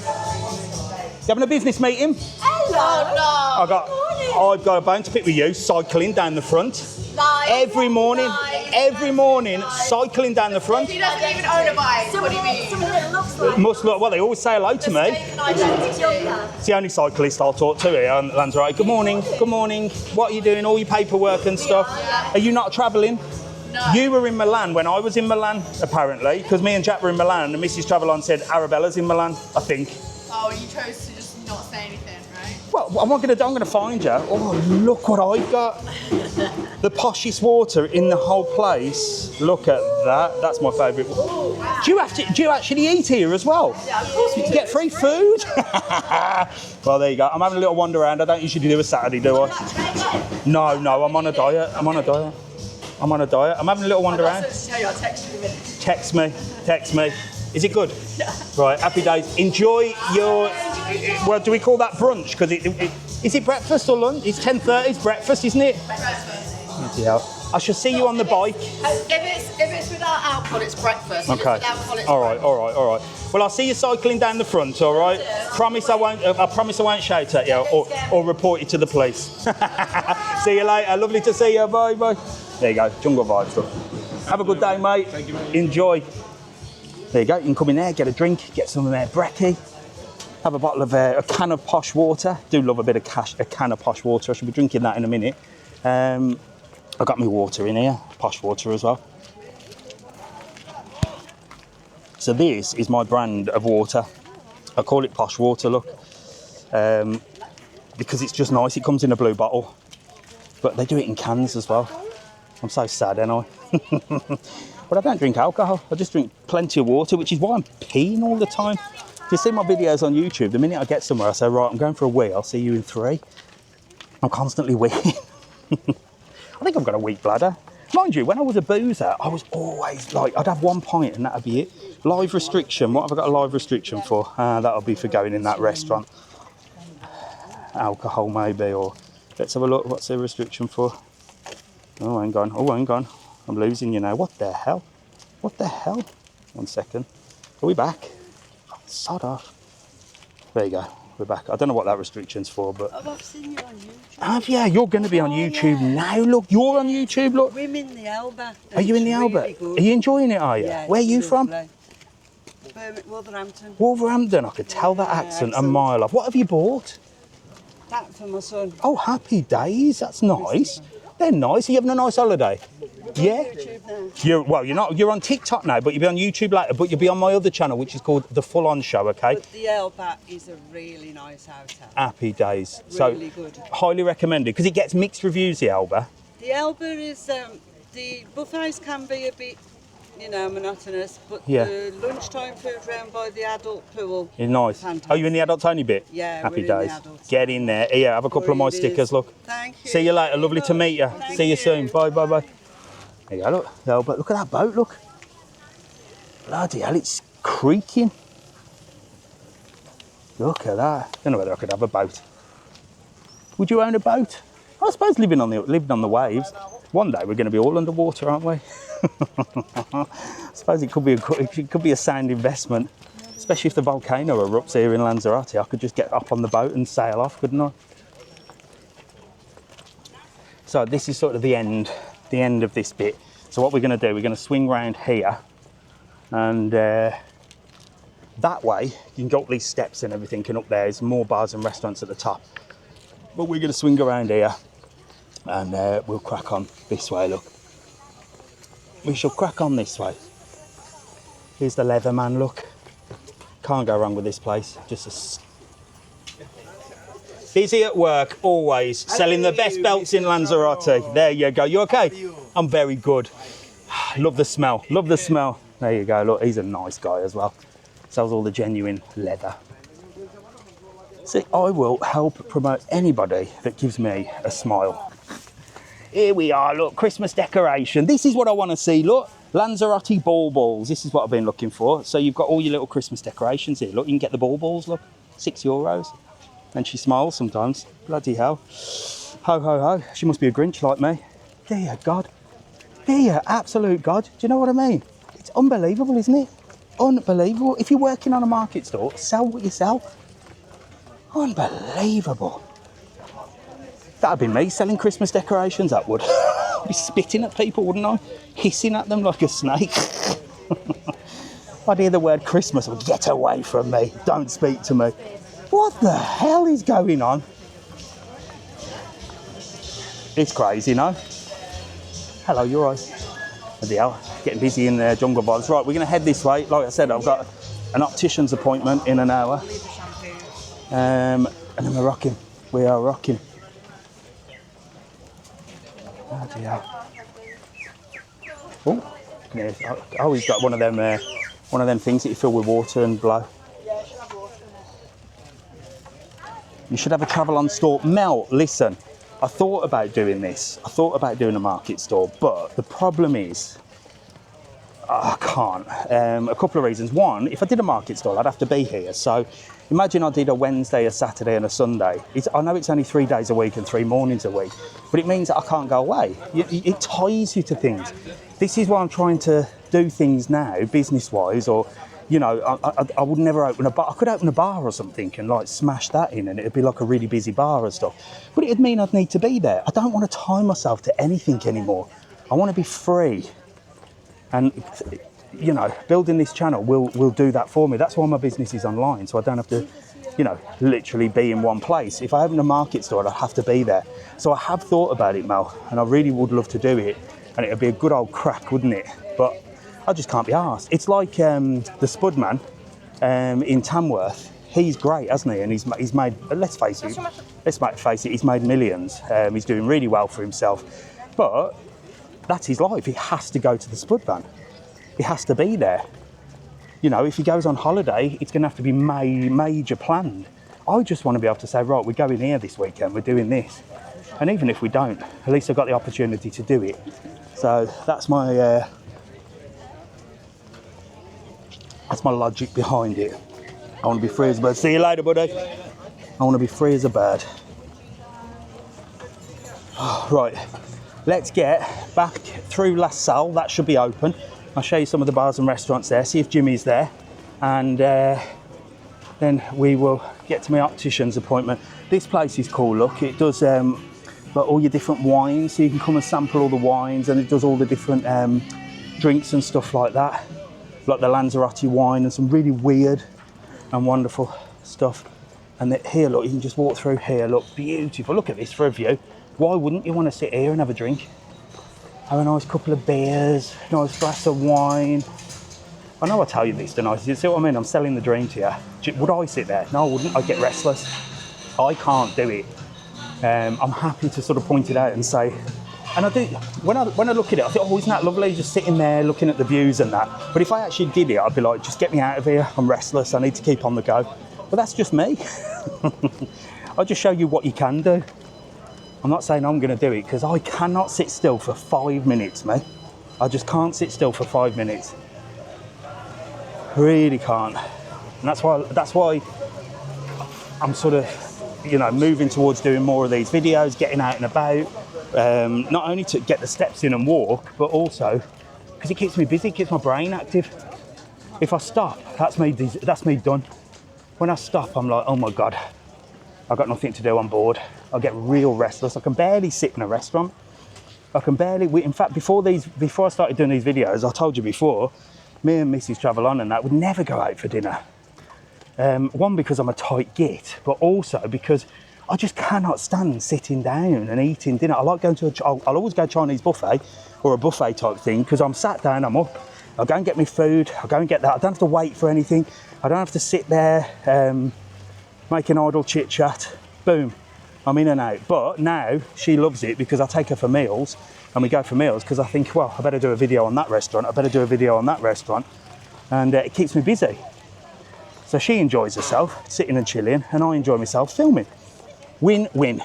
You having a business meeting? Hello. I've got a bone to pick with you, cycling down the front. Nice. Every morning, cycling down the front. He doesn't even own a bike. What do you mean? Someone that looks like Must look, well, they always say hello to me. identity. It's the only cyclist I'll talk to here on Lanzarote. Good morning, good morning. What are you doing? All your paperwork and stuff. Are you not travelling? No. You were in Milan when I was in Milan, apparently, because me and Jack were in Milan, and Mrs. TravelON said Arabella's in Milan, I think. Oh, you chose to just not say anything, right? Well, what am I going to do? I'm going to find you. Oh, look what I've got. The poshest water in the whole place. Look at that. That's my favourite. Do you actually eat here as well? Yeah, of course we do. Get free food? Well, there you go. I'm having a little wander around. I don't usually do a Saturday, do I? No, I'm on a diet. I'm having a little wander around. Tell you, I'll text you in a minute. Text me. Is it good? Right, happy days. Enjoy your, well, do we call that brunch? Because is it breakfast or lunch? It's 10:30, it's breakfast, isn't it? Breakfast. Yeah. I shall see you on the bike. If it's without alcohol, it's breakfast. If Okay. it's with alcohol, it's All right. Well, I'll see you cycling down the front, all right? Promise I won't shout at you or report you to the police. See you later. Lovely to see you. Bye. There you go. Jungle vibes. Look. Have a good day, mate. Thank you, mate. Enjoy. There you go. You can come in there, get a drink, get some brekkie. Have a bottle of a can of posh water. Do love a can of posh water. I should be drinking that in a minute. I got my water in here, posh water as well. So this is my brand of water. I call it posh water, look. Because it's just nice. It comes in a blue bottle. But they do it in cans as well. I'm so sad, ain't I? But I don't drink alcohol. I just drink plenty of water, which is why I'm peeing all the time. If you see my videos on YouTube, the minute I get somewhere, I say, right, I'm going for a wee. I'll see you in 3. I'm constantly weeing. I think I've got a weak bladder. Mind you, when I was a boozer, I was always like, I'd have 1 pint and that'd be it. Live restriction. What have I got a live restriction for? That'll be for going in that restaurant. Alcohol maybe, or let's have a look. What's the restriction for? Oh, hang on. I'm losing you now. What the hell? 1 second. Are we back? Sod off. There you go. We're back. I don't know what that restriction's for, but... Oh, I've seen you on YouTube. Have you? You're going to be on YouTube now. Look, you're on YouTube. Look. We're in the Elba. Are you in the Elba? Really Are you enjoying it, are you? Yeah, Where are you from? Wolverhampton. Wolverhampton. I could tell that accent a mile off. What have you bought? That for my son. Oh, happy days. That's nice. They're nice. Are you having a nice holiday? Yeah. You're on TikTok now, but you'll be on YouTube later. But you'll be on my other channel, which is called The Full On Show. Okay. But the Elba is a really nice hotel. Happy days. Really so good. Highly recommended because it gets mixed reviews. The Elba. The Elba is the buffets can be a bit, monotonous, but the lunchtime food round by the adult pool. It's nice. Fantastic. Oh, you in the adults only bit? Yeah. Happy we're days. In the adults. Get in there. Here, have a couple of my stickers. Look. Thank you. See you later. Lovely to meet you. See you soon. Bye, bye, bye. There you go, look. The Elba. Look at that boat, look. Bloody hell, it's creaking. Look at that. Don't know whether I could have a boat. Would you own a boat? I suppose living on the waves. One day we're going to be all underwater, aren't we? I suppose it could be a sound investment, especially if the volcano erupts here in Lanzarote. I could just get up on the boat and sail off, couldn't I? So this is sort of the end of this bit. So what we're going to do, we're going to swing round here, and that way you can go up these steps and everything, and up there's more bars and restaurants at the top. But we're going to swing around here, and we'll crack on this way. Look, we shall crack on this way. Here's the Leatherman. Look, can't go wrong with this place. Just busy at work, always selling the best belts in Lanzarote. There you go. You okay? I'm very good. Love the smell. Love the smell. There you go. Look, he's a nice guy as well. Sells all the genuine leather. See, I will help promote anybody that gives me a smile. Here we are. Look, Christmas decoration. This is what I want to see. Look, Lanzarote baubles. This is what I've been looking for. So you've got all your little Christmas decorations here. Look, you can get the baubles. Look, €6. And she smiles sometimes. Bloody hell. Ho, ho, ho. She must be a Grinch like me. Dear God. Dear absolute God. Do you know what I mean? It's unbelievable, isn't it? Unbelievable. If you're working on a market store, sell what you sell. Unbelievable. That'd be me selling Christmas decorations, that would. I'd be spitting at people, wouldn't I? Hissing at them like a snake. I'd hear the word Christmas, or get away from me. Don't speak to me. What the hell is going on? It's crazy, no? Hello, you're right. Bloody hell, getting busy in the jungle vibes. Right, we're going to head this way. Like I said, I've got an optician's appointment in an hour. And then we're rocking. We are rocking. Bloody hell. Oh, he's got one of them things that you fill with water and blow. You should have a TravelON store. Mel, listen, I thought about doing this. I thought about doing a market store, but the problem is, I can't. A couple of reasons. One, if I did a market store, I'd have to be here. So imagine I did a Wednesday, a Saturday and a Sunday. I know it's only 3 days a week and 3 mornings a week, but it means that I can't go away. It ties you to things. This is why I'm trying to do things now, business-wise, or I would never open a bar. I could open a bar or something and like smash that in, and it'd be like a really busy bar and stuff. But it'd mean I'd need to be there. I don't want to tie myself to anything anymore. I want to be free. And building this channel will do that for me. That's why my business is online, so I don't have to, literally be in one place. If I open a market store, I'd have to be there. So I have thought about it, Mel, and I really would love to do it. And it'd be a good old crack, wouldn't it? But I just can't be arsed. It's like the Spudman in Tamworth. He's great, hasn't he? And he's made, let's face it, he's made millions. He's doing really well for himself. But that's his life. He has to go to the Spudman. He has to be there. If he goes on holiday, it's going to have to be major planned. I just want to be able to say, right, we're going here this weekend, we're doing this. And even if we don't, at least I've got the opportunity to do it. So that's my logic behind it. I want to be free as a bird. See you later, buddy. I want to be free as a bird. Right, let's get back through La Salle. That should be open. I'll show you some of the bars and restaurants there, see if Jimmy's there. and then we will get to my optician's appointment. This place is cool, look, it does like all your different wines, so you can come and sample all the wines, and it does all the different drinks and stuff like that, like the Lanzarote wine and some really weird and wonderful stuff. And here, look, you can just walk through here, look, beautiful. Look at this for a view. Why wouldn't you want to sit here and have a drink? Have a nice couple of beers, nice glass of wine. I know I tell you this, don't I? You see what I mean? I'm selling the dream to you. Would I sit there? No, I wouldn't. I'd get restless. I can't do it. I'm happy to sort of point it out and say, and I do, when I look at it, I think, oh, isn't that lovely, just sitting there looking at the views and that. But if I actually did it, I'd be like, just get me out of here, I'm restless, I need to keep on the go. But that's just me. I'll just show you what you can do. I'm not saying I'm going to do it, because I cannot sit still for 5 minutes, mate. I just can't sit still for 5 minutes. Really can't. And that's why I'm sort of, you know, moving towards doing more of these videos, getting out and about, not only to get the steps in and walk, but also because it keeps me busy, it keeps my brain active. If I stop, that's me done. When I stop, I'm like, oh my God, I've got nothing to do on board. I get real restless. I can barely sit in a restaurant. I can barely, in fact, before I started doing these videos, I told you before, me and Mrs. TravelON and that would never go out for dinner. One, because I'm a tight git, but also because I just cannot stand sitting down and eating dinner. I like going to I'll always go Chinese buffet or a buffet type thing, because I'm sat down, I'm up, I'll go and get my food, I'll go and get that. I don't have to wait for anything. I don't have to sit there, make an idle chit chat, boom, I'm in and out. But now she loves it because I take her for meals, and we go for meals because I think, well, I better do a video on that restaurant, I better do a video on that restaurant, and it keeps me busy. So she enjoys herself, sitting and chilling, and I enjoy myself filming. Win-win.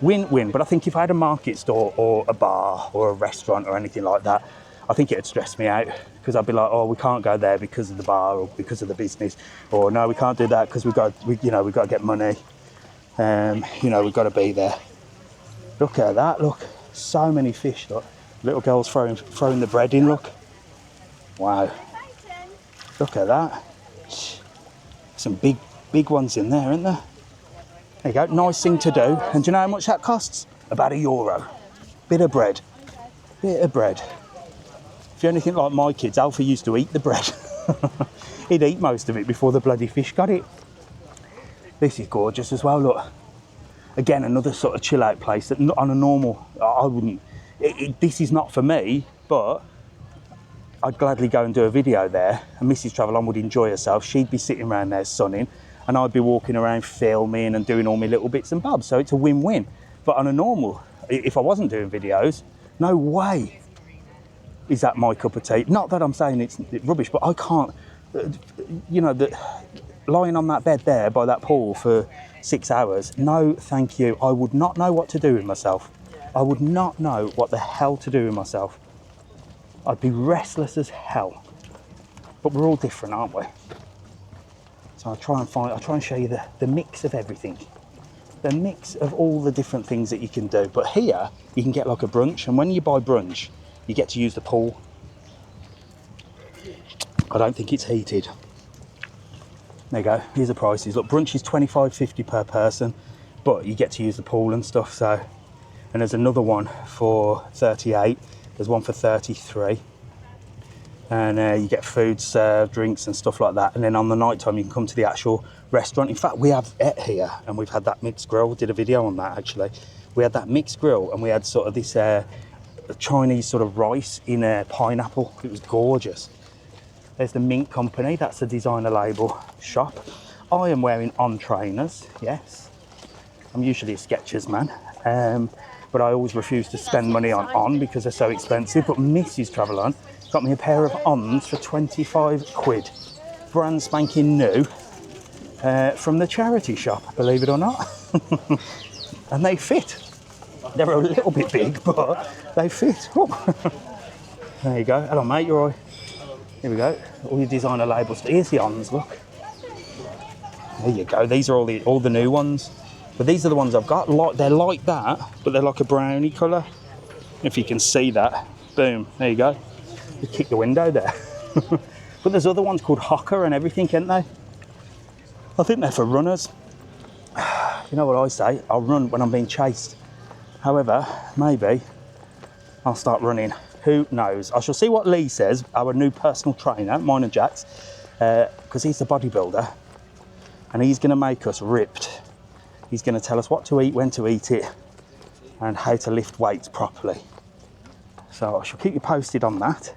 Win-win. But I think if I had a market store or a bar or a restaurant or anything like that, I think it'd stress me out, because I'd be like, oh, we can't go there because of the bar or because of the business, or no, we can't do that because we've got to get money. You know, we've got to be there. Look at that, look, so many fish, look. Little girls throwing the bread in, look. Wow. Look at that. Some big ones in there, isn't there? There you go, nice thing to do. And do you know how much that costs? About €1. Bit of bread. If you're anything like my kids, Alfie used to eat the bread. He'd eat most of it before the bloody fish got it. This is gorgeous as well, look. Again, another sort of chill out place that on a normal, I wouldn't, this is not for me, but I'd gladly go and do a video there, and Mrs. TravelON would enjoy herself. She'd be sitting around there sunning, and I'd be walking around filming and doing all my little bits and bobs, so it's a win-win. But on a normal, if I wasn't doing videos, no way is that my cup of tea. Not that I'm saying it's rubbish, but I can't, you know, lying on that bed there by that pool for 6 hours, no thank you. I would not know what to do with myself. I would not know what the hell to do with myself. I'd be restless as hell. But we're all different, aren't we? So I'll try and show you the mix of everything. The mix of all the different things that you can do. But here, you can get like a brunch, and when you buy brunch, you get to use the pool. I don't think it's heated. There you go, here's the prices. Look, brunch is $25.50 per person, but you get to use the pool and stuff, so. And there's another one for $38, there's one for $33. And you get food served, drinks and stuff like that. And then on the night time, you can come to the actual restaurant. In fact, we have it here, and we've had that mixed grill. We did a video on that, actually. We had that mixed grill, and we had sort of this Chinese sort of rice in a pineapple. It was gorgeous. There's the Mint Company, that's a designer label shop. I am wearing On trainers, yes. I'm usually a Skechers man, but I always refuse to spend money on because they're so expensive. But Mrs. TravelON got me a pair of Ons for 25 quid. Brand spanking new, from the charity shop, believe it or not. And they fit. They're a little bit big, but they fit. There you go. Hello mate, you're all right. Here we go, all your designer labels. Here's the Ons, look. There you go, these are all the new ones. But these are the ones I've got. They're like that, but they're like a brownie colour. If you can see that. Boom, there you go. You kick the window there. But there's other ones called Hocker and everything, aren't they? I think they're for runners. You know what I say? I'll run when I'm being chased. However, maybe I'll start running. Who knows? I shall see what Lee says, our new personal trainer, mine and Jack's, because he's the bodybuilder, and he's going to make us ripped. He's going to tell us what to eat, when to eat it, and how to lift weights properly. So I shall keep you posted on that.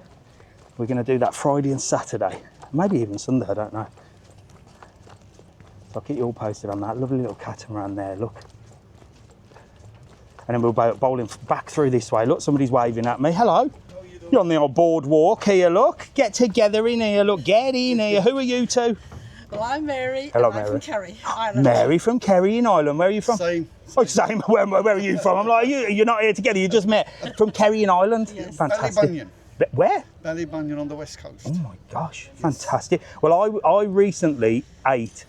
We're going to do that Friday and Saturday, maybe even Sunday, I don't know. So I'll keep you all posted on that. Lovely little catamaran there, look. And then we'll be bowling back through this way. Look, somebody's waving at me. Hello. You're on the old boardwalk here, look. Get together in here, look. Get in here. Who are you two? Well, I'm Mary. Hello, and I'm Mary. from Kerry, Ireland. Mary from Kerry in Ireland. Where are you from? Same. Oh, same. Where are you from? I'm like, you're not here together. You just met. From Kerry in Ireland? Yes. Fantastic. Ballybunion. Where? Ballybunion on the west coast. Oh my gosh, fantastic. Well, I recently ate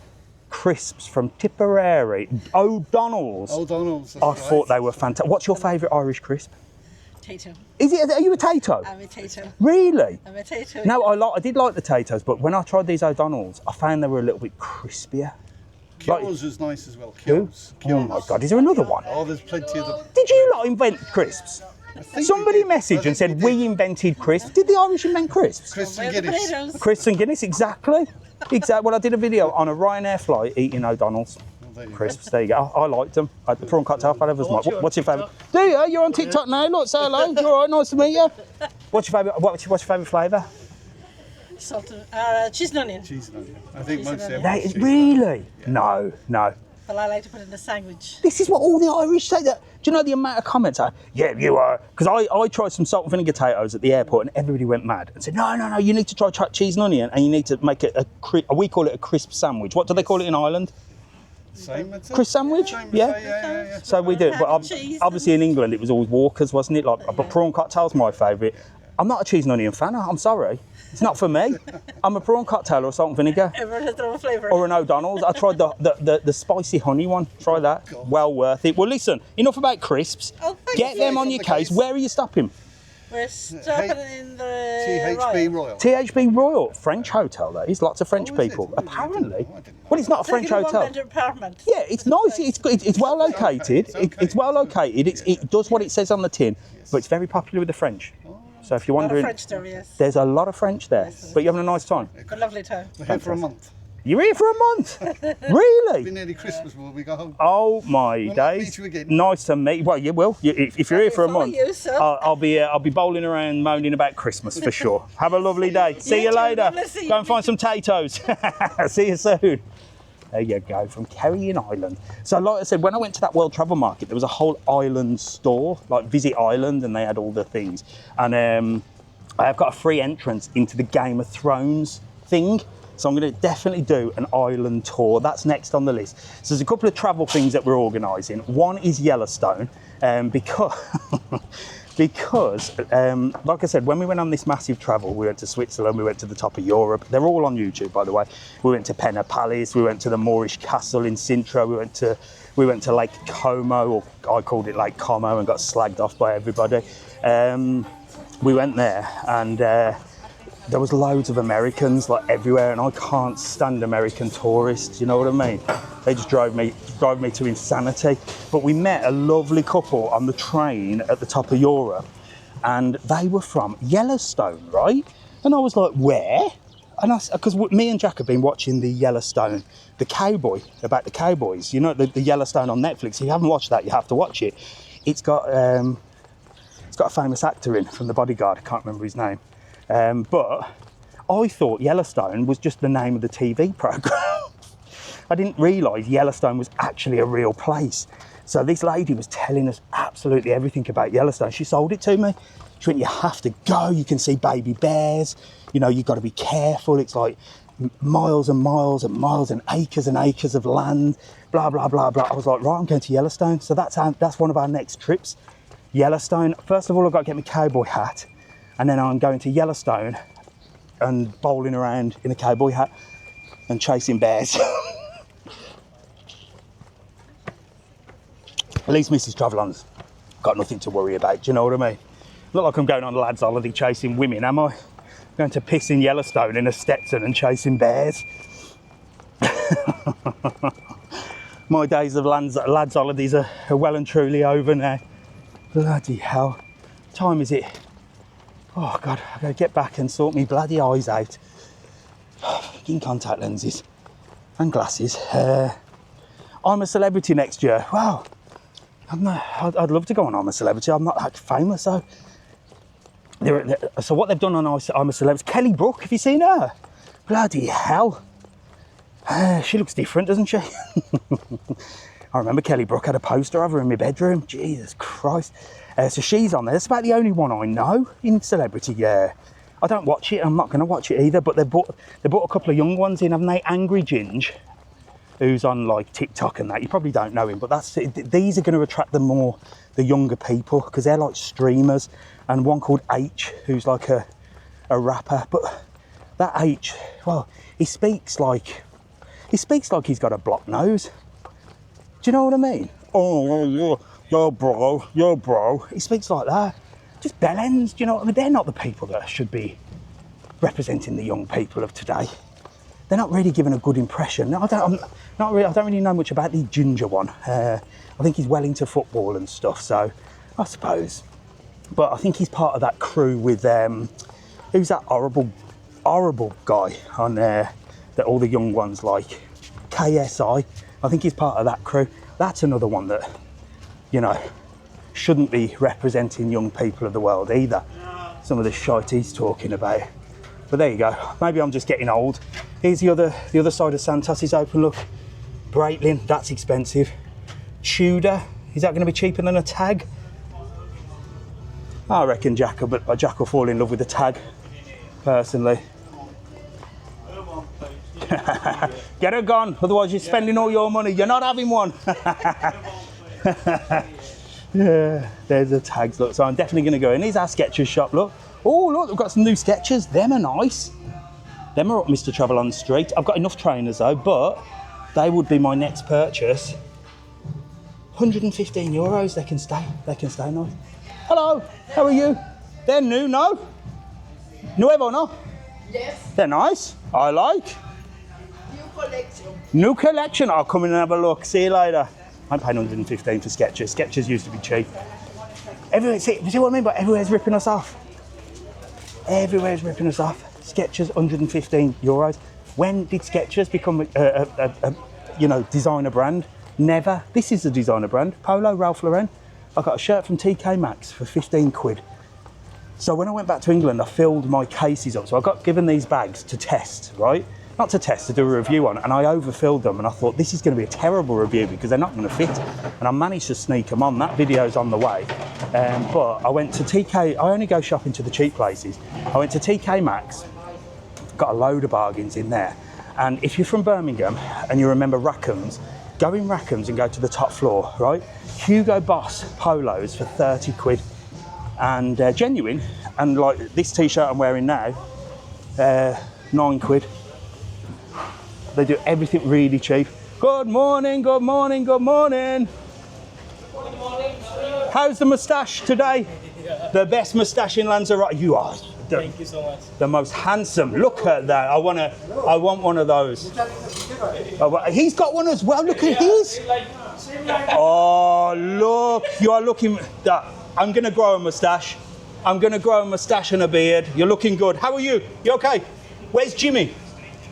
crisps from Tipperary, O'Donnell's. O'Donnell's. I thought they were fantastic. What's your favourite Irish crisp? Tato. Is it? Are you a Tato? I'm a Tato. Really? I'm a Tato. No, I did like the Tatos, but when I tried these O'Donnell's, I found they were a little bit crispier. Kyo's is nice as well. Who? Kyo's. Oh my God, is there another one? Oh, there's plenty of them. Did you not invent crisps? Somebody messaged and said we invented crisps. Did the Irish invent crisps? Crisps and Guinness. Crisps and Guinness, exactly. Exactly. Well, I did a video on a Ryanair flight eating O'Donnell's crisps. There you go. I liked them. I had the prawn cocktail flavours. What's your favourite? Do you? You're on TikTok now. Look, say hello. You all right? Nice to meet you. What's your favourite? What's your favourite flavour? Salt and cheese and onion. Cheese and onion. I think most of They, them. really? Yeah. No. Well, I like to put it in a sandwich. This is what all the Irish say. That do you know the amount of comments? Yeah, you are. Because I tried some salt and vinegar potatoes at the airport, and everybody went mad and said, no, you need to try cheese and onion, and you need to make it we call it a crisp sandwich. What do they call it in Ireland? Same. Crisp sandwich? Yeah. So we do it, but obviously in England it was always Walkers, wasn't it? But prawn cocktail's my favourite. I'm not a cheese and onion fan. I'm sorry. It's not for me. I'm a prawn cocktail or a salt and vinegar. Everyone has their own flavour. Or an O'Donnell's. I tried the spicy honey one. Try that. Well worth it. Well, listen, enough about crisps. Oh, Get them on your case. Where are you stopping? We're stopping in the THB Royal. THB Royal. French hotel, that is. Lots of French people. Apparently. Well, it's not a French hotel. Apartment. Yeah, it's nice. It's well located. It's well located. It does what it says on the tin, but it's very popular with the French. So if you're wondering, French there, yes. there's a lot of French there. But you're having a nice time. A lovely time. We're here for a month. You're here for a month? Really? It'll be nearly Christmas before we go home. Oh my We'll days! meet you again. Nice to meet. Well, you will. If you're here for a month, you, sir. I'll be bowling around, moaning about Christmas for sure. Have a lovely day. See you too. later. Lovely to see Go you. and find some potatoes. See you soon. There you go, from Kerry in Ireland. So like I said, when I went to that World Travel Market, there was a whole island store, like Visit Ireland, and they had all the things. And I've got a free entrance into the Game of Thrones thing. So I'm going to definitely do an island tour. That's next on the list. So there's a couple of travel things that we're organising. One is Yellowstone, because like I said, when we went on this massive travel, we went to Switzerland, we went to the top of Europe. They're all on YouTube, by the way. We went to Penna Palace, we went to the Moorish Castle in Sintra, we went to Lake Como, or I called it Lake Como, and got slagged off by everybody. We went there, and there was loads of Americans like everywhere, and I can't stand American tourists, you know what I mean? They just drive me to insanity. But we met a lovely couple on the train at the top of Europe, and they were from Yellowstone, right? And I was like, where? And because me and Jack have been watching the Yellowstone, about the cowboys, you know, the Yellowstone on Netflix. If you haven't watched that, you have to watch it. It's got a famous actor in from The Bodyguard, I can't remember his name. But I thought Yellowstone was just the name of the TV programme. I didn't realise Yellowstone was actually a real place. So this lady was telling us absolutely everything about Yellowstone. She sold it to me. She went, you have to go, you can see baby bears, you know, you've got to be careful. It's like miles and miles and miles and acres of land, blah, blah, blah, blah. I was like, right, I'm going to Yellowstone. So that's one of our next trips. Yellowstone. First of all, I've got to get my cowboy hat. And then I'm going to Yellowstone and bowling around in a cowboy hat and chasing bears. At least Mrs. TravelON's got nothing to worry about, do you know what I mean? Not like I'm going on a lad's holiday chasing women, am I? Going to piss in Yellowstone in a Stetson and chasing bears. My days of lads holidays are well and truly over now. Bloody hell. What time is it? Oh God, I gotta get back and sort me bloody eyes out. In contact lenses and glasses. I'm a Celebrity next year. Wow. I'd love to go on I'm a Celebrity. I'm not that famous, so. So what they've done on I'm a Celebrity, Kelly Brook, have you seen her? Bloody hell. She looks different, doesn't she? I remember Kelly Brook had a poster of her in my bedroom. Jesus Christ. So she's on there. That's about the only one I know in Celebrity, yeah. I don't watch it, I'm not going to watch it either, but they brought a couple of young ones in, haven't they? Angry Ginge, who's on like TikTok and that. You probably don't know him, but these are going to attract the younger people, because they're like streamers. And one called H, who's like a rapper. But that H, well, he speaks like he's got a blocked nose. Do you know what I mean? Oh, yo bro. He speaks like that. Just bellends, do you know what I mean? They're not the people that should be representing the young people of today. They're not really giving a good impression. I don't really know much about the ginger one. I think he's well into football and stuff, so I suppose. But I think he's part of that crew with who's that horrible guy on there that all the young ones like, KSI. I think he's part of that crew. That's another one that, you know, shouldn't be representing young people of the world either. Some of the shite he's talking about. But there you go. Maybe I'm just getting old. Here's the other side of Santos is open. Look, Breitling, that's expensive. Tudor, is that going to be cheaper than a tag? I reckon Jack will fall in love with the tag, personally. Get a gun, otherwise you're spending all your money. You're not having one. Yeah, there's the tags. Look, so I'm definitely going to go in. Here's our Skechers shop. Look. Oh, look, we've got some new Skechers. Them are nice. Them are up Mr. TravelON Street. I've got enough trainers though, but they would be my next purchase. 115 euros. They can stay nice. Hello, how are you? They're new, no? Nuevo, no? Yes. They're nice. I like. New collection. New collection. I'll come in and have a look. See you later. I'm paying 115 for Skechers. Skechers used to be cheap. Everywhere, see what I mean? But everywhere's ripping us off. Everywhere's ripping us off. Skechers, 115 euros. When did Skechers become a designer brand? Never. This is a designer brand. Polo, Ralph Lauren. I got a shirt from TK Maxx for 15 quid. So when I went back to England, I filled my cases up. So I got given these bags to test, right? Not to test, to do a review on, and I overfilled them, and I thought this is going to be a terrible review because they're not going to fit, and I managed to sneak them on. That video's on the way, but I went to TK. I only go shopping to the cheap places. I went to TK Maxx, got a load of bargains in there, and if you're from Birmingham and you remember Rackham's, go in Rackham's and go to the top floor, right? Hugo Boss polos for 30 quid, and genuine, and like this t-shirt I'm wearing now, 9 quid. They do everything really cheap. Good morning, good morning, good morning. Good morning. How's the moustache today? The best moustache in Lanzarote. You are. Thank you so much. The most handsome. Look at that. I want one of those. Oh, he's got one as well. Look at his. Oh, look. You are looking. I'm going to grow a moustache. I'm going to grow a moustache and a beard. You're looking good. How are you? You okay? Where's Jimmy?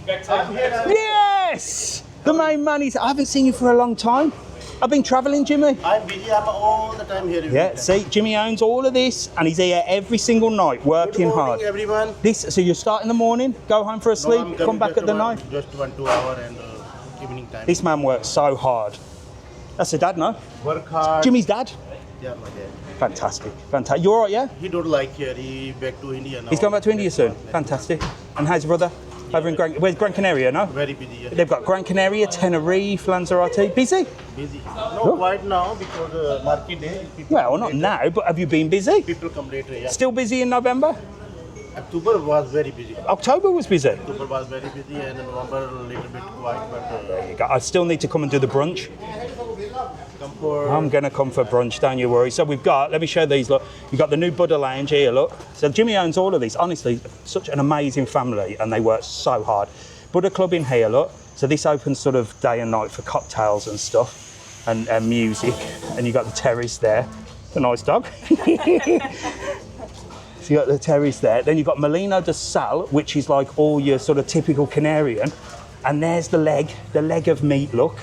Yes! The main man. I haven't seen you for a long time. I've been travelling, Jimmy. I'm busy. I'm all the time here. Yeah, see, Jimmy owns all of this, and he's here every single night, working Good morning, hard. Everyone. So you start in the morning, go home for a sleep, come back at the night. Just 1 2 hour and evening time. This man works so hard. That's a dad, no? Work hard. Jimmy's dad? Yeah, my dad. Fantastic, fantastic. You all right, yeah? He don't like here. He back to India now. He's going back to India soon. Fantastic. And how's your brother? Over in where's Gran Canaria, no? Very busy. Yeah. They've got Gran Canaria, Tenerife, Lanzarote. Busy? Busy. No, quite now because market day. Well, not now, but have you been busy? People come later. Yeah. Still busy in November? October was very busy. October was busy. October was very busy and November a little bit quiet, but There you go. I still need to come and do the brunch. come for I'm going to come for brunch, don't you worry. So we've got, let me show these, look. You've got the new Buddha Lounge here, look. So Jimmy owns all of these. Honestly, such an amazing family and they work so hard. Buddha Club in here, look. So this opens sort of day and night for cocktails and stuff and music. And you've got the terrace there. It's a nice dog. So you've got the terrace there. Then you've got Molino de Sal, which is like all your sort of typical Canarian. And there's the leg of meat, look.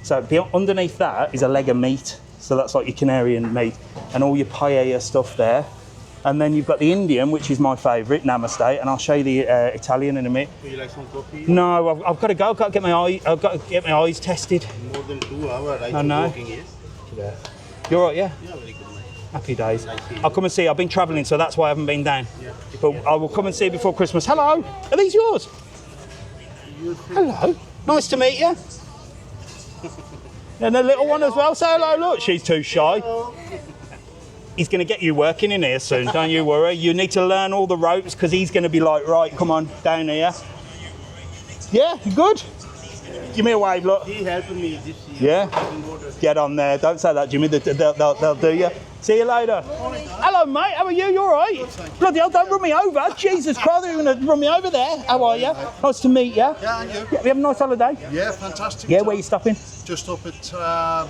So underneath that is a leg of meat. So that's like your Canarian meat and all your paella stuff there. And then you've got the Indian, which is my favourite, Namaste, and I'll show you the Italian in a minute. do you like some coffee? No, I've got to go. I've got to get my eyes tested. More than 2 hours, I I know. think walking is. You're all right, yeah? Yeah, very good. Happy days. I'll come and see you. I've been travelling, so that's why I haven't been down. Yeah. But I will come and see you before Christmas. Hello, are these yours? Hello, nice to meet you. And the little one as well. Say hello. Look, she's too shy. He's going to get you working in here soon, don't you worry. You need to learn all the ropes because he's going to be like, right, come on, down here. Yeah, you good? Give me a wave, look. He helped me this year. Yeah? Get on there. Don't say that, Jimmy. They'll do you. See you later. Hello, mate. How are you? You all right? Bloody hell, don't run me over. Jesus Christ, you're going to run me over there. How are you? Nice to meet you. Yeah, and you? Yeah, we have a nice holiday? Yeah, fantastic. Yeah, where are you stopping? Just up at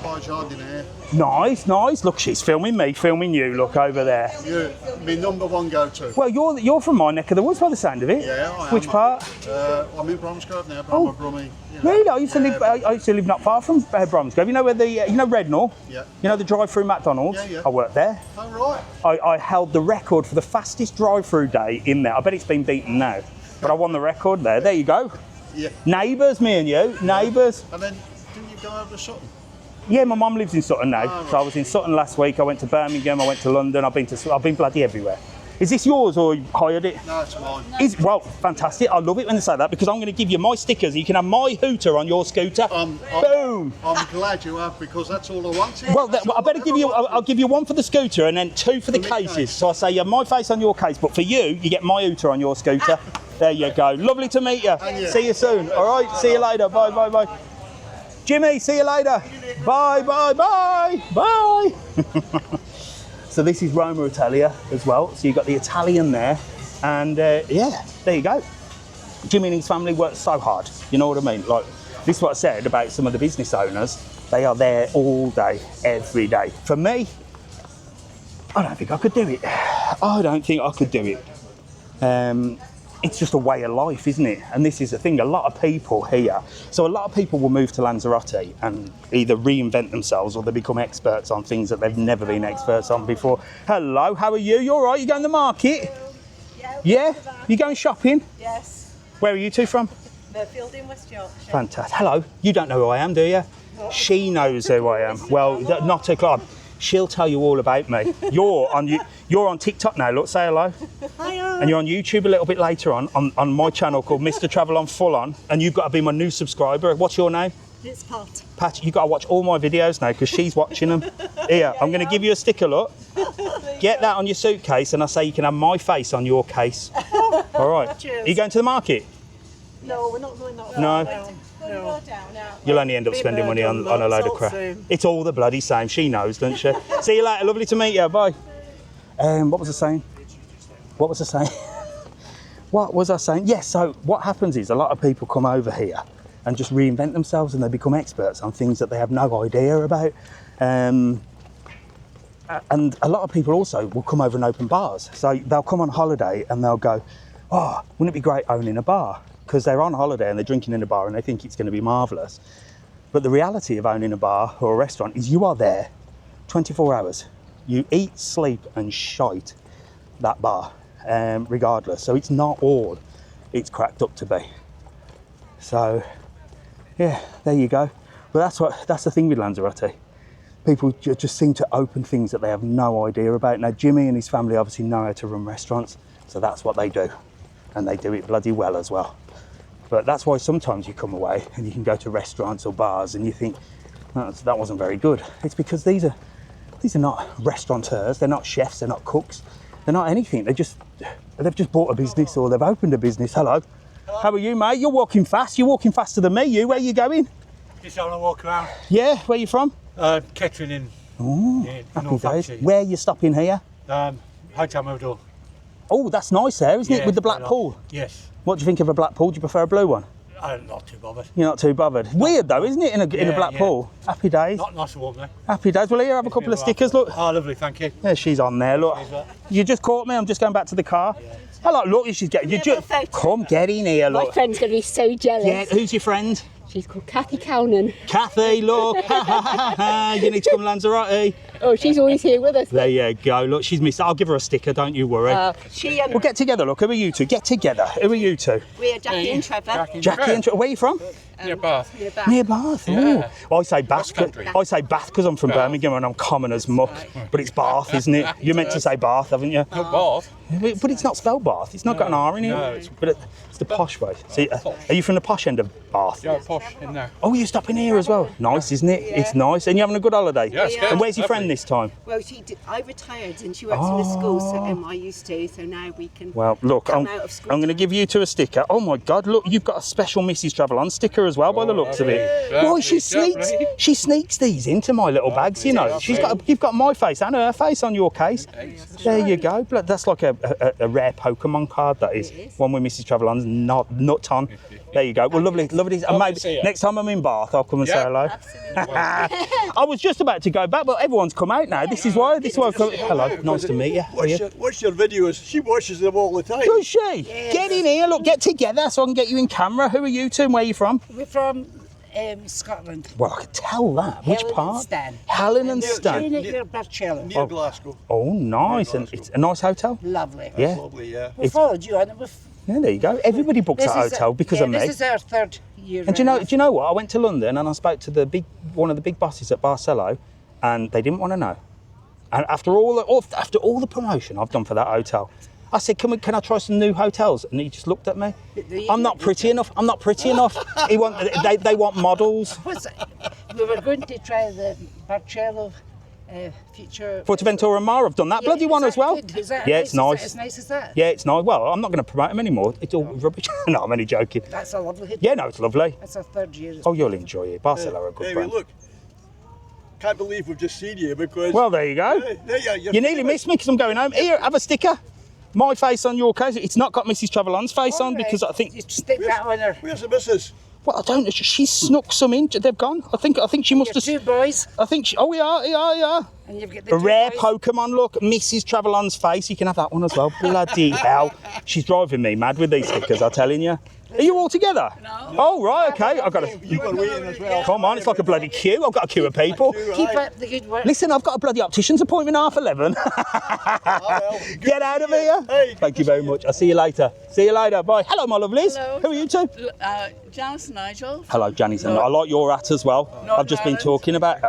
by Jardin here. Nice, nice. Look, she's filming me, filming you. Look over there. You're my #1 go-to. Well, you're from my neck of the woods by the sound of it. Yeah, I am. Which part? I'm in Bromsgrove now, but Oh. I'm a Brummie. Really? I used to live not far from Bromsgrove. You know where you know Rednall? Yeah. You know the drive-through McDonald's? Yeah, yeah. I worked there. Oh, right. I held the record for the fastest drive-through day in there. I bet it's been beaten now, but I won the record there. There you go. Yeah. Neighbours, me and you, neighbours. And then, didn't you go over to Sutton? Yeah, my mum lives in Sutton now, Oh, right. so I was in Sutton last week. I went to Birmingham. I went to London. I've been bloody everywhere. Is this yours or you hired it? No, it's mine. Well, fantastic. I love it when they say that because I'm going to give you my stickers. You can have my hooter on your scooter. Boom. I'm glad you have because that's all I wanted. Well, I better give you. I'll give you one for the scooter and then 2 for the cases. So I say you have my face on your case, but for you, you get my hooter on your scooter. There you go. Lovely to meet you. And you. See you soon. All right. See you later. Bye, bye, bye. Jimmy, see you later. Bye, bye, bye, bye. So this is Roma Italia as well. So you've got the Italian there. And yeah, there you go. Jimmy and his family work so hard. You know what I mean? Like, this is what I said about some of the business owners. They are there all day, every day. For me, I don't think I could do it. I don't think I could do it. It's just a way of life, isn't it? And this is the thing, a lot of people here. So a lot of people will move to Lanzarote and either reinvent themselves or they become experts on things that they've never been experts on before. Hello, how are you? You all right? You going to the market? Yeah? You going shopping? Yes. Where are you two from? Murfield in West Yorkshire. Fantastic. Hello. You don't know who I am, do you? She knows who I am. Well, not her club. She'll tell you all about me. You're on TikTok now. Look, say hello. Hiya. And you're on YouTube a little bit later on my channel called Mr. TravelON Full On. And you've got to be my new subscriber. What's your name? It's Pat. Pat, you've got to watch all my videos now because she's watching them. Here, I'm going to give you a sticker, look. Get that on your suitcase and I say you can have my face on your case. All right. Cheers. Are you going to the market? No, we're not going that No. far. No. You'll only end up spending money on a load of crap. It's all the bloody same. She knows, doesn't she? See you later. Lovely to meet you. Bye. What was I saying? What was I saying? What was I saying? Yes, so what happens is a lot of people come over here and just reinvent themselves and they become experts on things that they have no idea about. And a lot of people also will come over and open bars. So they'll come on holiday and they'll go, oh, wouldn't it be great owning a bar? Because they're on holiday and they're drinking in a bar and they think it's going to be marvellous. But the reality of owning a bar or a restaurant is you are there 24 hours. You eat, sleep and shite that bar, regardless. So it's not all it's cracked up to be. So, yeah, there you go. But that's the thing with Lanzarote. People just seem to open things that they have no idea about. Now, Jimmy and his family obviously know how to run restaurants, so that's what they do. And they do it bloody well as well. But that's why sometimes you come away and you can go to restaurants or bars and you think, that wasn't very good. It's because these are not restaurateurs, they're not chefs, they're not cooks, they're not anything. They They've just bought a business or they've opened a business. Hello. How are you, mate? You're walking fast. You're walking faster than me. You, where are you going? Just having a walk around. Yeah, where are you from? Kettering in. Oh, Yeah, happy North days. Hampshire. Where are you stopping here? Hotel Model. Oh, that's nice there, isn't it? With the black why not? pool. Yes. What do you think of a black pool? Do you prefer a blue one? I'm not too bothered. You're not too bothered. Weird though, isn't it, in a black pool? Happy days. Not nice and warm though. Happy days. Well, here, have a couple of stickers, look. Oh, lovely, thank you. Yeah, she's on there, look. You just caught me, I'm just going back to the car. Hello, look, she's getting you. Come, get in here, look. My friend's going to be so jealous. Yeah, who's your friend? She's called Kathy Cownan. Kathy, look. You need to come Lanzarote. Oh, she's always here with us. There you go, look, she's missed. I'll give her a sticker, don't you worry. We'll get together, look. Who are you two? Get together. Who are you two? We are Jackie and Trevor. Jackie and Trevor. Where are you from? Near Bath. Near Bath. Yeah. Oh. I say Bath. I say Bath because I'm from Birmingham and I'm common as muck. But it's Bath, isn't it? You meant to say Bath, haven't you? No, Bath. But it's not spelled Bath. It's not got an R in it. No, but it's the posh way. See, are you from the posh end of Bath? Yeah, posh in there. Oh, you stopping here as well? Nice, isn't it? It's nice. And you're having a good holiday? Yeah, it's good. And where's your Lovely. friend this time? Well, I retired and she works in a school, so I used to, so now we can Well, look, come I'm out of school. going to give you two a sticker. Oh my God, look, you've got a special Mrs. TravelON sticker as well by the looks of it. Boy, she sneaks these into my little bags, you know. You've got my face and her face on your case. There you go. That's like a rare Pokemon card, that is. One with Mrs. TravelOn's nut on. There you go. Well, lovely. And maybe next time I'm in Bath, I'll come and say hello. I was just about to go back, but everyone's come out now. This is why I've come. Hello, nice to meet you. Watch your videos. She watches them all the time. Does she? Yes. Get in here, look, get together so I can get you in camera. Who are you two and where are you from? We're from Scotland. Well, I could tell that. Which part? Stan. Helen and Stan. Near Barcelona. Near Glasgow. Oh, nice. And it's a nice hotel? Lovely. Yeah. Lovely, yeah. We followed you and yeah, there you go. Everybody books that hotel because of me. This is our third year. And do you know what? I went to London and I spoke to one of the big bosses at Barcelona, and they didn't want to know. And after all the promotion I've done for that hotel, I said, can I try some new hotels? And he just looked at me. I'm not pretty enough. They want models. We were going to try the Barcelona future. Fuerteventura Mar, I've done that bloody one as well. It's nice. As nice as that? Yeah, it's nice. Well, I'm not going to promote them anymore. It's all rubbish. No, I'm only joking. That's a lovely hit. Yeah, no, it's lovely. That's our third year. Oh, you'll enjoy it. Barcelona are a good brand. Look. Can't believe we've just seen you because... Well, there you go. You nearly missed me because I'm going home. Here, have a sticker. My face on your case. It's not got Mrs. TravelOn's face on because I think... You stick that on her. Where's the missus? Well, I don't know. She snuck some in. They've gone. I think she must have... Two boys. I think we are. And you've got the a rare boys. Pokemon look. Mrs. TravelOn's face. You can have that one as well. Bloody hell. She's driving me mad with these stickers, I'm telling you. Are you all together? No. Oh, right, okay. I've got to... You were waiting as well. Come on, it's like a bloody queue. I've got a queue of people. Keep up the good work. Listen, I've got a bloody optician's appointment at 11:30. Get out of here. Hey, thank you very much. I'll see you later. See you later. Bye. Hello, my lovelies. Hello. Who are you two? Janice and Nigel. Hello, Janice. I like your hat as well. I've just been talking about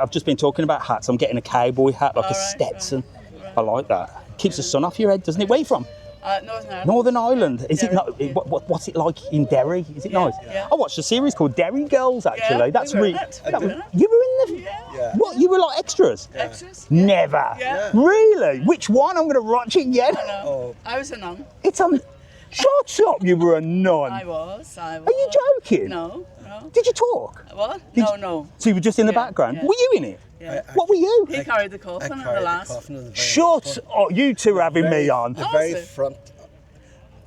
hats. I'm getting a cowboy hat, like a Stetson. Right. I like that. Keeps the sun off your head, doesn't it? Where are you from? Northern Ireland. Northern Ireland. Is it not? What's it like in Derry? Is it nice? Yeah. I watched a series called Derry Girls. Actually, Yeah, that's we were really. in it. You were in the. Yeah. What? You were like extras? Extras? Never. Yeah. Really? Which one? I'm going to watch it again. Oh. I was a nun. It's on. Shut up! You were a nun. I was. Are you joking? No. Did you talk? What? No. So you were just in the background? Yeah. Were you in it? Yeah. What were you? He carried the coffin at the last. Shut up! You two are having me on. The very front.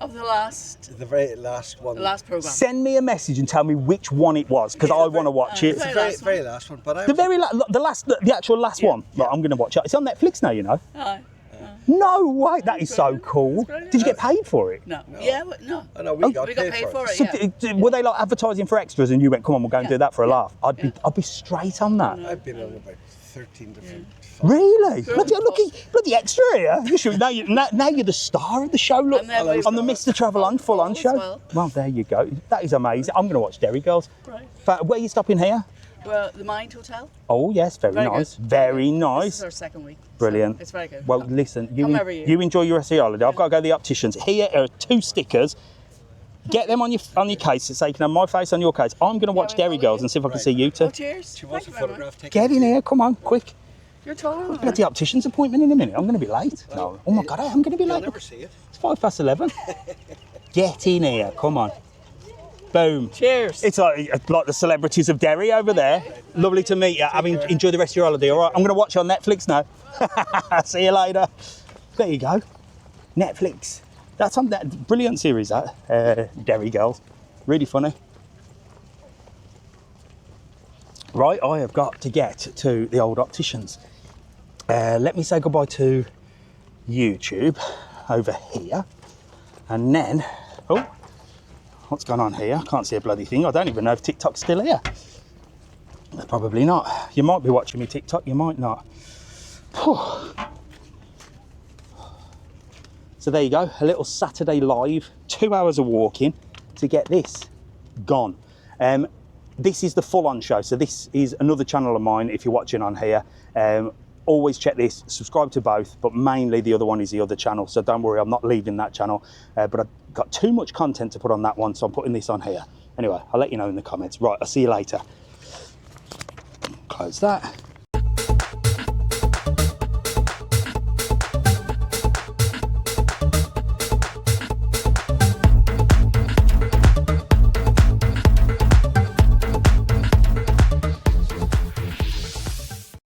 Of the last. The very last one. The last programme. Send me a message and tell me which one it was, because I want to watch it. The very last one. But the actual last one. Right, I'm going to watch it. It's on Netflix now, you know. No way! That is so cool. Did you get paid for it? No. Yeah, but no. Oh, no, we got paid for it. So were they like advertising for extras, and you went, "Come on, we'll go and do that for a laugh"? I'd be straight on that. I've been on about 13 different. Really? Bloody extra here. You should, now you're the star of the show. Look, on the Mr. TravelON full-on show. Well, there you go. That is amazing. I'm going to watch Derry Girls. Right. But where are you stopping here? Well, the Mind Hotel. Oh yes, very nice. Good. Very nice. This is our second week. Brilliant. So it's very good. Well, listen, you enjoy your rest of your holiday. I've got to go to the opticians. Here are 2 stickers. Get them on your case so you can have my face on your case. I'm going to watch Derry Girls and see if I can see you two. Oh, cheers. She wants a photograph taken. Get in here, come on, quick. You're taller than Bloody optician's appointment in a minute. I'm going to be late. No. Oh my God, I am going to be late. You'll never see it. It's 11:05. Get in here. Come on. Boom. Cheers. It's like the celebrities of Derry over there. Lovely to meet you. Enjoy the rest of your holiday, all right? I'm going to watch you on Netflix now. See you later. There you go. Netflix. That's on that brilliant series, that Derry Girls. Really funny. Right, I have got to get to the old opticians. Let me say goodbye to YouTube over here. And then, oh, what's going on here? I can't see a bloody thing. I don't even know if TikTok's still here. Probably not. You might be watching me TikTok, you might not. So there you go, a little Saturday live, 2 hours of walking to get this gone. This is the full-on show, so this is another channel of mine if you're watching on here. Always check this, subscribe to both, but mainly the other one is the other channel, so don't worry, I'm not leaving that channel, but I've got too much content to put on that one, so I'm putting this on here. Anyway, I'll let you know in the comments. Right, I'll see you later. Close that.